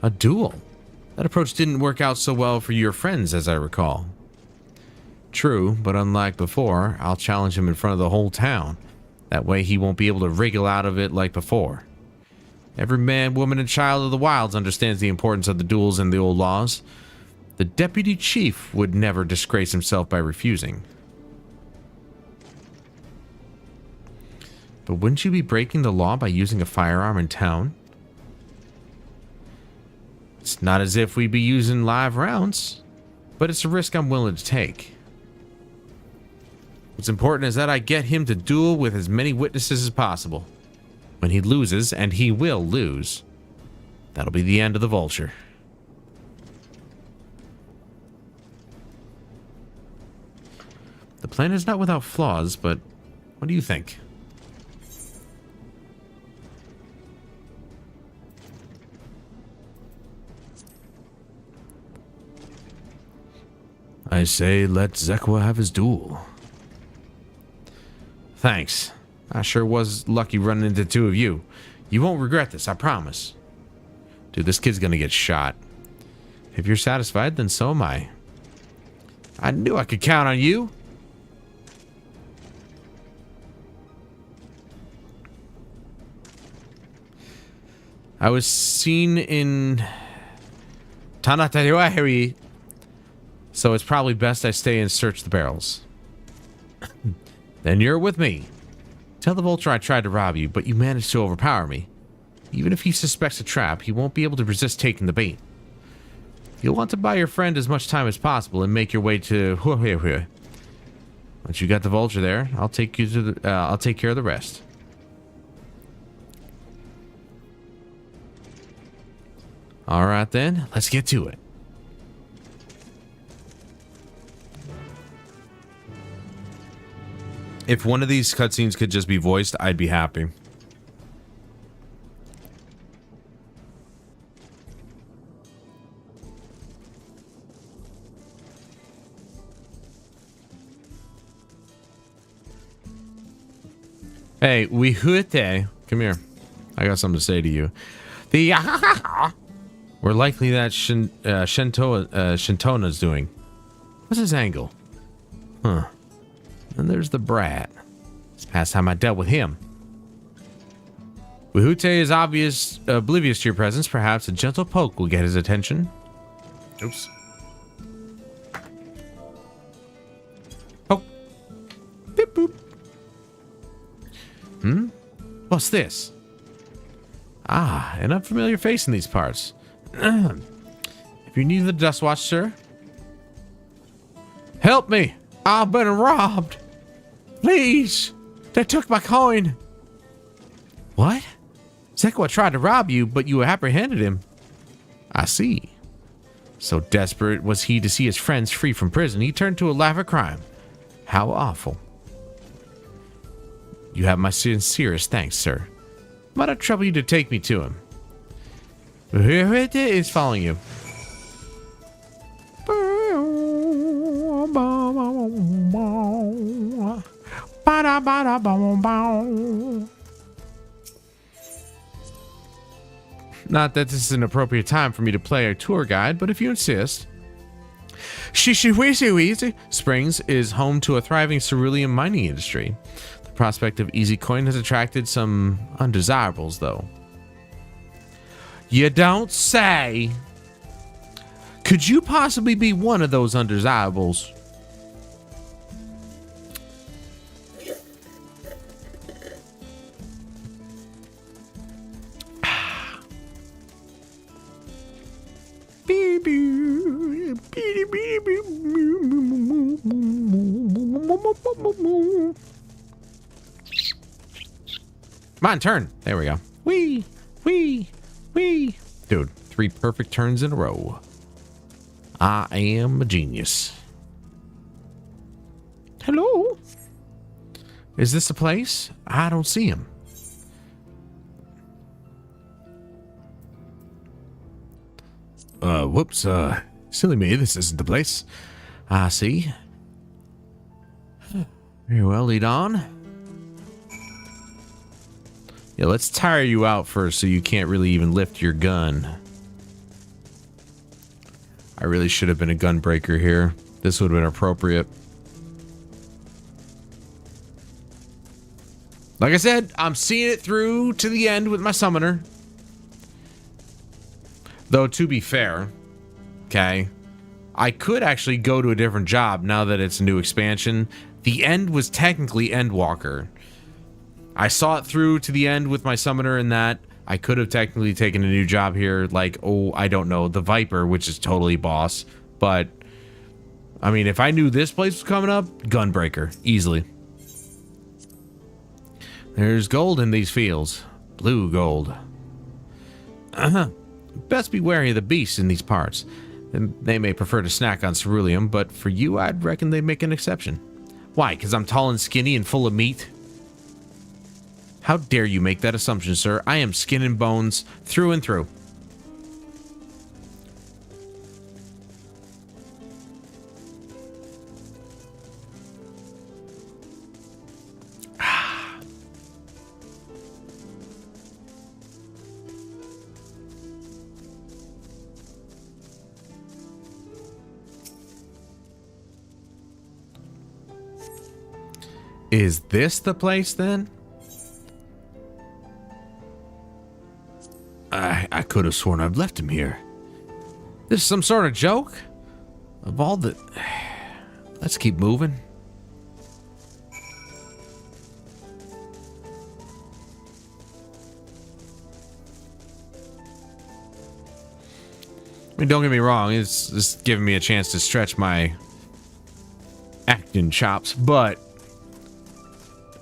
[SPEAKER 2] A duel? That approach didn't work out so well for your friends, as I recall. True, but unlike before, I'll challenge him in front of the whole town. That way he won't be able to wriggle out of it like before. Every man, woman, and child of the wilds understands the importance of the duels and the old laws. The deputy chief would never disgrace himself by refusing. But wouldn't you be breaking the law by using a firearm in town? It's not as if we'd be using live rounds, but it's a risk I'm willing to take. What's important is that I get him to duel with as many witnesses as possible. When he loses, and he will lose, that'll be the end of the Vulture. The plan is not without flaws, but what do you think? I say let Zekwa have his duel. Thanks. I sure was lucky running into two of you. You won't regret this, I promise. Dude, this kid's gonna get shot. If you're satisfied, then so am I. I knew I could count on you. I was seen in Tanatariwahiri, so it's probably best I stay and search the barrels. Then you're with me. Tell the Vulture I tried to rob you, but you managed to overpower me. Even if he suspects a trap, he won't be able to resist taking the bait. You'll want to buy your friend as much time as possible and make your way to Huahuahui. Once you got the Vulture there, I'll take you to the, I'll take care of the rest. All right then, let's get to it. If one of these cutscenes could just be voiced, I'd be happy. Hey, Wihute, come here. I got something to say to you. We're likely that Shintona's doing. What's his angle? Huh. And there's the brat. It's past time I dealt with him. Wihute is oblivious to your presence. Perhaps a gentle poke will get his attention. Oops. Poke. Beep boop. What's this? Ah, an unfamiliar face in these parts. If you need the Dust Watch, sir. Help me! I've been robbed! Please! They took my coin! What? Zekwa tried to rob you, but you apprehended him. I see. So desperate was he to see his friends free from prison, he turned to a life of crime. How awful. You have my sincerest thanks, sir. Might I trouble you to take me to him? Wihute is following you. Not that this is an appropriate time for me to play a tour guide, but if you insist. Shishiwishi Springs is home to a thriving cerulean mining industry. The prospect of easy coin has attracted some undesirables, though. You don't say. Could you possibly be one of those undesirables? Come on, turn. There we go. Wee, wee, wee. Dude, 3 perfect turns in a row. I am a genius. Hello? Is this a place? I don't see him. Whoops, silly me, this isn't the place. I see. Very well, lead on. Yeah, let's tire you out first so you can't really even lift your gun. I really should have been a gun breaker here. This would have been appropriate. Like I said, I'm seeing it through to the end with my summoner. Though, to be fair, okay, I could actually go to a different job now that it's a new expansion. The end was technically Endwalker. I saw it through to the end with my summoner in that. I could have technically taken a new job here, like, oh, I don't know, the Viper, which is totally boss. But, I mean, if I knew this place was coming up, Gunbreaker, easily. There's gold in these fields. Blue gold. Best be wary of the beasts in these parts. They may prefer to snack on ceruleum, but for you, I'd reckon they'd make an exception. Why, because I'm tall and skinny and full of meat? How dare you make that assumption, sir? I am skin and bones through and through. Is this the place then? I could have sworn I've left him here. This is some sort of joke? Of all the... Let's keep moving. I mean, don't get me wrong, it's just giving me a chance to stretch my acting chops, but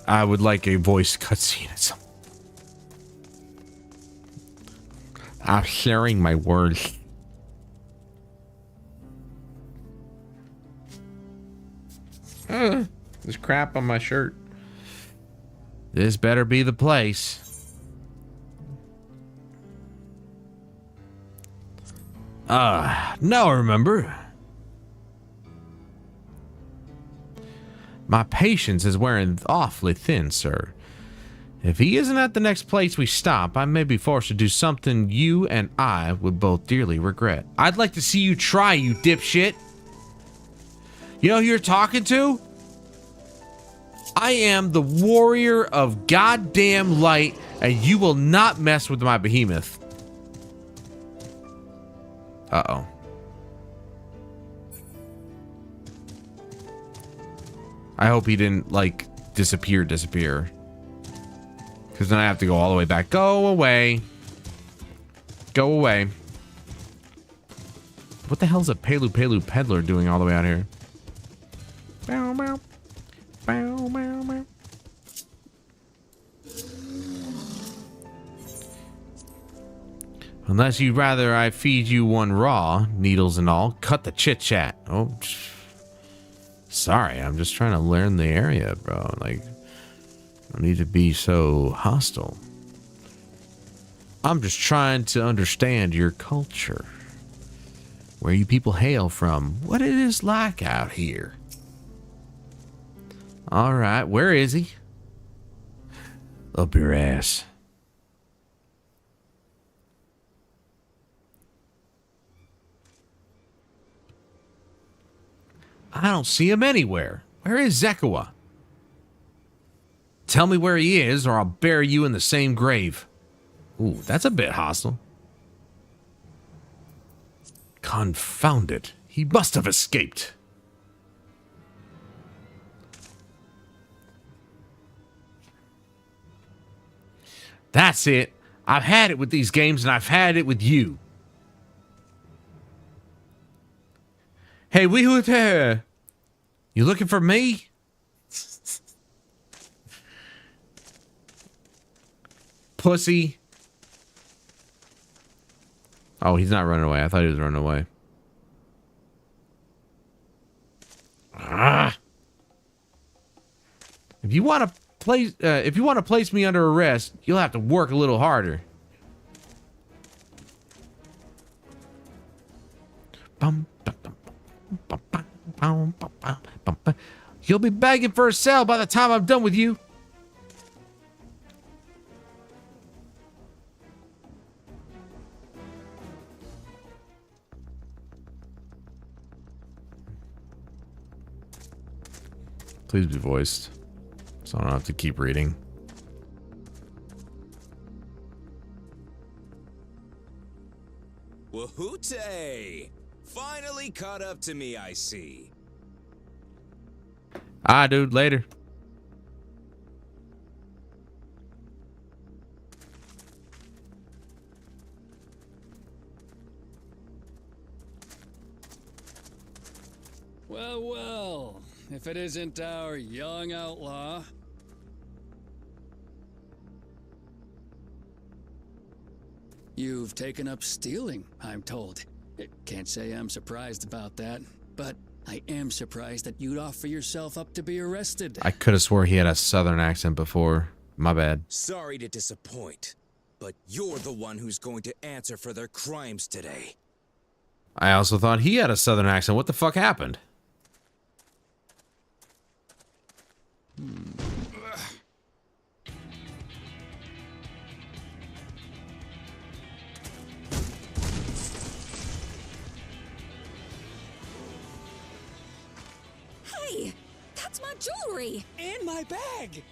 [SPEAKER 2] I would like a voice cutscene at some. I'm sharing my words. There's crap on my shirt. This better be the place. Now I remember. My patience is wearing awfully thin, sir. If he isn't at the next place we stop, I may be forced to do something you and I would both dearly regret. I'd like to see you try, you dipshit. You know who you're talking to? I am the warrior of goddamn light, and you will not mess with my behemoth. Uh-oh. I hope he didn't, like, disappear. Because then I have to go all the way back. Go away. Go away. What the hell is a Pelu peddler doing all the way out here? Bow, bow. Bow, bow, bow. Unless you'd rather I feed you one raw, needles and all, cut the chit-chat. Oh, sorry, I'm just trying to learn the area, bro. Like, I don't need to be so hostile. I'm just trying to understand your culture. Where you people hail from. What it is like out here. Alright, where is he? Up your ass. I don't see him anywhere. Where is Zekawa? Tell me where he is, or I'll bury you in the same grave. Ooh, that's a bit hostile. Confound it. He must have escaped. That's it. I've had it with these games, and I've had it with you. Hey, we who there? You looking for me? Pussy. Oh, he's not running away. I thought he was running away. Ah. If you want to place me under arrest, you'll have to work a little harder. You'll be begging for a cell by the time I'm done with you. Please be voiced, so I don't have to keep reading.
[SPEAKER 8] Wahoote! Finally caught up to me, I see.
[SPEAKER 2] Ah, dude, later.
[SPEAKER 9] Well, well, if it isn't our young outlaw. You've taken up stealing, I'm told. Can't say I'm surprised about that, but I am surprised that you'd offer yourself up to be arrested.
[SPEAKER 2] I could have swore he had a southern accent before. My bad.
[SPEAKER 8] Sorry to disappoint, but you're the one who's going to answer for their crimes today.
[SPEAKER 2] I also thought he had a southern accent. What the fuck happened?
[SPEAKER 11] Hey, that's my jewelry!
[SPEAKER 9] In my bag!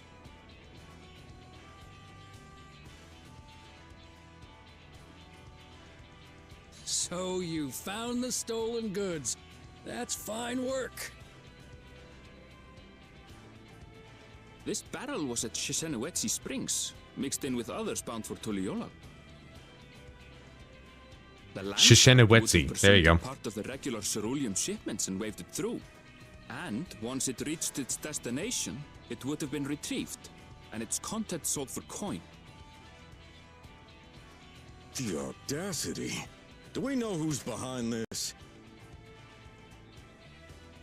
[SPEAKER 9] So you found the stolen goods. That's fine work.
[SPEAKER 5] This barrel was at Shishenawetsi Springs, mixed in with others bound for Tuliyola. The landlord would have
[SPEAKER 2] There you go.
[SPEAKER 5] presented part of the regular ceruleum shipments and waved it through. And once it reached its destination, it would have been retrieved, and its contents sold for coin.
[SPEAKER 12] The audacity. Do we know who's behind this?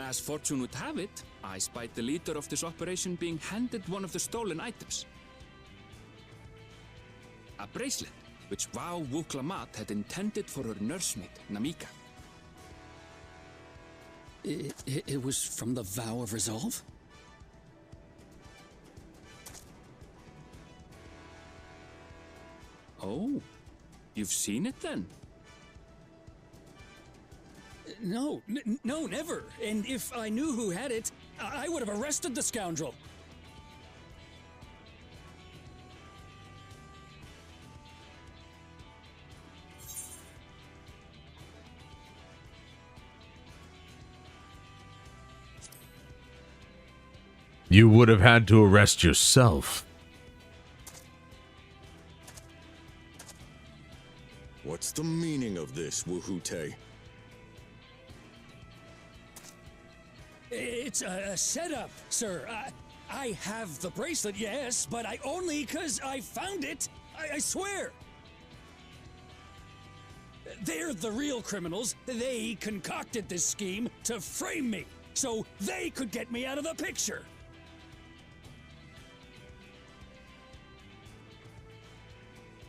[SPEAKER 5] As fortune would have it, I spied the leader of this operation being handed one of the stolen items. A bracelet, which Vau Wuklamat had intended for her nursemaid, Namika.
[SPEAKER 9] It was from the Vow of Resolve?
[SPEAKER 5] Oh, you've seen it then?
[SPEAKER 9] No, no, never. And if I knew who had it, I would have arrested the scoundrel.
[SPEAKER 2] You would have had to arrest yourself.
[SPEAKER 12] What's the meaning of this, Wahoote?
[SPEAKER 9] It's a setup, sir. I have the bracelet, yes, but I only 'cause I found it. I swear. They're the real criminals. They concocted this scheme to frame me, so they could get me out of the picture.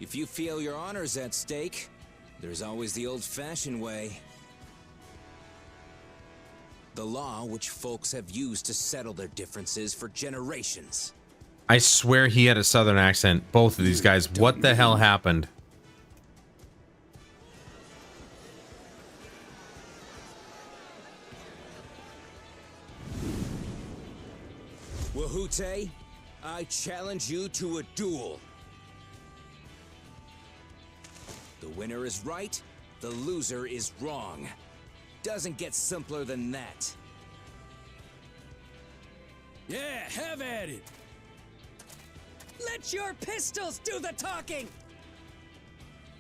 [SPEAKER 8] If you feel your honor's at stake, there's always the old-fashioned way. The law which folks have used to settle their differences for generations.
[SPEAKER 2] I swear he had a southern accent. Both of these guys. What the hell happened?
[SPEAKER 8] Wahoote, I challenge you to a duel. The winner is right, the loser is wrong. Doesn't get simpler than that.
[SPEAKER 9] Yeah, have at it.
[SPEAKER 11] Let your pistols do the talking!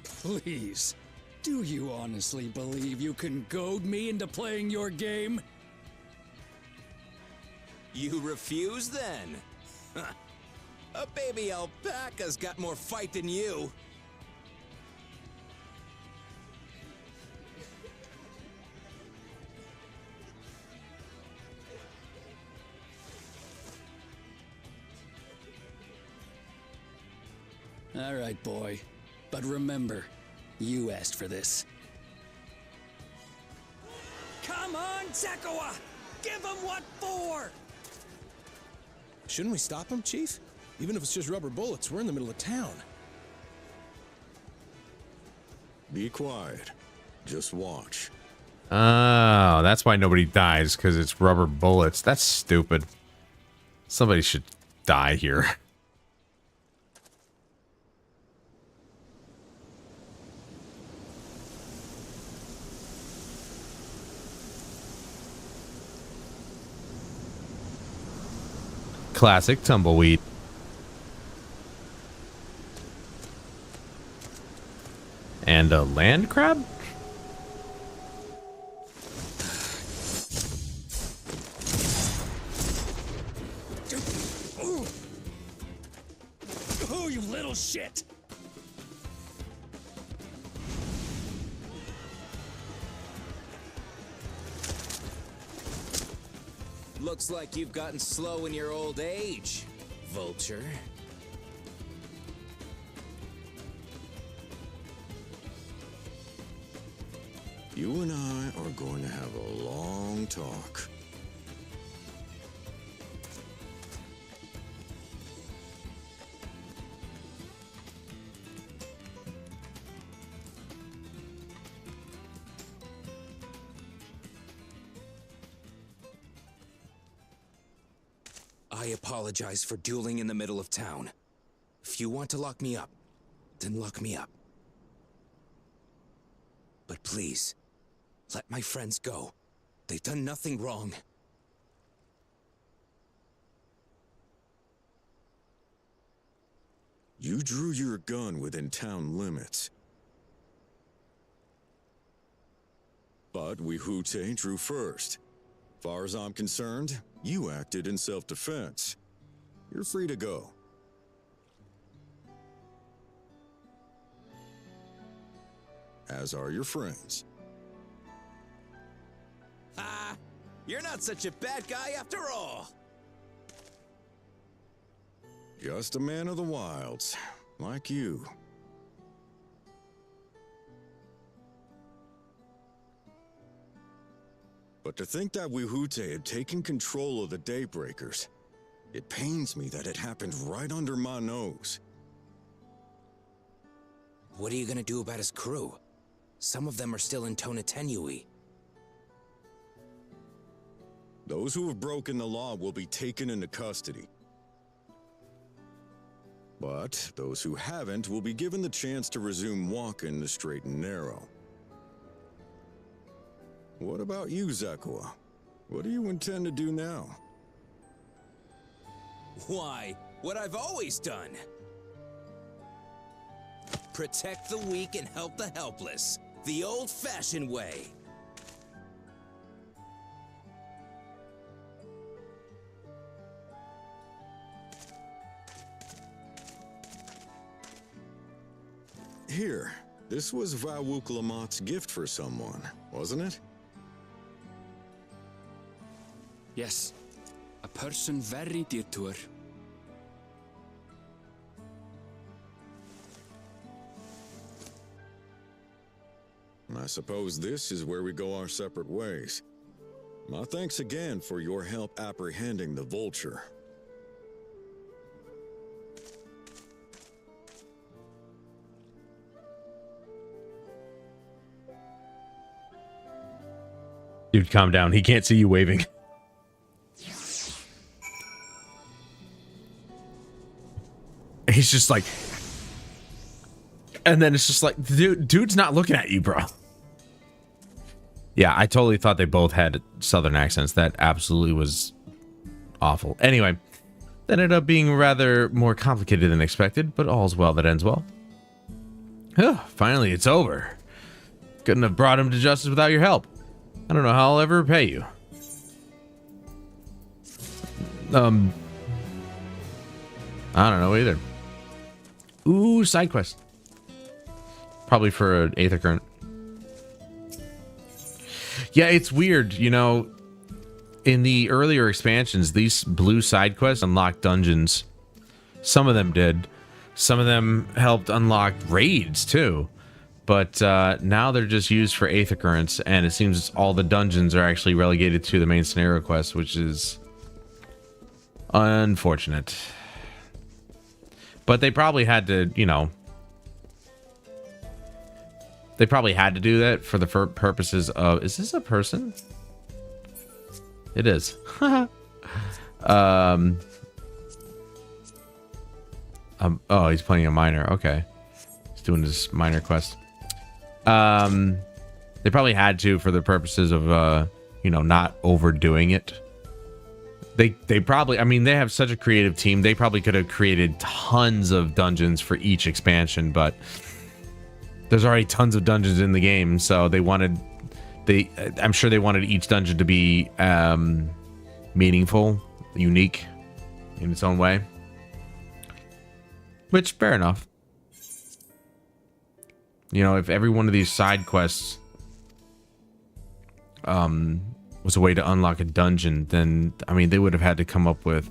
[SPEAKER 9] Please, do you honestly believe you can goad me into playing your game?
[SPEAKER 8] You refuse then? A baby alpaca's got more fight than you.
[SPEAKER 9] All right, boy. But remember, you asked for this.
[SPEAKER 11] Come on, Zekawa! Give him what for!
[SPEAKER 6] Shouldn't we stop him, Chief? Even if it's just rubber bullets, we're in the middle of town.
[SPEAKER 12] Be quiet. Just watch.
[SPEAKER 2] Oh, that's why nobody dies, because it's rubber bullets. That's stupid. Somebody should die here. Classic tumbleweed. And a land crab?
[SPEAKER 11] Oh, you little shit!
[SPEAKER 8] Looks like you've gotten slow in your old age, vulture.
[SPEAKER 12] You and I are going to have a long talk.
[SPEAKER 8] I apologize for dueling in the middle of town. If you want to lock me up, then lock me up. But please, let my friends go. They've done nothing wrong.
[SPEAKER 12] You drew your gun within town limits. But Wihute drew first. Far as I'm concerned, you acted in self-defense. You're free to go. As are your friends.
[SPEAKER 8] Ha! You're not such a bad guy after all!
[SPEAKER 12] Just a man of the wilds, like you. But to think that Wihute had taken control of the Daybreakers, it pains me that it happened right under my nose.
[SPEAKER 8] What are you gonna do about his crew? Some of them are still in Tonatenui.
[SPEAKER 12] Those who have broken the law will be taken into custody. But those who haven't will be given the chance to resume walking the straight and narrow. What about you, Zakua? What do you intend to do now?
[SPEAKER 8] Why, what I've always done. Protect the weak and help the helpless. The old-fashioned way.
[SPEAKER 12] Here, this was Vawuk Lamot's gift for someone, wasn't it?
[SPEAKER 5] Yes, a person very dear to her.
[SPEAKER 12] I suppose this is where we go our separate ways. My thanks again for your help apprehending the vulture.
[SPEAKER 2] Dude, calm down. He can't see you waving. He's just like... And then it's just like, dude's not looking at you, bro. Yeah, I totally thought they both had southern accents. That absolutely was awful. Anyway, that ended up being rather more complicated than expected, but all's well that ends well. Finally, it's over. Couldn't have brought him to justice without your help. I don't know how I'll ever repay you. I don't know either. Ooh, side quest. Probably for an Aether Current. Yeah, it's weird, you know, in the earlier expansions, these blue side quests unlocked dungeons. Some of them did. Some of them helped unlock raids, too. But now they're just used for Aether Currents, and it seems all the dungeons are actually relegated to the main scenario quest, which is unfortunate. But they probably had to, you know... They probably had to do that for the purposes of... Is this a person? It is. Oh, he's playing a miner. Okay. He's doing this miner quest. They probably had to for the purposes of, you know, not overdoing it. They probably, I mean, they have such a creative team. They probably could have created tons of dungeons for each expansion, but there's already tons of dungeons in the game, so I'm sure they wanted each dungeon to be meaningful, unique in its own way. Which, fair enough. You know, if every one of these side quests was a way to unlock a dungeon, then, I mean, they would have had to come up with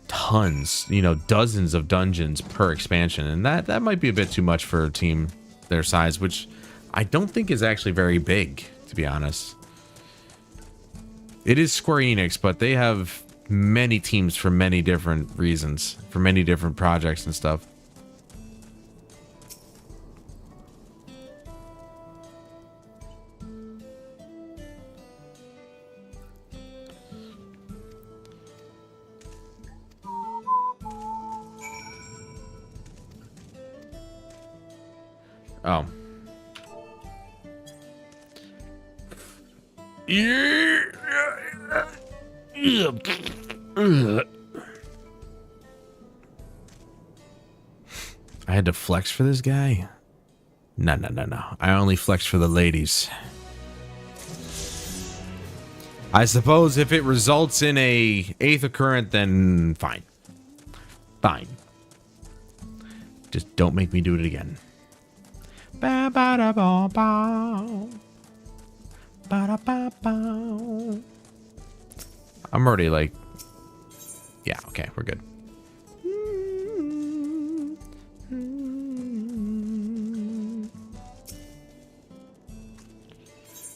[SPEAKER 2] tons, you know, dozens of dungeons per expansion. And that might be a bit too much for a team their size, which I don't think is actually very big, to be honest. It is Square Enix, but they have many teams for many different reasons, for many different projects and stuff. Oh. I had to flex for this guy? No. I only flex for the ladies. I suppose if it results in a 8th occurrent, then fine. Fine. Just don't make me do it again. I'm already like, yeah, okay, we're good.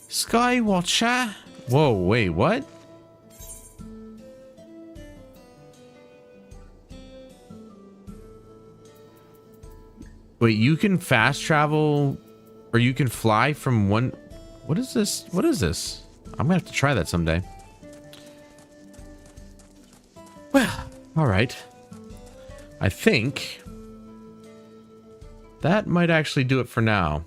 [SPEAKER 2] Skywatcher? Whoa, wait, what? Wait, you can fast travel, or you can fly from one... What is this? What is this? I'm gonna have to try that someday. Well, all right. I think that might actually do it for now.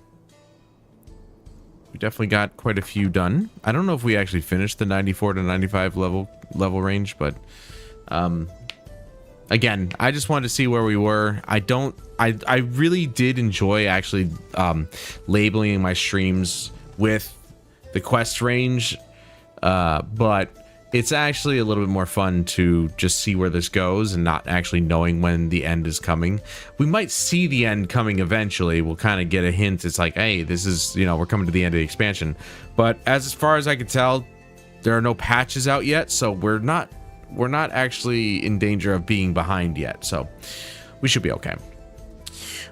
[SPEAKER 2] We definitely got quite a few done. I don't know if we actually finished the 94 to 95 level range, but again, I just wanted to see where we were. I really did enjoy actually labeling my streams with the quest range, but it's actually a little bit more fun to just see where this goes and not actually knowing when the end is coming. We might see the end coming eventually. We'll kind of get a hint. It's like, hey, this is, you know, we're coming to the end of the expansion. But as far as I can tell, there are no patches out yet, so we're not actually in danger of being behind yet. So we should be okay.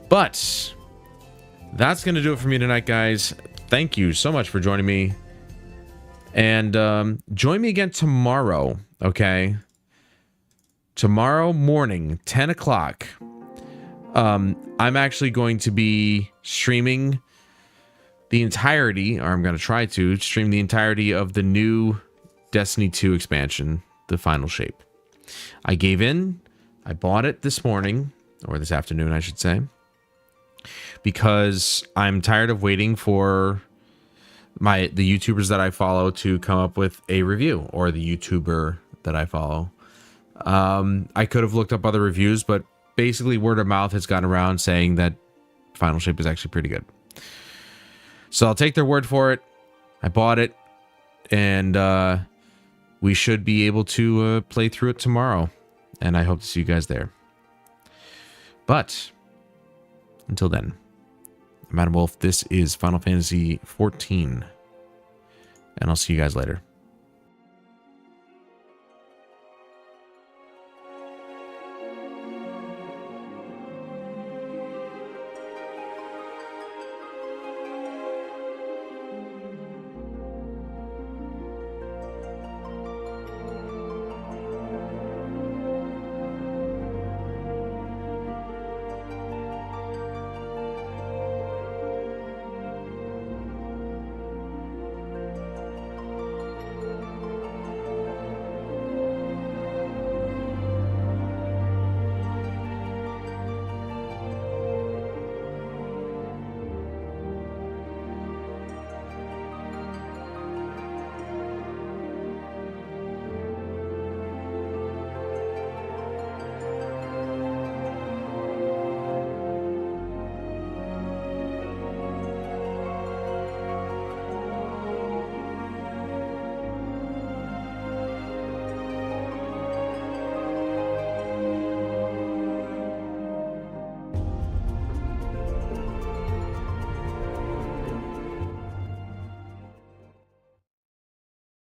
[SPEAKER 2] But that's going to do it for me tonight, guys. Thank you so much for joining me. And join me again tomorrow, okay? Tomorrow morning, 10 o'clock. I'm actually going to be streaming the entirety, or I'm going to try to stream the entirety of the new Destiny 2 expansion, the Final Shape. I gave in. I bought it this morning, or this afternoon, I should say, because I'm tired of waiting for the YouTubers that I follow to come up with a review, or the YouTuber that I follow. I could have looked up other reviews, but basically word of mouth has gone around saying that Final Shape is actually pretty good. So I'll take their word for it. I bought it, and we should be able to play through it tomorrow, and I hope to see you guys there. But until then, I'm Adam Wolf. This is Final Fantasy XIV, and I'll see you guys later.